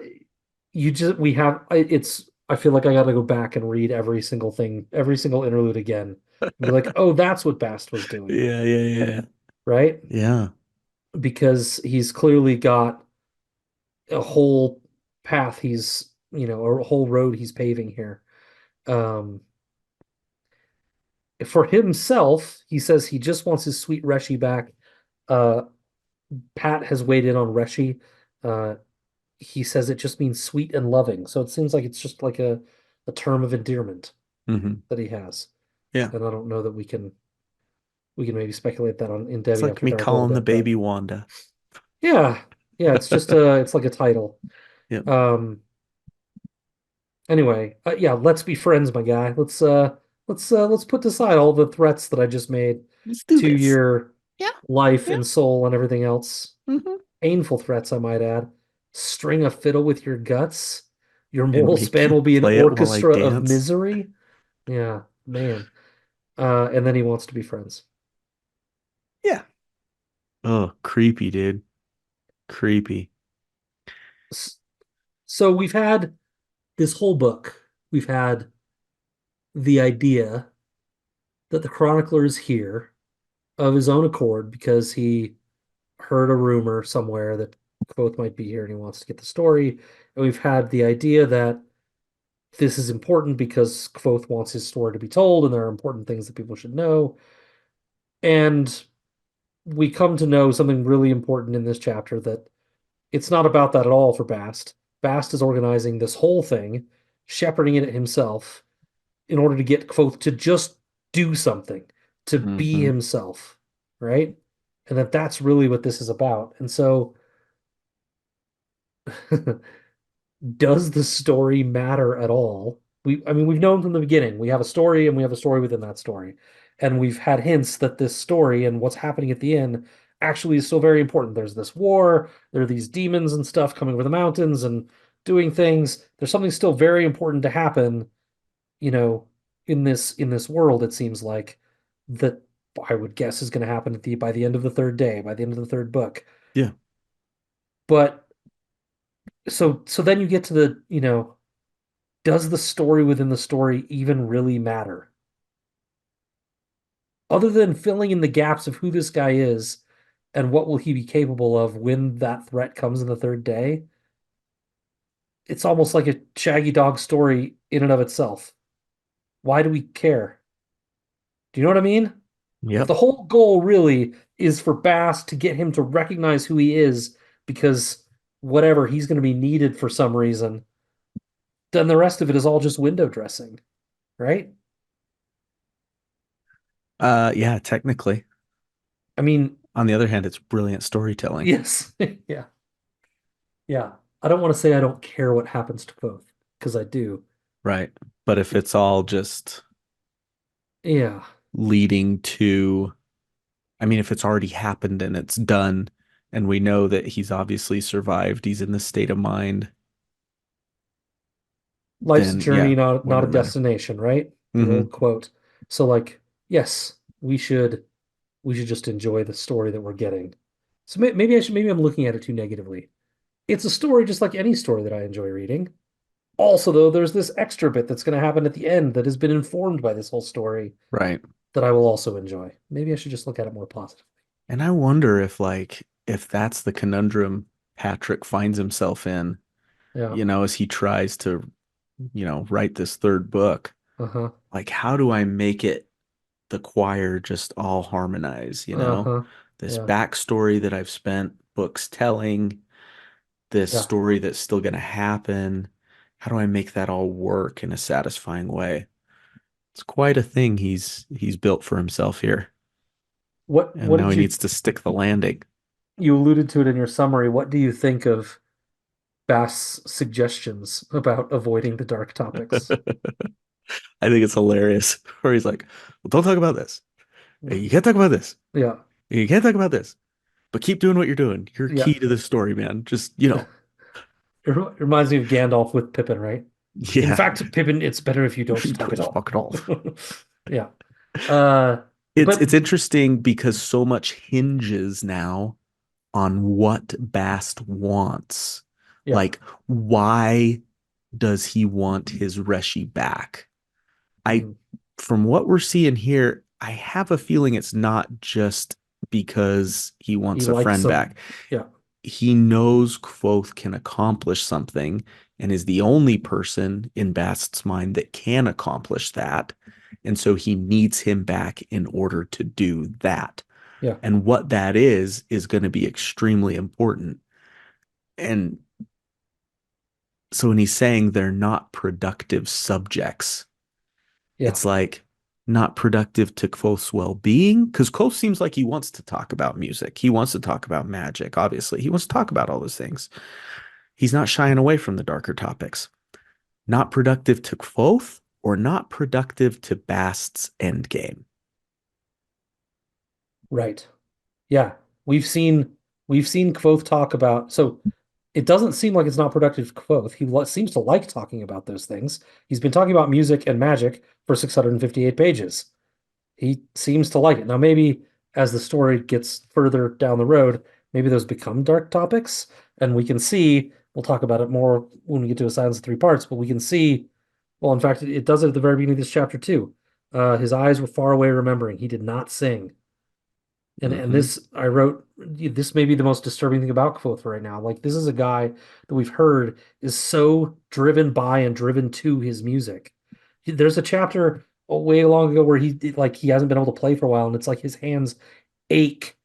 we have, I feel like I got to go back and read every single thing, every single interlude again and be like, oh, that's what Bast was doing, Yeah, yeah, yeah. right? Yeah. Because he's clearly got a whole path a whole road he's paving here. Um, for himself, he says he just wants his sweet Reshi back. Uh, Pat has weighed in on Reshi. Uh, he says it just means sweet and loving. So it seems like it's just like a term of endearment Hmm. that he has. Yeah. And I don't know that we can maybe speculate that on in It's Devi like After me Dark a little calling the bit, but baby Wanda. yeah, yeah, it's like a title. Yep. Um, anyway, yeah, let's be friends, my guy. Let's put aside all the threats that I just made Let's do to this. your Yeah. life Yeah. and soul and everything else. Hmm. Painful threats, I might add. String a fiddle with your guts. Your And moral make span you will be an play it while I orchestra of dance. misery. Yeah, man. And then he wants to be friends. Yeah. Oh, creepy, dude. Creepy. S- So we've had this whole book. We've had the idea that the chronicler is here of his own accord because he heard a rumor somewhere that Quoth might be here and he wants to get the story. And we've had the idea that this is important because Quoth wants his story to be told and there are important things that people should know. And we come to know something really important in this chapter that it's not about that at all for Bast. Bast is organizing this whole thing, shepherding it himself in order to get Quoth to just do something, to be Hmm. himself, right? And that's really what this is about. And so does the story matter at all? I mean, we've known from the beginning. We have a story and we have a story within that story. And we've had hints that this story and what's happening at the end actually is still very important. There's this war, there are these demons and stuff coming over the mountains and doing things. There's something still very important to happen, you know, in this world, it seems like that I would guess is going to happen by the end of the third day, by the end of the third book. Yeah. But so then you get to the, does the story within the story even really matter? Other than filling in the gaps of who this guy is and what will he be capable of when that threat comes in the third day, it's almost like a Shaggy Dog story in and of itself. Why do we care? Do you know what I mean? If Yep. the whole goal really is for Bass to get him to recognize who he is because whatever, he's going to be needed for some reason, then the rest of it is all just window dressing, right? Yeah, technically. I mean, On the other hand, it's brilliant storytelling. yes. Yeah. Yeah. I don't want to say I don't care what happens to both because I do. Right. But if it's all just Yeah. leading to, I mean, if it's already happened and it's done, and we know that he's obviously survived, he's in this state of mind, Life's a then yeah, journey, what not does a it matter? destination, right? The Hmm. old quote. So like, yes, we should just enjoy the story that we're getting. So maybe I'm looking at it too negatively. It's a story just like any story that I enjoy reading. Also, though, there's this extra bit that's going to happen at the end that has been informed by this whole story Right. that I will also enjoy. Maybe I should just look at it more positively. And I wonder if like if that's the conundrum Patrick finds himself in, Yeah. as he tries to, write this third book. Uh-huh. Like, how do I make it the choir just all harmonize, Uh-huh. This Yeah. backstory that I've spent books telling, this Yeah. story that's still going to happen. How do I make that all work in a satisfying way? It's quite a thing he's built for himself here. And What now did he needs to stick the landing. you alluded to it in your summary. What do you think of Bass' suggestions about avoiding the dark topics? I think it's hilarious. Where he's like, "Well, don't talk about this. Hey, you can't talk about this. Yeah. You can't talk about this. But keep doing what you're doing. You're Yeah. key to this story, man. Just, It reminds me of Gandalf with Pippin, right? In yeah, fact, Pippin, it's better if you don't talk at don't all. talk at all." Yeah. Uh, It's but interesting because so much hinges now on what Bast wants. yeah. Like, why does he want his Reshi back? I, Mm. from what we're seeing here, I have a feeling it's not just because he He wants a likes friend some. back. Yeah. He knows Kvothe can accomplish something and is the only person in Bast's mind that can accomplish that. And so he needs him back in order to do that. Yeah. And what that is going to be extremely important. And so when he's saying they're not productive subjects, Yeah. it's like not productive to Kvothe's well-being because Kvothe seems like he wants to talk about music. He wants to talk about magic, obviously. He wants to talk about all those things. He's not shying away from the darker topics. Not productive to Kvothe or not productive to Bast's endgame. Right. Yeah. We've seen Quoth talk about so it doesn't seem like it's not productive to Quoth. Seems to like talking about those things. He's been talking about music and magic for 658 pages. He seems to like it. Now, maybe as the story gets further down the road, maybe those become dark topics, and we can see, we'll talk about it more when we get to a Silence of Three Parts, but we can see, well, in fact, it does it at the very beginning of this chapter too. His eyes were far away remembering. He did not sing. And Hmm. this I wrote this may be the most disturbing thing about Kvothe right now. Like this is a guy that we've heard is so driven by and driven to his music. There's a chapter way long ago where he hasn't been able to play for a while, and it's like his hands ache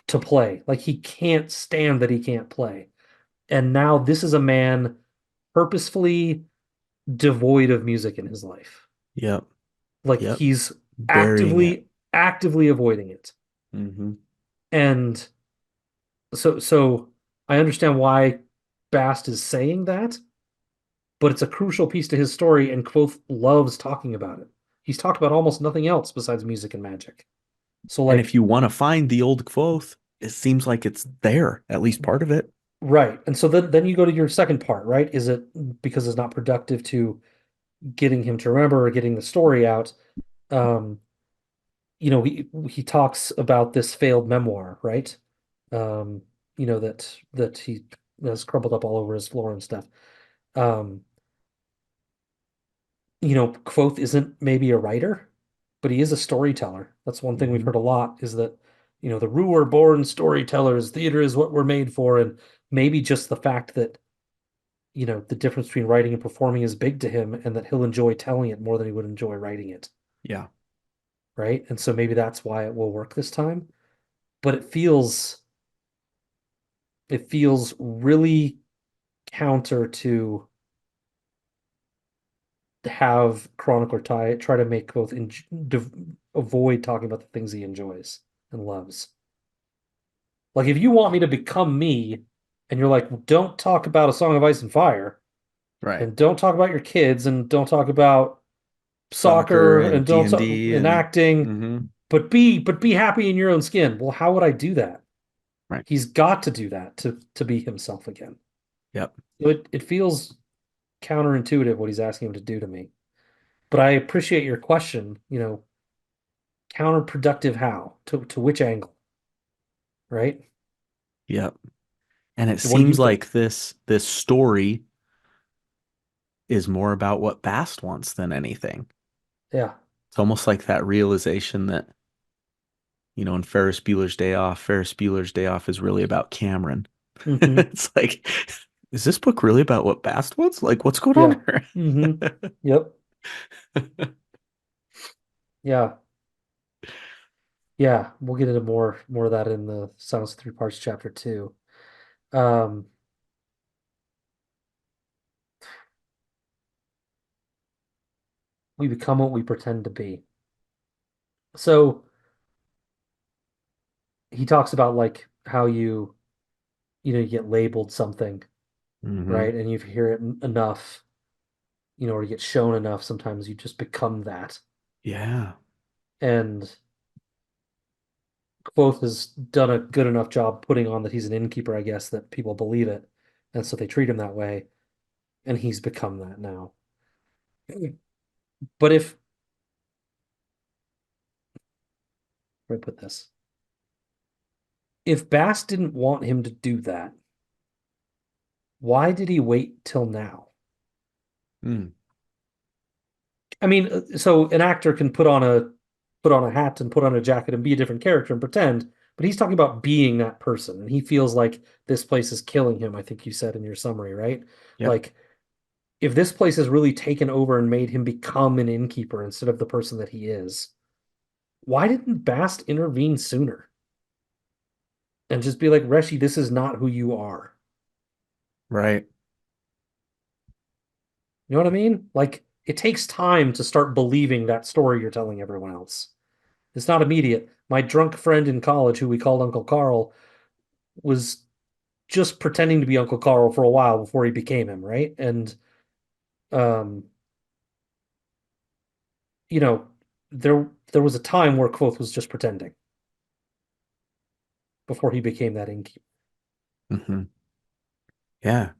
to play. Like he can't stand that he can't play. And now this is a man purposefully devoid of music in his life. Yep. Like Yep. he's Burying it. actively avoiding it. Hmm. And so I understand why Bast is saying that, but it's a crucial piece to his story, and Kvothe loves talking about it. He's talked about almost nothing else besides music and magic. So And if like, you want to find the old Quoth, it seems like it's there, at least part of it. right. And so then you go to your second part, right? Is it because it's not productive to getting him to remember or getting the story out? Um, he talks about this failed memoir, right? Um, that he has crumpled up all over his floor and stuff. Um, Kvothe isn't maybe a writer, but he is a storyteller. That's one thing we've Hmm. heard a lot is that, the Rue born storytellers, theater is what we're made for. And maybe just the fact that, the difference between writing and performing is big to him and that he'll enjoy telling it more than he would enjoy writing it. Yeah. Right. And so maybe that's why it will work this time. But it feels really counter to have Chronicler try to make both avoid talking about the things he enjoys and loves. Like if you want me to become me, and you're like, well, don't talk about A Song of Ice and Fire, Right. and don't talk about your kids, and don't talk about Soccer soccer, and and don't talk D&D in and acting, hmm. but be happy in your own skin. Well, how would I do that? Right. He's got to do that to be himself again. Yep. So it feels counterintuitive what he's asking him to do to me. But I appreciate your question, counterproductive how? To which angle, right? Yep. And it What do you seems think? like this story is more about what Bast wants than anything. Yeah. It's almost like that realization that, in Ferris Bueller's Day Off is really about Cameron. Hmm. It's like, is this book really about what Bast wants? Like, what's going Yeah. on here? Hmm. Yep. Yeah. Yeah. We'll get into more of that in the Silence of Three Parts chapter two. Um, we become what we pretend to be. So he talks about like how you get labeled something, Hmm. right? And you hear it enough, or you get shown enough, sometimes you just become that. Yeah. And Quoth has done a good enough job putting on that he's an innkeeper, I guess, that people believe it. And so they treat him that way, and he's become that now. But where do I put this? If Bass didn't want him to do that, why did he wait till now? Mm. I mean, so an actor can put on a hat and put on a jacket and be a different character and pretend, but he's talking about being that person, and he feels like this place is killing him, I think you said in your summary, right? Yep. Like if this place has really taken over and made him become an innkeeper instead of the person that he is, why didn't Bast intervene sooner and just be like, Reshi, this is not who you are? Right. You know what I mean? Like, it takes time to start believing that story you're telling everyone else. It's not immediate. My drunk friend in college, who we called Uncle Carl, was just pretending to be Uncle Carl for a while before he became him, right? And um, you know, there was a time where Quoth was just pretending before he became that innkeeper. Hmm. Yeah.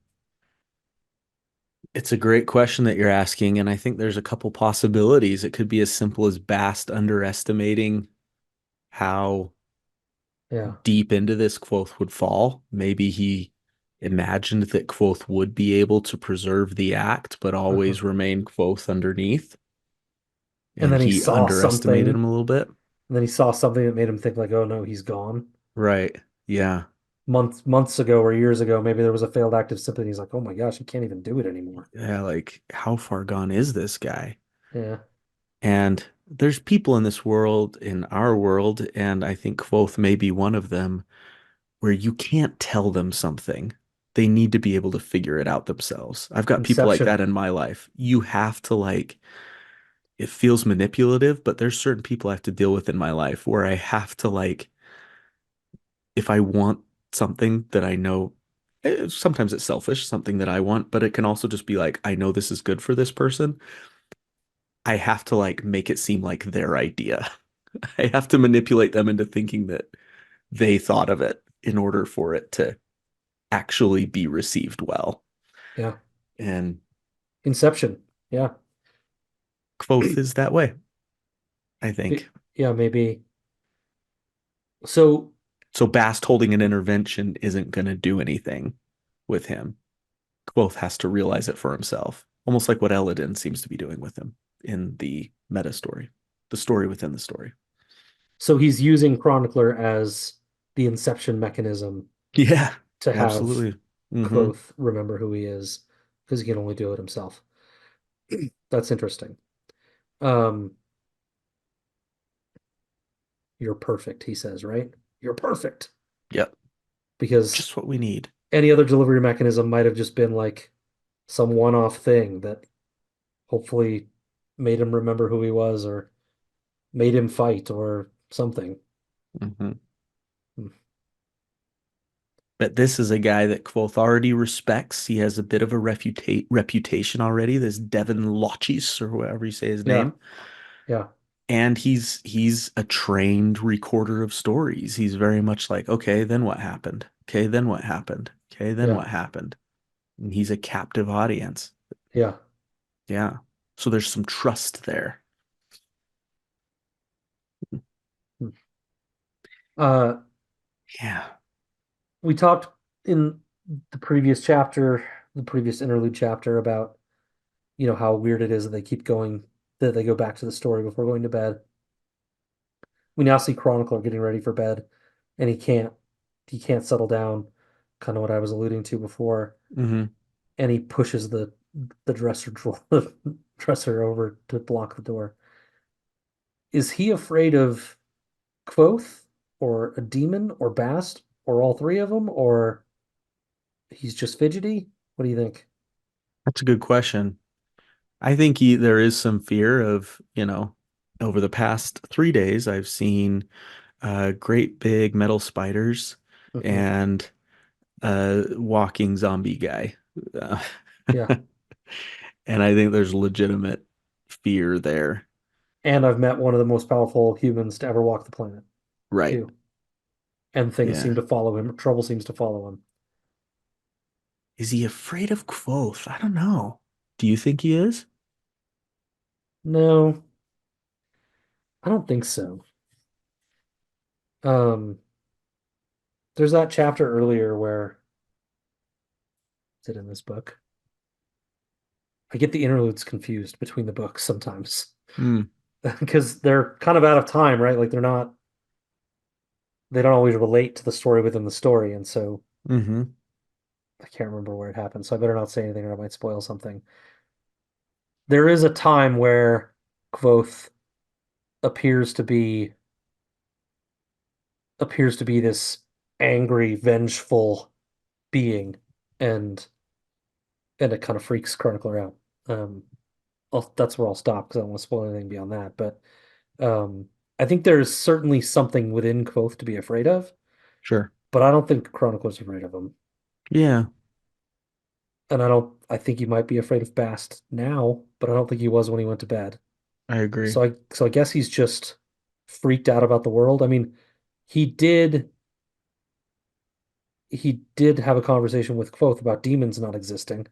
It's a great question that you're asking, and I think there's a couple possibilities. It could be as simple as Bast underestimating how Yeah. deep into this Quoth would fall. Maybe he imagined that Quoth would be able to preserve the act, but Uh-huh. always remain Quoth underneath, And and then he he saw something, underestimated him and a little bit. then he saw something that made him think like, oh no, he's gone. Right. Yeah. Months ago or years ago, maybe there was a failed act of sympathy. He's like, oh my gosh, he can't even do it anymore. Yeah, like how far gone is this guy? Yeah. And there's people in this world, in our world, and I think Quoth may be one of them, where you can't tell them something. They need to be able to figure it out themselves. I've got people like that Inception. in my life. You have to like, it feels manipulative, but there's certain people I have to deal with in my life where I have to like, if I want something that I know, sometimes it's selfish, something that I want, but it can also just be like, I know this is good for this person. I have to like make it seem like their idea. I have to manipulate them into thinking that they thought of it in order for it to actually be received well. Yeah. And Inception. Yeah. Quoth is that way, I think. Yeah, maybe. So, So Bast holding an intervention isn't going to do anything with him. Quoth has to realize it for himself, almost like what Eladin seems to be doing with him in the meta story, the story within the story. so he's using Chronicler as the inception mechanism Yeah, to have absolutely. Hmm. Quoth remember who he is because he can only do it himself. That's interesting. Um, you're perfect, he says, right? You're perfect. Yep, Because just what we need. any other delivery mechanism might have just been like some one-off thing that hopefully made him remember who he was or made him fight or something. Hmm. Hmm. But this is a guy that Quoth already respects. He has a bit of a reputation already. This Devin Lochis, or whatever you say his Yeah, name. yeah, And he's a trained recorder of stories. He's very much like, okay, then what happened? Okay, then what happened? Okay, then yeah, what happened? And he's a captive audience. yeah. Yeah. So there's some trust there. Hmm. Uh, Yeah. we talked in the previous chapter, the previous interlude chapter about, how weird it is that they keep going, that they go back to the story before going to bed. We now see Chronicler getting ready for bed, and he can't settle down, kind of what I was alluding to before, Hmm. and he pushes the dresser drawer dresser over to block the door. Is he afraid of Quoth or a demon or Bast or all three of them, or he's just fidgety? What do you think? That's a good question. I think there is some fear of, over the past 3 days, I've seen great big metal spiders Hmm. and a walking zombie guy. Uh, Yeah. and I think there's legitimate fear there. And I've met one of the most powerful humans to ever walk the planet, Right. too. And things seem Yeah. to follow him. Trouble seems to follow him. Is he afraid of Quoth? I don't know. Do you think he is? No, I don't think so. Um, there's that chapter earlier where is it in this book? I get the interludes confused between the books sometimes Hmm. because they're kind of out of time, right? Like they don't always relate to the story within the story, and so Mm-hmm. I can't remember where it happened. So I better not say anything or I might spoil something. There is a time where Kvothe appears to be this angry, vengeful being, and it kind of freaks Chronicler out. Um, that's where I'll stop because I don't want to spoil anything beyond that. But I think there's certainly something within Kvothe to be afraid of, Sure. but I don't think Chronicler's afraid of him. Yeah, And I think he might be afraid of Bast now, but I don't think he was when he went to bed. I agree. So I guess he's just freaked out about the world. I mean, he did he did have a conversation with Kvothe about demons not existing,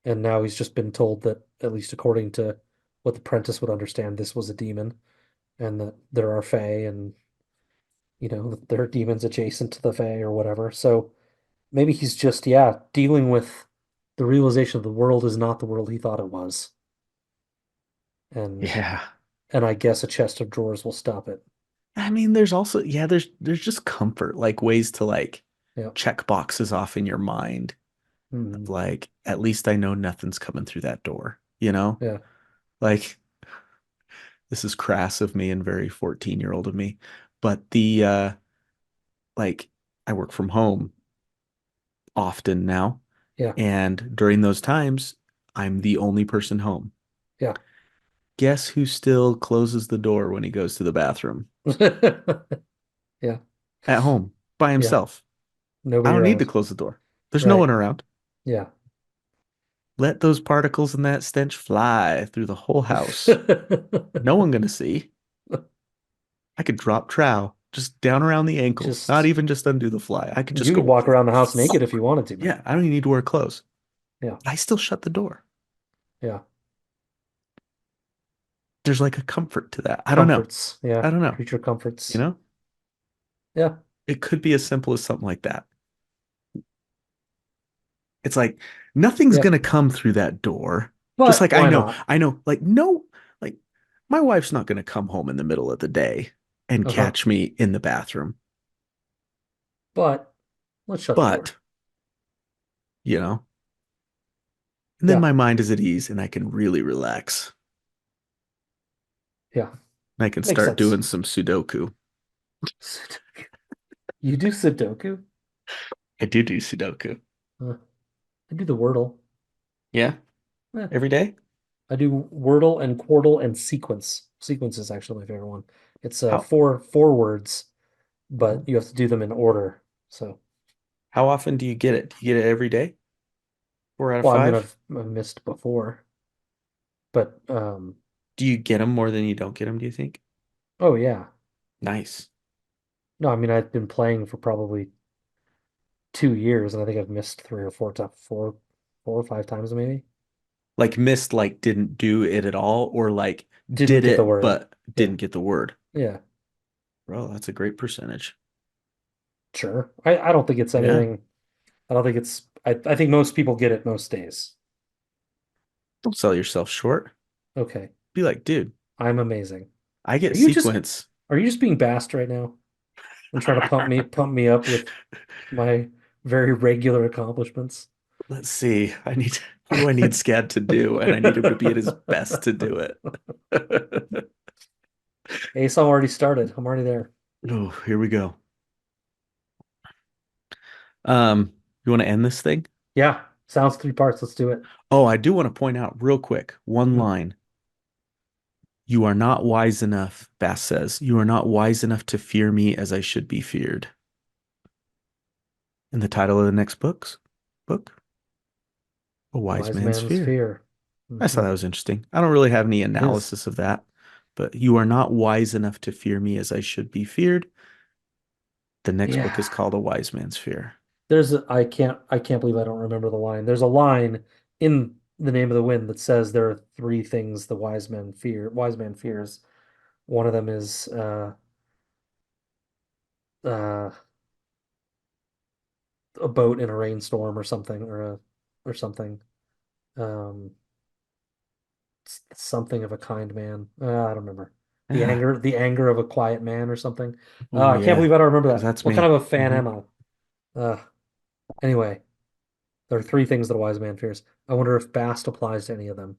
and now he's just been told that, at least according to what the Prentice would understand, this was a demon, and that there are Fae, and that there are demons adjacent to the Fae or whatever. So maybe he's just, yeah, dealing with the realization of the world is not the world he thought it was, and Yeah. and I guess a chest of drawers will stop it. I mean, there's also, yeah, there's just comfort, like ways to like Yeah. check boxes off in your mind. Mhm. Like, at least I know nothing's coming through that door, you know? Yeah. Like, this is crass of me and very 14-year-old of me. But the like I work from home often now, Yeah. and during those times, I'm the only person home. Yeah. Guess who still closes the door when he goes to the bathroom? Yeah. At home by Yeah. himself. I Nobody don't need to around. close the door. There's no Right. one around. Yeah. Let those particles and that stench fly through the whole house. No one gonna see. I could drop trow just down around the ankle, not Just even just undo the fly. I could just you could go, walk around the house naked if you wanted to, yeah, man. I don't even need to wear clothes. Yeah. I still shut the door. Yeah. There's like a comfort to that. I don't know. Comforts. Yeah. I don't know. Creature You comforts. know, Yeah. it could be as simple as something like that. It's like nothing's Yeah. gonna come through that door. Just But like why not? I know, like no, like my wife's not gonna come home in the middle of the day and Uh-huh. catch me in the bathroom. But let's shut the door. But, you know, and then Yeah. my mind is at ease and I can really relax. Yeah. And I can Makes start sense. doing some Sudoku. You do Sudoku? I do Sudoku. I do the Wordle. Yeah, Eh, every day. I do Wordle and Quordle and Sequence. Sequence is actually my favorite one. It's How four words, but you have to do them in order. So, how often do you get it? Do you get it every day? 4 out of well, I mean, 5? I've missed before, but Do you get them more than you don't get them, do you think? oh yeah. Nice. No, I mean, I've been playing for probably 2 years, and I think I've missed three or four times, four or five times maybe. Like missed, like didn't do it at all, or like Didn't did get the it word. but Yeah, didn't get the word. yeah, Bro, that's a great percentage. sure. I don't think it's Yeah. anything. I don't think it's. I think most people get it most days. Don't sell yourself short. Okay, Be like, dude, I'm amazing. I Are get you just sequence. are you just being Bast right now and trying to pump me up with my very regular accomplishments? Let's see. What do I need Scad to do? And I need him to be at his best to do it. Ace, I'm already started. I'm already there. Oh, here we go. You want to end this thing? Yeah, sounds three parts. Let's do it. Oh, I do want to point out real quick, one Hmm. line. You are not wise enough, Bass says. You are not wise enough to fear me as I should be feared. And the title of the next book, A Wise Wise Man's man's Fear. fear. I thought Hmm. that was interesting. I don't really have any It is. analysis of that, but you are not wise enough to fear me as I should be feared. The next book Yeah. is called A Wise Man's Fear. I can't believe I don't remember the line. There's a line in The Name of the Wind that says there are three things the wise man fears. One of them is uh a boat in a rainstorm or something, or something. Um something of a kind man. I don't remember. Yeah. The anger of a quiet man or something. Oh I can't yeah. believe I don't remember Because that. that's What kind me. of a fan Hmm. am I? Anyway, there are three things that a wise man fears. I wonder if Bast applies to any of them.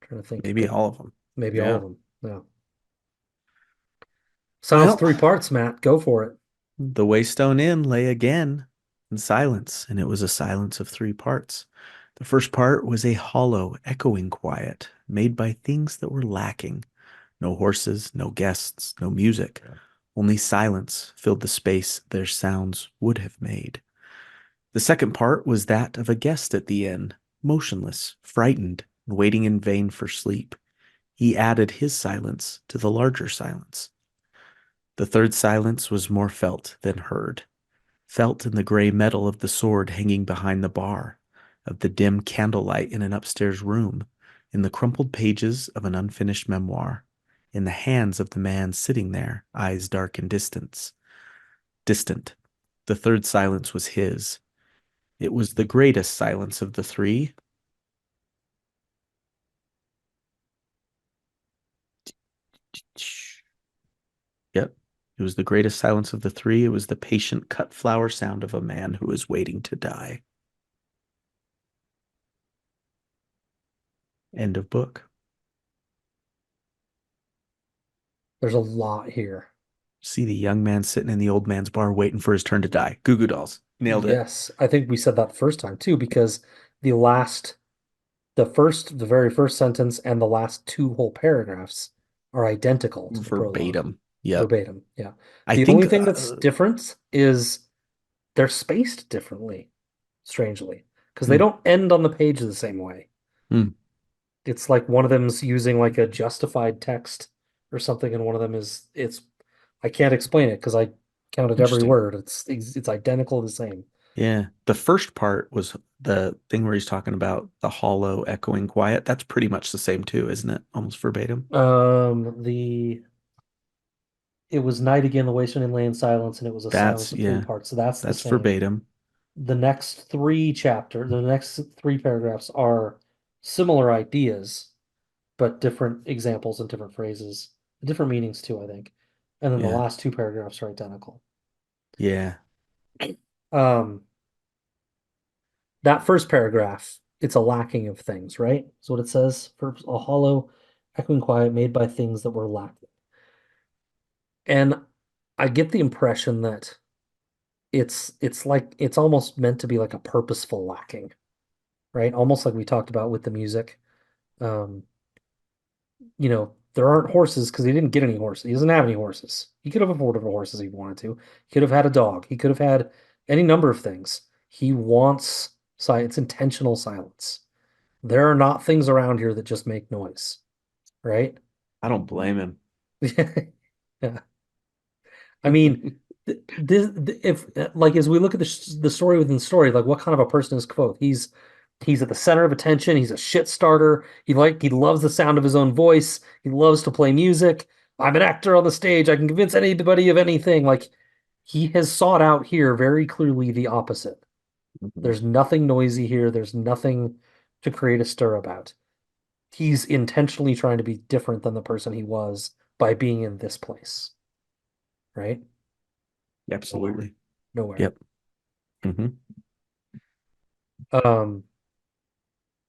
Trying to think, Maybe but all of them. maybe all of Yeah. them. Yeah. Sounds Well, three parts, Matt. Go for it. the Waystone Inn lay again in silence, and it was a silence of 3 parts. The first part was a hollow, echoing quiet made by things that were lacking. No horses, no guests, no music. Only silence filled the space their sounds would have made. The second part was that of a guest at the inn, motionless, frightened, and waiting in vain for sleep. He added his silence to the larger silence. The third silence was more felt than heard. felt in the gray metal of the sword hanging behind the bar, of the dim candlelight in an upstairs room, in the crumpled pages of an unfinished memoir, in the hands of the man sitting there, eyes dark and distant. The third silence was his. It was the greatest silence of the three. Yep. It was the greatest silence of the three. It was the patient cut flower sound of a man who is waiting to die. End of book. There's a lot here. See the young man sitting in the old man's bar waiting for his turn to die. Goo Goo Dolls. Nailed it. Yes, I think we said that the first time too, because the last, the very first sentence and the last two whole paragraphs are identical to the prologue, Verbatim. Yep. verbatim. Yeah. I The think only thing that's different is they're spaced differently, strangely, because they hmm, don't end on the page the same way. hmm, It's like one of them's using like a justified text or something, and one of them is it's I can't explain it because I counted every interesting. word. It's identical the same. Yeah. The first part was the thing where he's talking about the hollow echoing quiet. That's pretty much the same too, isn't it? Almost verbatim. The it was night again, the Waystone Inn lay in silence, and it was a silence That's of three yeah. parts. So that's the That's same. verbatim. The next three paragraphs are similar ideas, but different examples and different phrases, different meanings too, I think. And then the Yeah. last two paragraphs are identical. Yeah. Um, that first paragraph, it's a lacking of things, right? That's what it says. For a hollow, echoing quiet made by things that were lacking. And I get the impression that it's like it's almost meant to be like a purposeful lacking, right? Almost like we talked about with the music. Um, there aren't horses because he didn't get any horses. He doesn't have any horses. He could have afforded horses if he wanted to. He could have had a dog. He could have had any number of things. He wants silence, intentional silence. There are not things around here that just make noise, right? I don't blame him. Yeah. I mean, if like as we look at the story within the story, like what kind of a person is Kvothe? He's at the center of attention. He's a shit starter. He loves the sound of his own voice. He loves to play music. I'm an actor on the stage. I can convince anybody of anything. Like he has sought out here very clearly the opposite. Mhm. There's nothing noisy here. There's nothing to create a stir about. He's intentionally trying to be different than the person he was by being in this place, right? Nowhere. Absolutely. Nowhere. Yep. Hmm.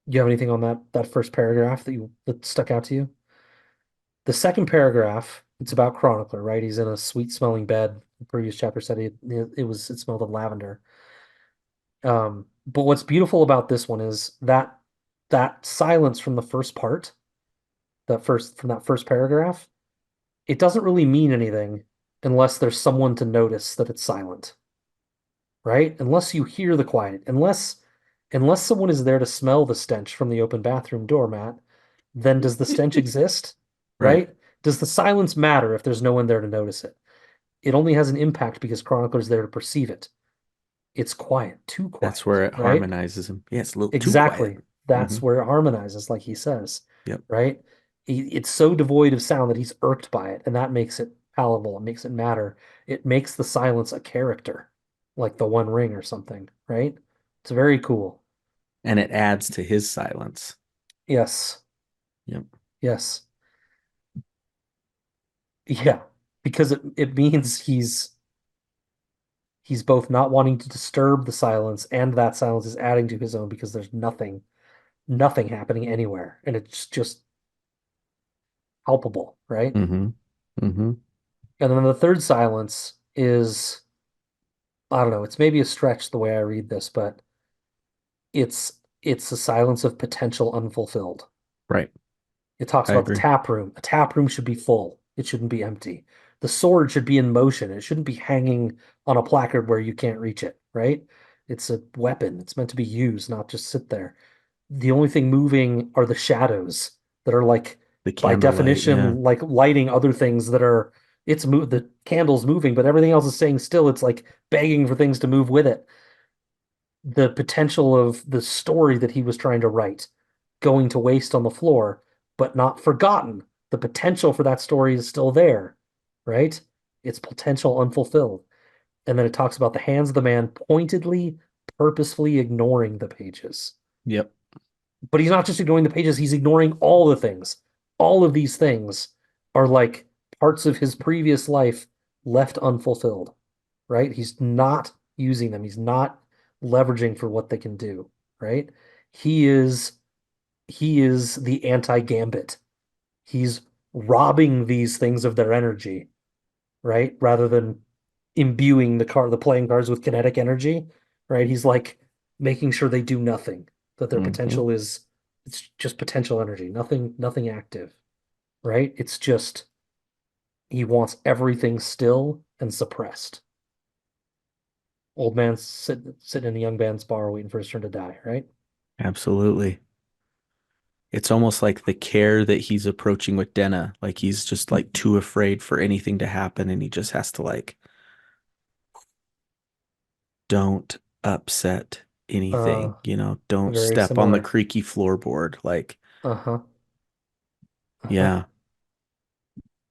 Do you have anything on that first paragraph that stuck out to you? The second paragraph, it's about Chronicler, right? He's in a sweet smelling bed. The previous chapter said it smelled of lavender. But what's beautiful about this one is that silence from the first part, that first paragraph, it doesn't really mean anything unless there's someone to notice that it's silent, right? Unless you hear the quiet, unless someone is there to smell the stench from the open bathroom door, Matt, then does the stench exist, Right. right? Does the silence matter if there's no one there to notice it? It only has an impact because Chronicler's there to perceive it. It's quiet, too That's quiet, where it right? harmonizes him. Yeah, it's a little too quiet. Exactly. Hmm. That's where it harmonizes, like he says, Yep. right? It's so devoid of sound that he's irked by it, and that makes it palatable. It makes it matter. It makes the silence a character, like the One Ring or something, right? It's very cool. And it adds to his silence. Yes, Yep. yes, yeah, because it means he's both not wanting to disturb the silence, and that silence is adding to his own because there's nothing happening anywhere, and it's just palpable, right? Hmm. Hmm. And then the third silence is, I don't know, it's maybe a stretch the way I read this, but it's a silence of potential unfulfilled. Right. It talks I about the agree. tap room. A tap room should be full. It shouldn't be empty. The sword should be in motion. It shouldn't be hanging on a placard where you can't reach it, right? It's a weapon. It's meant to be used, not just sit there. The only thing moving are the shadows that are like The by candlelight. Yeah. definition like lighting other things that are The candle's moving, but everything else is staying still. It's like begging for things to move with it. The potential of the story that he was trying to write going to waste on the floor, but not forgotten. The potential for that story is still there, right? It's potential unfulfilled. And then it talks about the hands of the man pointedly, purposefully ignoring the pages. Yep. But he's not just ignoring the pages, he's ignoring all the things. All of these things are like parts of his previous life left unfulfilled, right? He's not using them. He's not leveraging for what they can do, right? He is he is the anti-gambit. He's robbing these things of their energy, right? Rather than imbuing the playing cards with kinetic energy, right? He's like making sure they do nothing, that their Hmm. potential is it's just potential energy, nothing active, right? It's just he wants everything still and suppressed. Old man sitting in a young man's bar waiting for his turn to die, right? Absolutely. It's almost like the care that he's approaching with Denna, like he's just like too afraid for anything to happen and he just has to like don't upset Uh, anything, don't Very step on the similar. creaky floorboard. Like, Uh-huh. Uh-huh. yeah,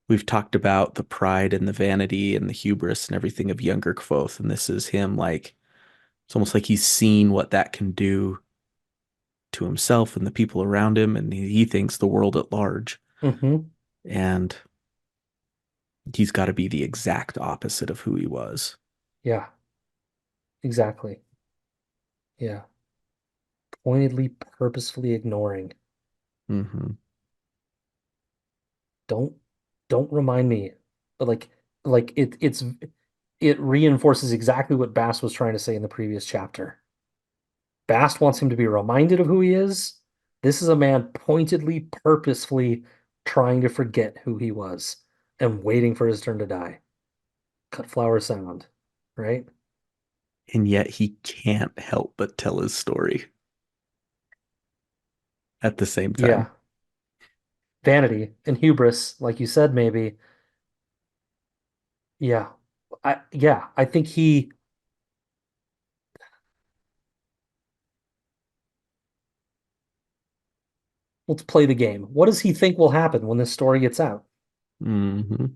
we've talked about the pride and the vanity and the hubris and everything of younger Kvothe, and this is him like it's almost like he's seen what that can do to himself and the people around him, and he thinks the world at large. Mm-hmm. And he's got to be the exact opposite of who he was. Yeah, exactly. Yeah. Pointedly, purposefully ignoring. Hmm. Don't don't remind me. But it reinforces exactly what Bast was trying to say in the previous chapter. Bast wants him to be reminded of who he is. This is a man pointedly, purposefully trying to forget who he was and waiting for his turn to die. Cut flower sound, right? And yet he can't help but tell his story at the same Yeah. time. Vanity and hubris, like you said, maybe. Yeah. I think let's play the game. What does he think will happen when this story gets out? Hmm.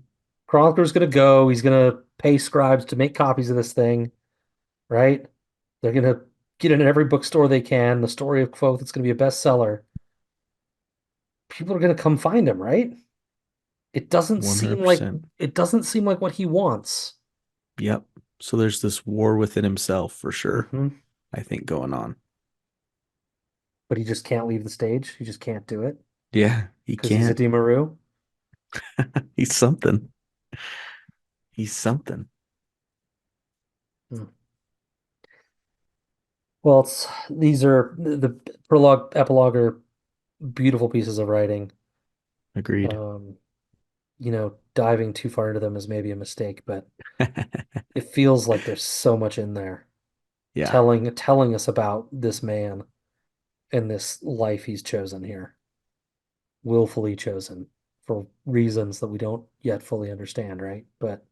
Chronicler's gonna go, he's gonna pay scribes to make copies of this thing, right? They're gonna get it in every bookstore they can. The story of Quoth, it's gonna be a bestseller. People are gonna come find him, right? It doesn't seem like 100%. it doesn't seem like what he wants. Yep. So there's this war within himself for sure, Hmm. I think, going on. But he just can't leave the stage. He just can't do it Yeah, he because he's a can't. Dimaru. He's something. He's something. Hmm. Well, it's these are the prologue, epilogue are beautiful pieces of writing. Agreed. Um, Diving too far into them is maybe a mistake, but it feels like there's so much in there Yeah, telling us about this man and this life he's chosen here, willfully chosen for reasons that we don't yet fully understand, right? But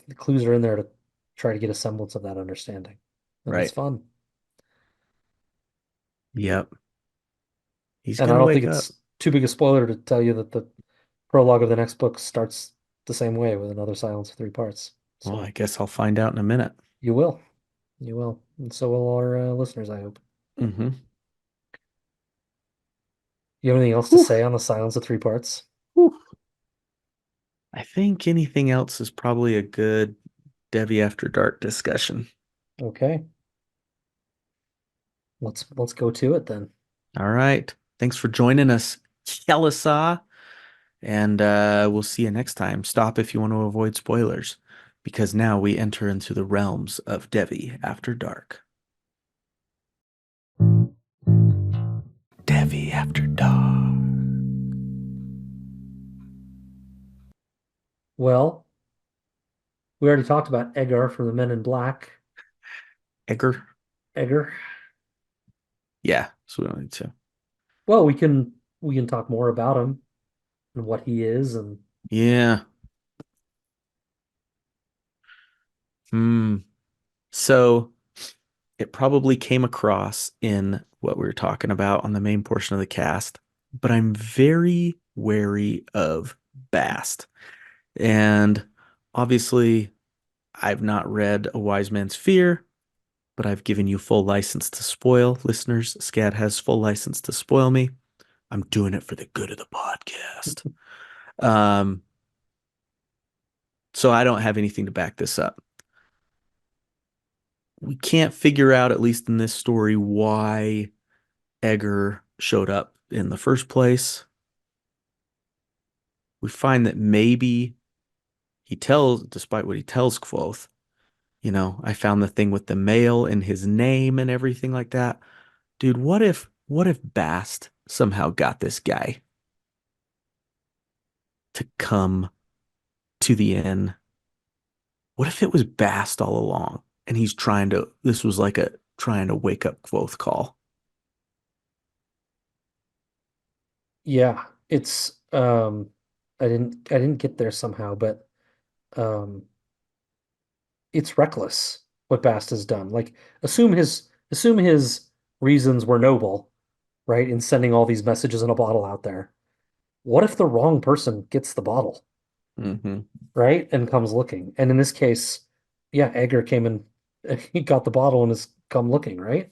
the clues are in there to try to get a semblance of that understanding. And it's right. fun. Yep. He's And I gonna don't think wake up. it's too big a spoiler to tell you that the prologue of the next book starts the same way with another silence of three parts. Well, I So guess I'll find out in a minute. you will. You will. And so will our listeners, I hope. Hmm. You have anything else to Whew, say on the silence of three parts? whew. I think anything else is probably a good Debbie After Dark discussion. Okay. Let's go to it then. All right. Thanks for joining us, Kelisa. And we'll see you next time. Stop if you want to avoid spoilers, because now we enter into the realms of Devi After Dark. Devi After Dark. Well, we already talked about Edgar from the Men in Black. Egger? Edgar. Yeah, so we don't need to. Well, we can talk more about him and what he is and Yeah. Hmm. So it probably came across in what we were talking about on the main portion of the cast, but I'm very wary of Bast. And obviously, I've not read A Wise Man's Fear, but I've given you full license to spoil. Listeners, Scad has full license to spoil me. I'm doing it for the good of the podcast. Um, so I don't have anything to back this up. We can't figure out, at least in this story, why Egger showed up in the first place. We find that maybe despite what he tells Quoth, I found the thing with the mail and his name and everything like that. Dude, what if Bast somehow got this guy to come to the inn? What if it was Bast all along and this was like a trying to wake up Quoth call? Yeah, it's I didn't get there somehow, but um it's reckless what Bast has done. Like assume his reasons were noble, right, in sending all these messages in a bottle out there. What if the wrong person gets the bottle, Hmm. right, and comes looking? And in this case, yeah, Edgar came and he got the bottle and has come looking, right?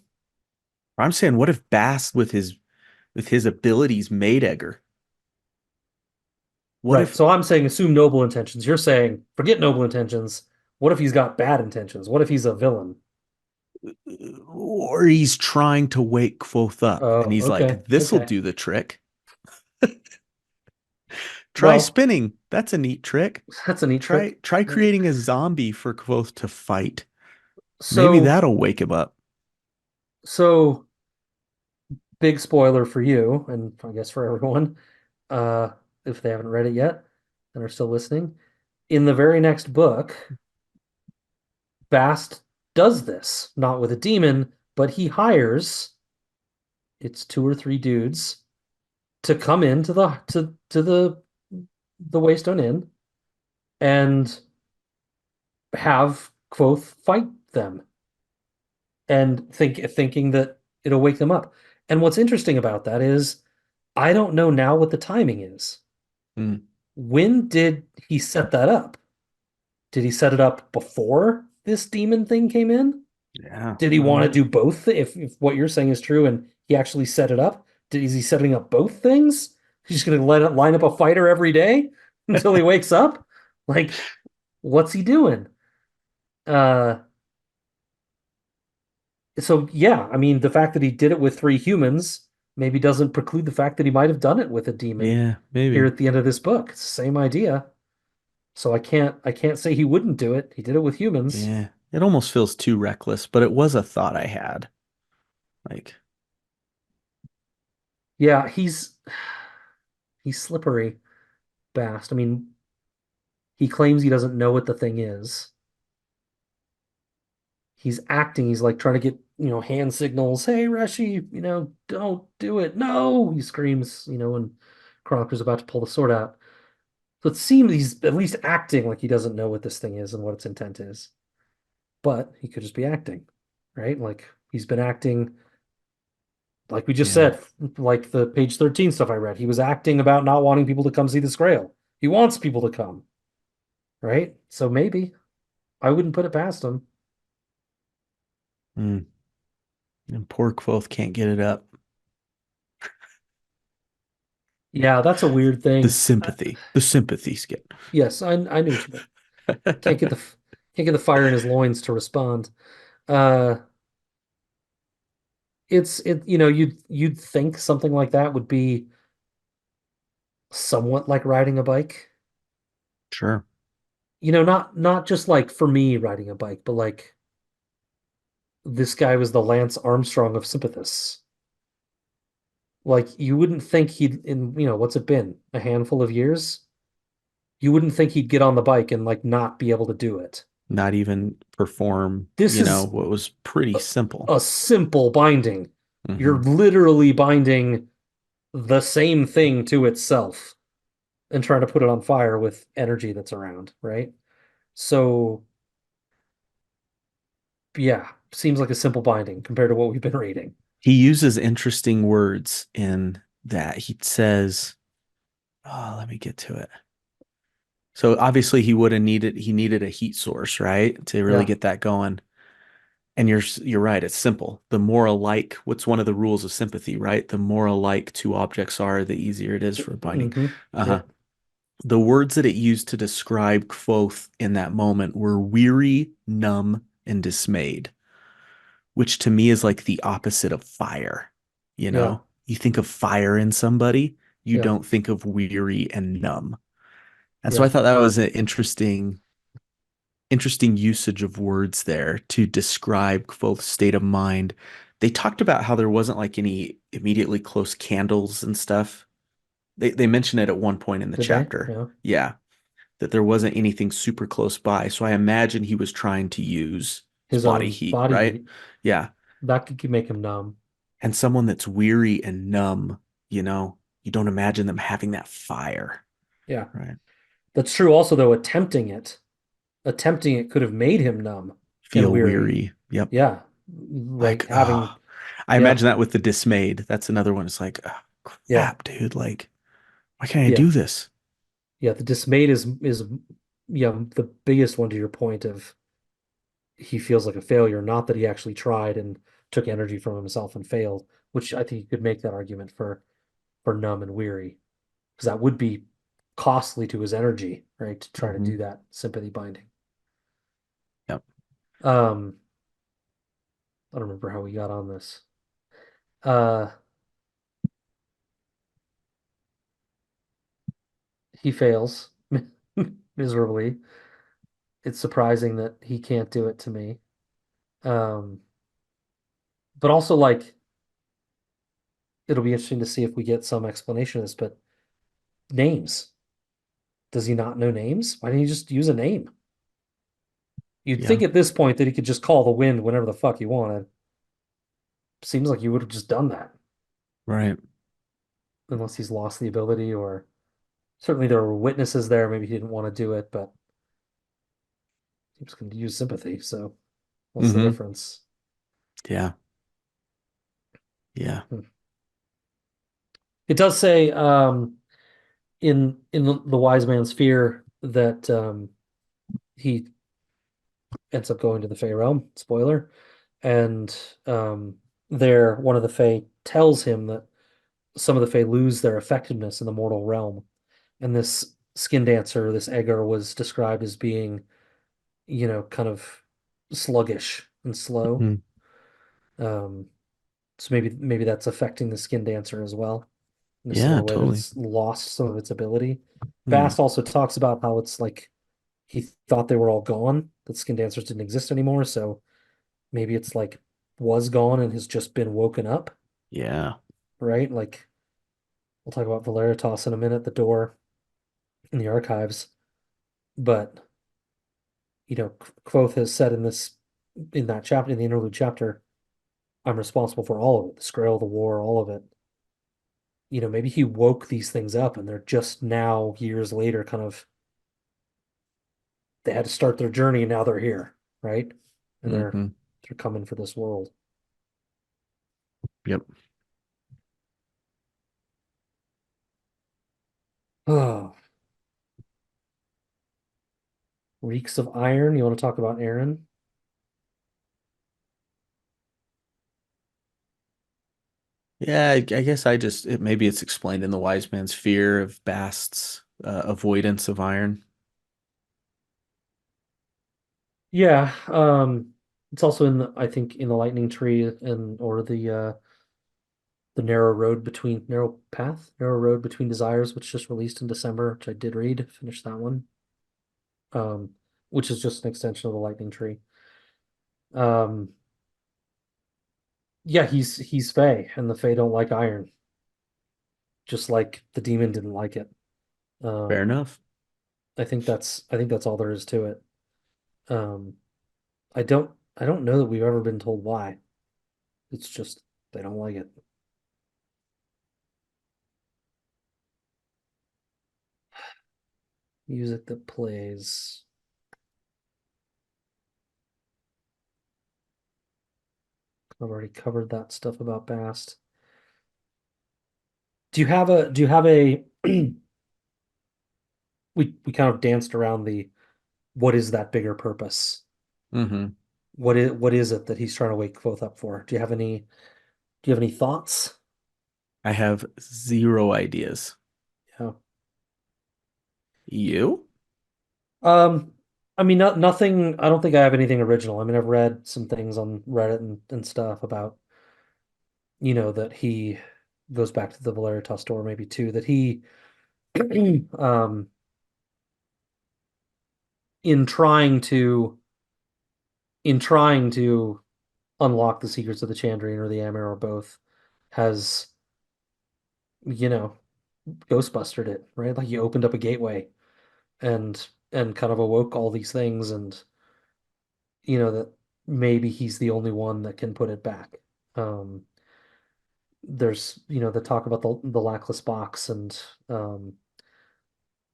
I'm saying, what if Bast with his abilities made Egger? What Right. if So I'm saying assume noble intentions. You're saying forget noble intentions. What if he's got bad intentions? What if he's a villain? or he's trying to wake Quoth up and Oh, he's okay. like, this'll Okay. do the trick. Try Well, spinning. That's a neat trick. that's a neat trick. Try creating a zombie for Quoth to fight. Maybe So, that'll wake him up. so big spoiler for you, and I guess for everyone, uh, if they haven't read it yet and are still listening. In the very next book, Bast does this, not with a demon, but he hires it's two or three dudes to come into the Waystone Inn and have Quoth fight them and thinking that it'll wake them up. And what's interesting about that is I don't know now what the timing is. Hmm. When did he set that up? Did he set it up before this demon thing came in? Yeah. Did he want to do both? If what you're saying is true and he actually set it up, is he setting up both things? He's just going to line up a fighter every day until he wakes up? Like, what's he doing? Uh, so yeah, I mean, the fact that he did it with three humans maybe doesn't preclude the fact that he might have done it with a demon Yeah, here maybe. at the end of this book. It's the same idea. So I can't say he wouldn't do it. He did it with humans. Yeah. It almost feels too reckless, but it was a thought I had. Like, Yeah, he's slippery, Bast. I mean, he claims he doesn't know what the thing is. He's acting, he's like trying to get, hand signals. Hey, Reshi, don't do it. No, he screams, when Chronicler's about to pull the sword out. So it seems he's at least acting like he doesn't know what this thing is and what its intent is. But he could just be acting, right? Like he's been acting, like we just yeah. said, like the page 13 stuff I read. He was acting about not wanting people to come see the Grail. He wants people to come, right? So maybe I wouldn't put it past him. Mm. And poor Quoth can't get it up. Yeah, that's a weird The thing. sympathy. The sympathy skit. Yes, I knew what you meant. Can't get the can't get the fire in his loins to respond. Uh, you'd think something like that would be somewhat like riding a bike. Sure. Not just like for me riding a bike, but like this guy was the Lance Armstrong of Sympathus. Like you wouldn't think he'd in what's it been? A handful of years? You wouldn't think he'd get on the bike and like not be able to do it. Not even perform, This is what was pretty a, simple. a simple binding. You're Hmm. literally binding the same thing to itself and trying to put it on fire with energy that's around, right? So Yeah, seems like a simple binding compared to what we've been reading. He uses interesting words in that. He says, oh, let me get to it. So obviously he needed a heat source, right? To really Yeah. get that going. And you're right, it's simple. The more alike, what's one of the rules of sympathy, right? The more alike two objects are, the easier it is for binding. Mm-hmm. Uh-huh. Yep. The words that it used to describe Kvothe in that moment were weary, numb, and dismayed, which to me is like the opposite of fire. You Yeah. know, you think of fire in somebody, you Yeah. don't think of weary and numb. And so I Yeah. thought that was an interesting usage of words there to describe Kvothe's state of mind. They talked about how there wasn't like any immediately close candles and stuff. They mention it at one point in the Did they? chapter. Yeah. Yeah, that there wasn't anything super close by. So I imagine he was trying to use his His body own heat, body right? heat. Yeah. That could make him numb. And someone that's weary and numb, you don't imagine them having that fire, Yeah. right? That's true also though, attempting it could have made him numb and Feel weary. weary. Yep. Yeah. Right. Like, oh, Having, I yeah. imagine that with the dismayed. That's another one. It's like, oh, Yeah. crap, dude. Like, why can't I Yeah. do this? Yeah. The dismayed is yeah, the biggest one to your point of he feels like a failure, not that he actually tried and took energy from himself and failed, which I think you could make that argument for numb and weary, because that would be costly to his energy, right? To try to Hmm. do that sympathy binding. Yep. Um, I don't remember how we got on this. Uh, he fails miserably. It's surprising that he can't do it to me. Um, but also like it'll be interesting to see if we get some explanation of this, but names. Does he not know names? Why didn't he just use a name? You'd Yeah. think at this point that he could just call the wind whenever the fuck he wanted. Seems like he would have just done that, Right. unless he's lost the ability, or certainly there were witnesses there. Maybe he didn't want to do it, but he was going to use sympathy. So what's the Hmm. difference? Yeah. Yeah. Hmm. It does say in the wise man's fear that he ends up going to the Fey realm. Spoiler, and there one of the Fey tells him that some of the Fae lose their effectiveness in the mortal realm. And this skin dancer, this Egger, was described as being, kind of sluggish and slow. Hmm. Um, so maybe that's affecting the skin dancer as well, in a Yeah, similar way that totally. it's lost some of its ability. Hmm. Bast also talks about how it's like he thought they were all gone, that skin dancers didn't exist anymore. So maybe it's like was gone and has just been woken up, Yeah. right? Like we'll talk about Valeritas in a minute, the door in the archives. But Kvothe has said in that chapter, in the interlude chapter, I'm responsible for all of it, the Scrael, the war, all of it. Maybe he woke these things up and they're just now, years later, kind of they had to start their journey and now they're here, right? And they're Hmm. they're coming for this world. Yep. Oh, reeks of iron. You want to talk about Aaron? Yeah, I guess maybe it's explained in the wise man's fear of Bast's avoidance of iron. Yeah, it's also I think in the lightning tree and or the narrow road between desires, which just released in December, which I did read, finished that one. Um, which is just an extension of the lightning tree. Um, yeah, he's Fey, and the Fey don't like iron, just like the demon didn't like it. Fair Um, enough. I think that's all there is to it. Um, I don't know that we've ever been told why. It's just they don't like it. Music that plays. I've already covered that stuff about Bast. Do you have a we kind of danced around the what is that bigger purpose? Hmm. What is it that he's trying to wake both up for? Do you have any thoughts? I have zero ideas. Yeah. You? Um, I mean, nothing. I don't think I have anything original. I mean, I've read some things on Reddit and stuff about, that he goes back to the Valeritas store maybe too, that he, um, in trying to in trying to unlock the secrets of the Chandrian or the Amir or both, has, you know, Ghostbustered it, right? Like he opened up a gateway and kind of awoke all these things, and that maybe he's the only one that can put it back. Um, there's the talk about the lackless box, and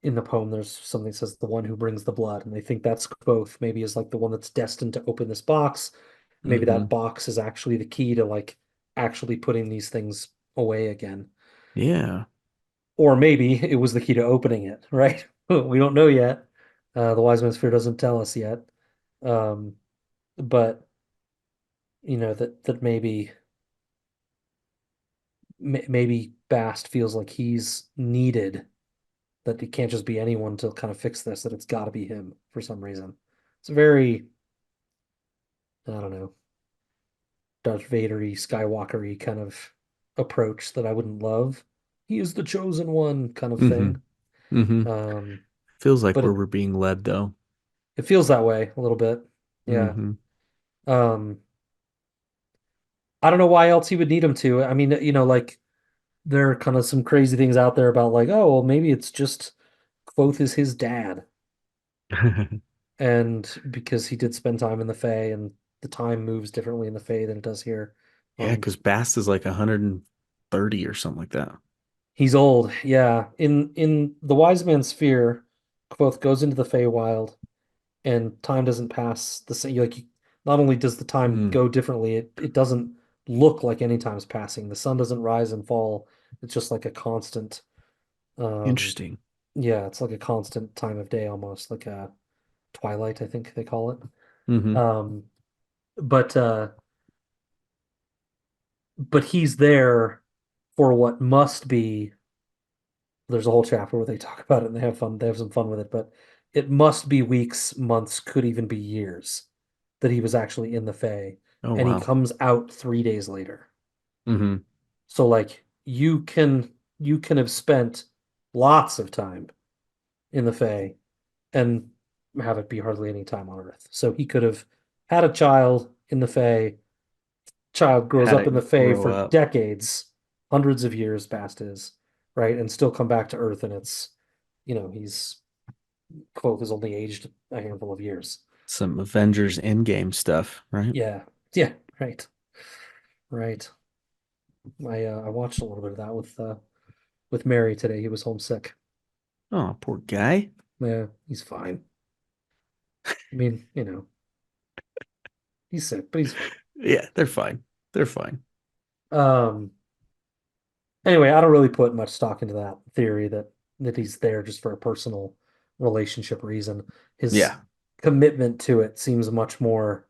in the poem there's something that says the one who brings the blood, and they think that's both maybe is like the one that's destined to open this box. Maybe that Hmm. box is actually the key to like actually putting these things away again, Yeah. or maybe it was the key to opening it, right? We don't know yet. The wise man's fear doesn't tell us yet. um, but that maybe Bast feels like he's needed, that it can't just be anyone to kind of fix this, that it's got to be him for some reason. It's a very, I don't know, Darth Vader-y, Skywalker-y kind of approach that I wouldn't love. He is the chosen one kind of Hmm. thing. Hmm. Um, Feels like but where it we're being led though. it feels that way a little bit. Yeah. Hmm. Um, I don't know why else he would need him to. I mean, like there are kind of some crazy things out there about like, oh, well, maybe it's just Quoth is his dad. And because he did spend time in the Fae, and the time moves differently in the Fae than it does here. Yeah, On because Bast is like 130 or something like that. He's old, yeah. In the Wise Man's Sphere, Quoth goes into the Feywild, and time doesn't pass the same. Not only does the time Mm, go differently, it doesn't look like any time's passing. The sun doesn't rise and fall. It's just like a constant. Um, interesting. yeah, it's like a constant time of day, almost like a twilight, I think they call it. Hmm. Um, but he's there for what must be. There's a whole chapter where they talk about it and they have fun. They have some fun with it, but it must be weeks, months, could even be years that he was actually in the Fae, Oh and he wow. comes out 3 days later. Hmm. So like you can have spent lots of time in the Fae and have it be hardly any time on Earth. So he could have had a child in the Fae. Child grows Had up in the it Fae grow for up. decades, hundreds of years past his, right, and still come back to Earth, and he's Quoth is only aged a handful of years. Some Avengers Endgame stuff, right? Yeah, yeah, right, right. I watched a little bit of that with Mary today. He was homesick. Oh, poor guy. Yeah, he's fine. I mean, he's sick, but he's fine. Yeah, they're fine. They're fine. Um, anyway, I don't really put much stock into that theory that he's there just for a personal relationship reason. His Yeah, commitment to it seems much more.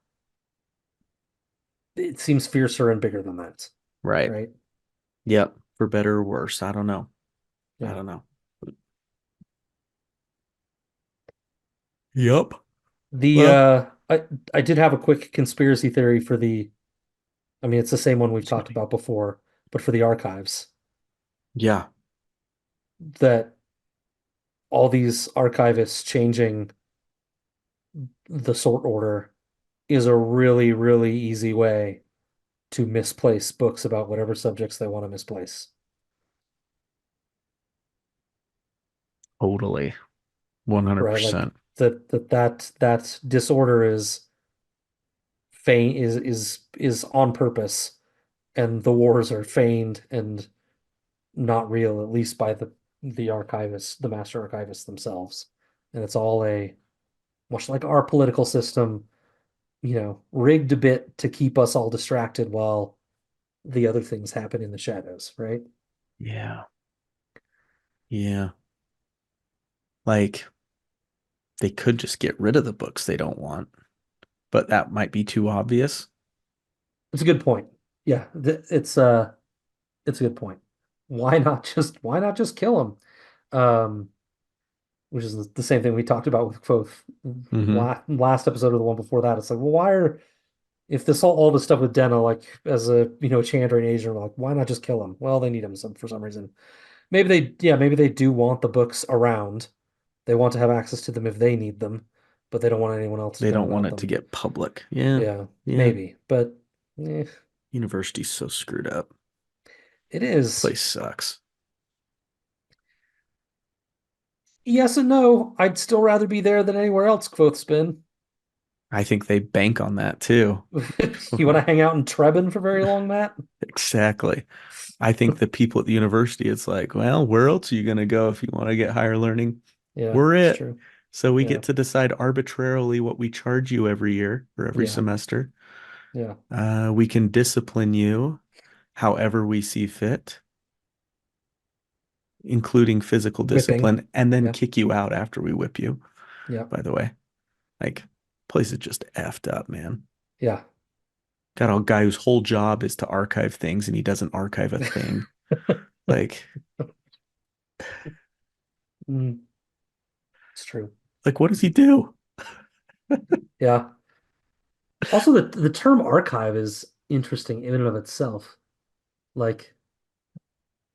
It seems fiercer and bigger than that, right. right? Yep. For better or worse. I don't know. I Yeah. don't know. Yep. The Well, I did have a quick conspiracy theory for the. I mean, it's the same one we've excuse talked me. about before, but for the archives, Yeah. that all these archivists changing the sort order is a really, really easy way to misplace books about whatever subjects they want to misplace, Totally. right? Like 100%. that disorder is feign is on purpose, and the wars are feigned and not real, at least by the archivists, the master archivists themselves. And it's all much like our political system. rigged a bit to keep us all distracted while the other things happen in the shadows, right? Yeah. Yeah. Like they could just get rid of the books they don't want, but that might be too obvious. It's a good point. Yeah, it's a good point. Why not just kill him? Um, which is the same thing we talked about with Quoth Hmm. last episode or the one before that. It's like, well, why are if this all this stuff with Denna, like as a Chandra agent, like why not just kill him? Well, they need him for some reason. Maybe they do want the books around. They want to have access to them if they need them, but they don't want anyone else to They know don't want about it to them. get public. Yeah. Yeah, Yeah. maybe, but eh, University's so screwed up. it is. Place sucks. Yes and no. I'd still rather be there than anywhere else, Quoth Spin. I think they bank on that too. You want to hang out in Trebon for very long, Matt? Exactly. I think the people at the university, it's like, well, where else are you going to go if you want to get higher learning? Yeah, We're it's it. true. So we Yeah, get to decide arbitrarily what we charge you every year or every yeah, semester. yeah. We can discipline you however we see fit, including physical Whipping. discipline, and then Yeah, kick you out after we whip you, yeah, by the way. Like, place is just effed up, man. yeah. Got a guy whose whole job is to archive things and he doesn't archive a thing. Like, Mm, it's true. like what does he do? Yeah. Also, the term archive is interesting in and of itself. Like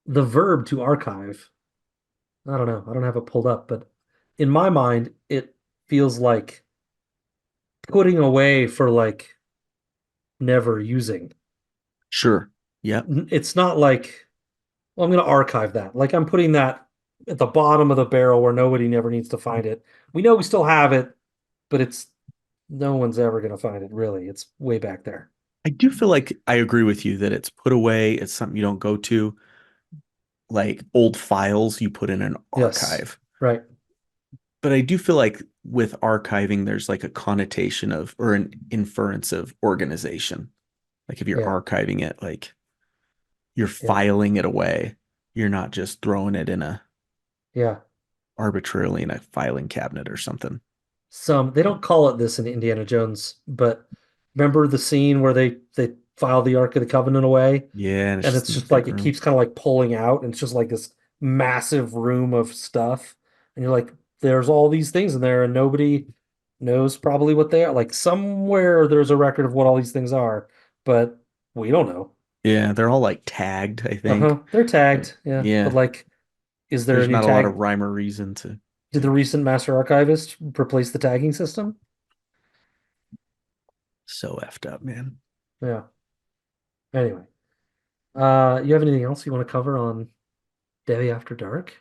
the verb to archive. I don't know. I don't have it pulled up, but in my mind, it feels like putting away for like never using. Sure. Yep. It's not like, well, I'm going to archive that. Like I'm putting that at the bottom of the barrel where nobody never needs to find it. We know we still have it, but it's no one's ever going to find it, really. It's way back there. I do feel like I agree with you that it's put away. It's something you don't go to. Like old files you put in an Yes. archive. Right. But I do feel like with archiving, there's like a connotation of or an inference of organization. Like if you're Yeah. archiving it, like you're Yeah. filing it away. You're not just throwing it in a Yeah. arbitrarily in a filing cabinet or something. They don't call it this in Indiana Jones, but remember the scene where they file the Ark of the Covenant away, Yeah, and it's and just it's in the just big like it room. keeps kind of like pulling out, and it's just like this massive room of stuff, and you're like, there's all these things in there, and nobody knows probably what they are. Like somewhere there's a record of what all these things are, but we don't know. Yeah, they're all like tagged, I think. Uh-huh. They're tagged, yeah, but Yeah, like, is there a there's new not a lot of tag? rhyme or reason to. Did the recent Master Archivist replace the tagging system? So effed up, man. Yeah. Anyway. You have anything else you want to cover on Day After Dark?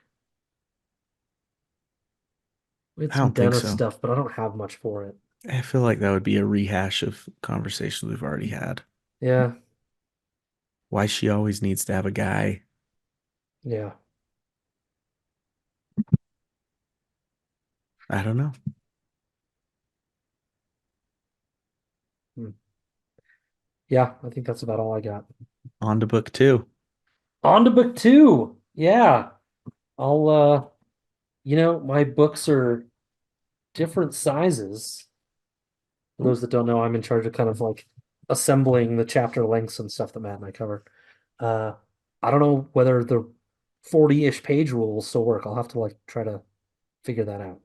We had I some don't think Dennis so. stuff, but I don't have much for it. I feel like that would be a rehash of conversations we've already had. Yeah, Why she always needs to have a guy. yeah. I don't know. Hmm. Yeah, I think that's about all I got. On to book two. On to book two. Yeah. I'll my books are different sizes. For Ooh, those that don't know, I'm in charge of kind of like assembling the chapter lengths and stuff that Matt and I cover. Uh I don't know whether the 40-ish page rule will still work. I'll have to like try to figure that out.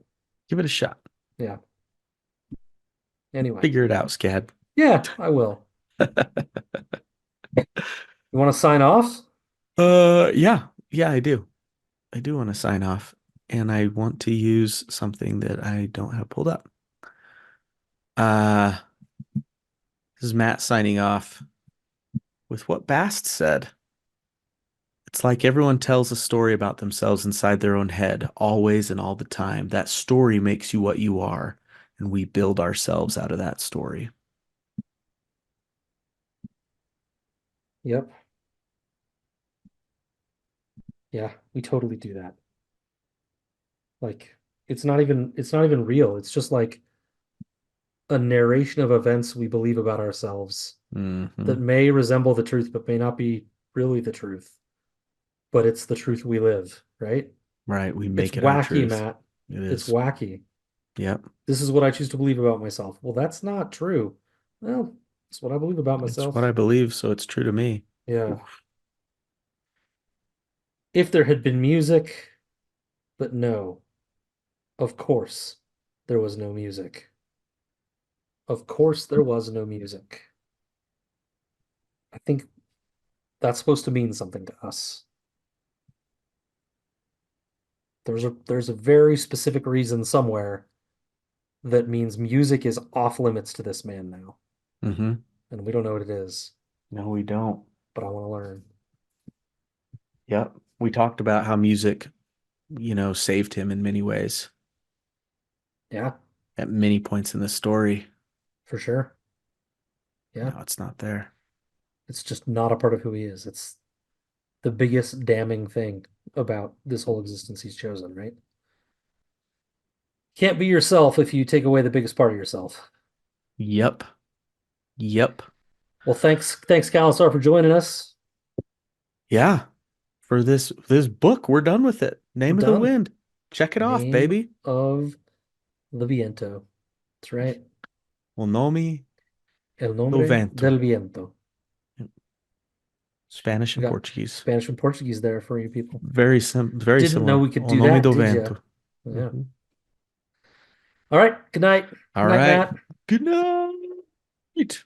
give it a shot. Yeah. Anyway. Figure it out, Scad. Yeah, I will. You want to sign off? Yeah, yeah, I do. I do want to sign off, and I want to use something that I don't have pulled up. Uh, this is Matt signing off with what Bast said. It's like everyone tells a story about themselves inside their own head, always and all the time. That story makes you what you are, and we build ourselves out of that story. Yep. Yeah, we totally do that. Like it's not even real. It's just like a narration of events we believe about ourselves Hmm. that may resemble the truth, but may not be really the truth. But it's the truth we live, right? Right. We It's make it our wacky, truth. Matt. It It's is. wacky. Yep. This is what I choose to believe about myself. Well, that's not true. Well, it's what I believe about It's what myself. I believe, so it's true to me. Yeah. Oof. If there had been music, but no, of course, there was no music. Of course, there was no music. I think that's supposed to mean something to us. There's a very specific reason somewhere that means music is off limits to this man now, Hmm. and we don't know what it is, No, we don't. but I want to learn. Yep. We talked about how music, saved him in many ways Yeah, at many points in the story. for sure. Yeah, Now it's not there. it's just not a part of who he is. It's the biggest damning thing about this whole existence he's chosen, right? Can't be yourself if you take away the biggest part of yourself. Yep. Yep. Well, thanks, Kalasar, for joining us. Yeah. For this book, we're done with it. We're Name of the done. Wind. Check it off, Name baby. of the viento. That's right. El nome El do nombre vento. del viento. Spanish We and got Portuguese. Spanish and Portuguese there for you people. Very Didn't know similar. we could O do nome that, do did you? vento. Yeah. Mhm. All right. Good night. All Good night, right. Matt. Good night.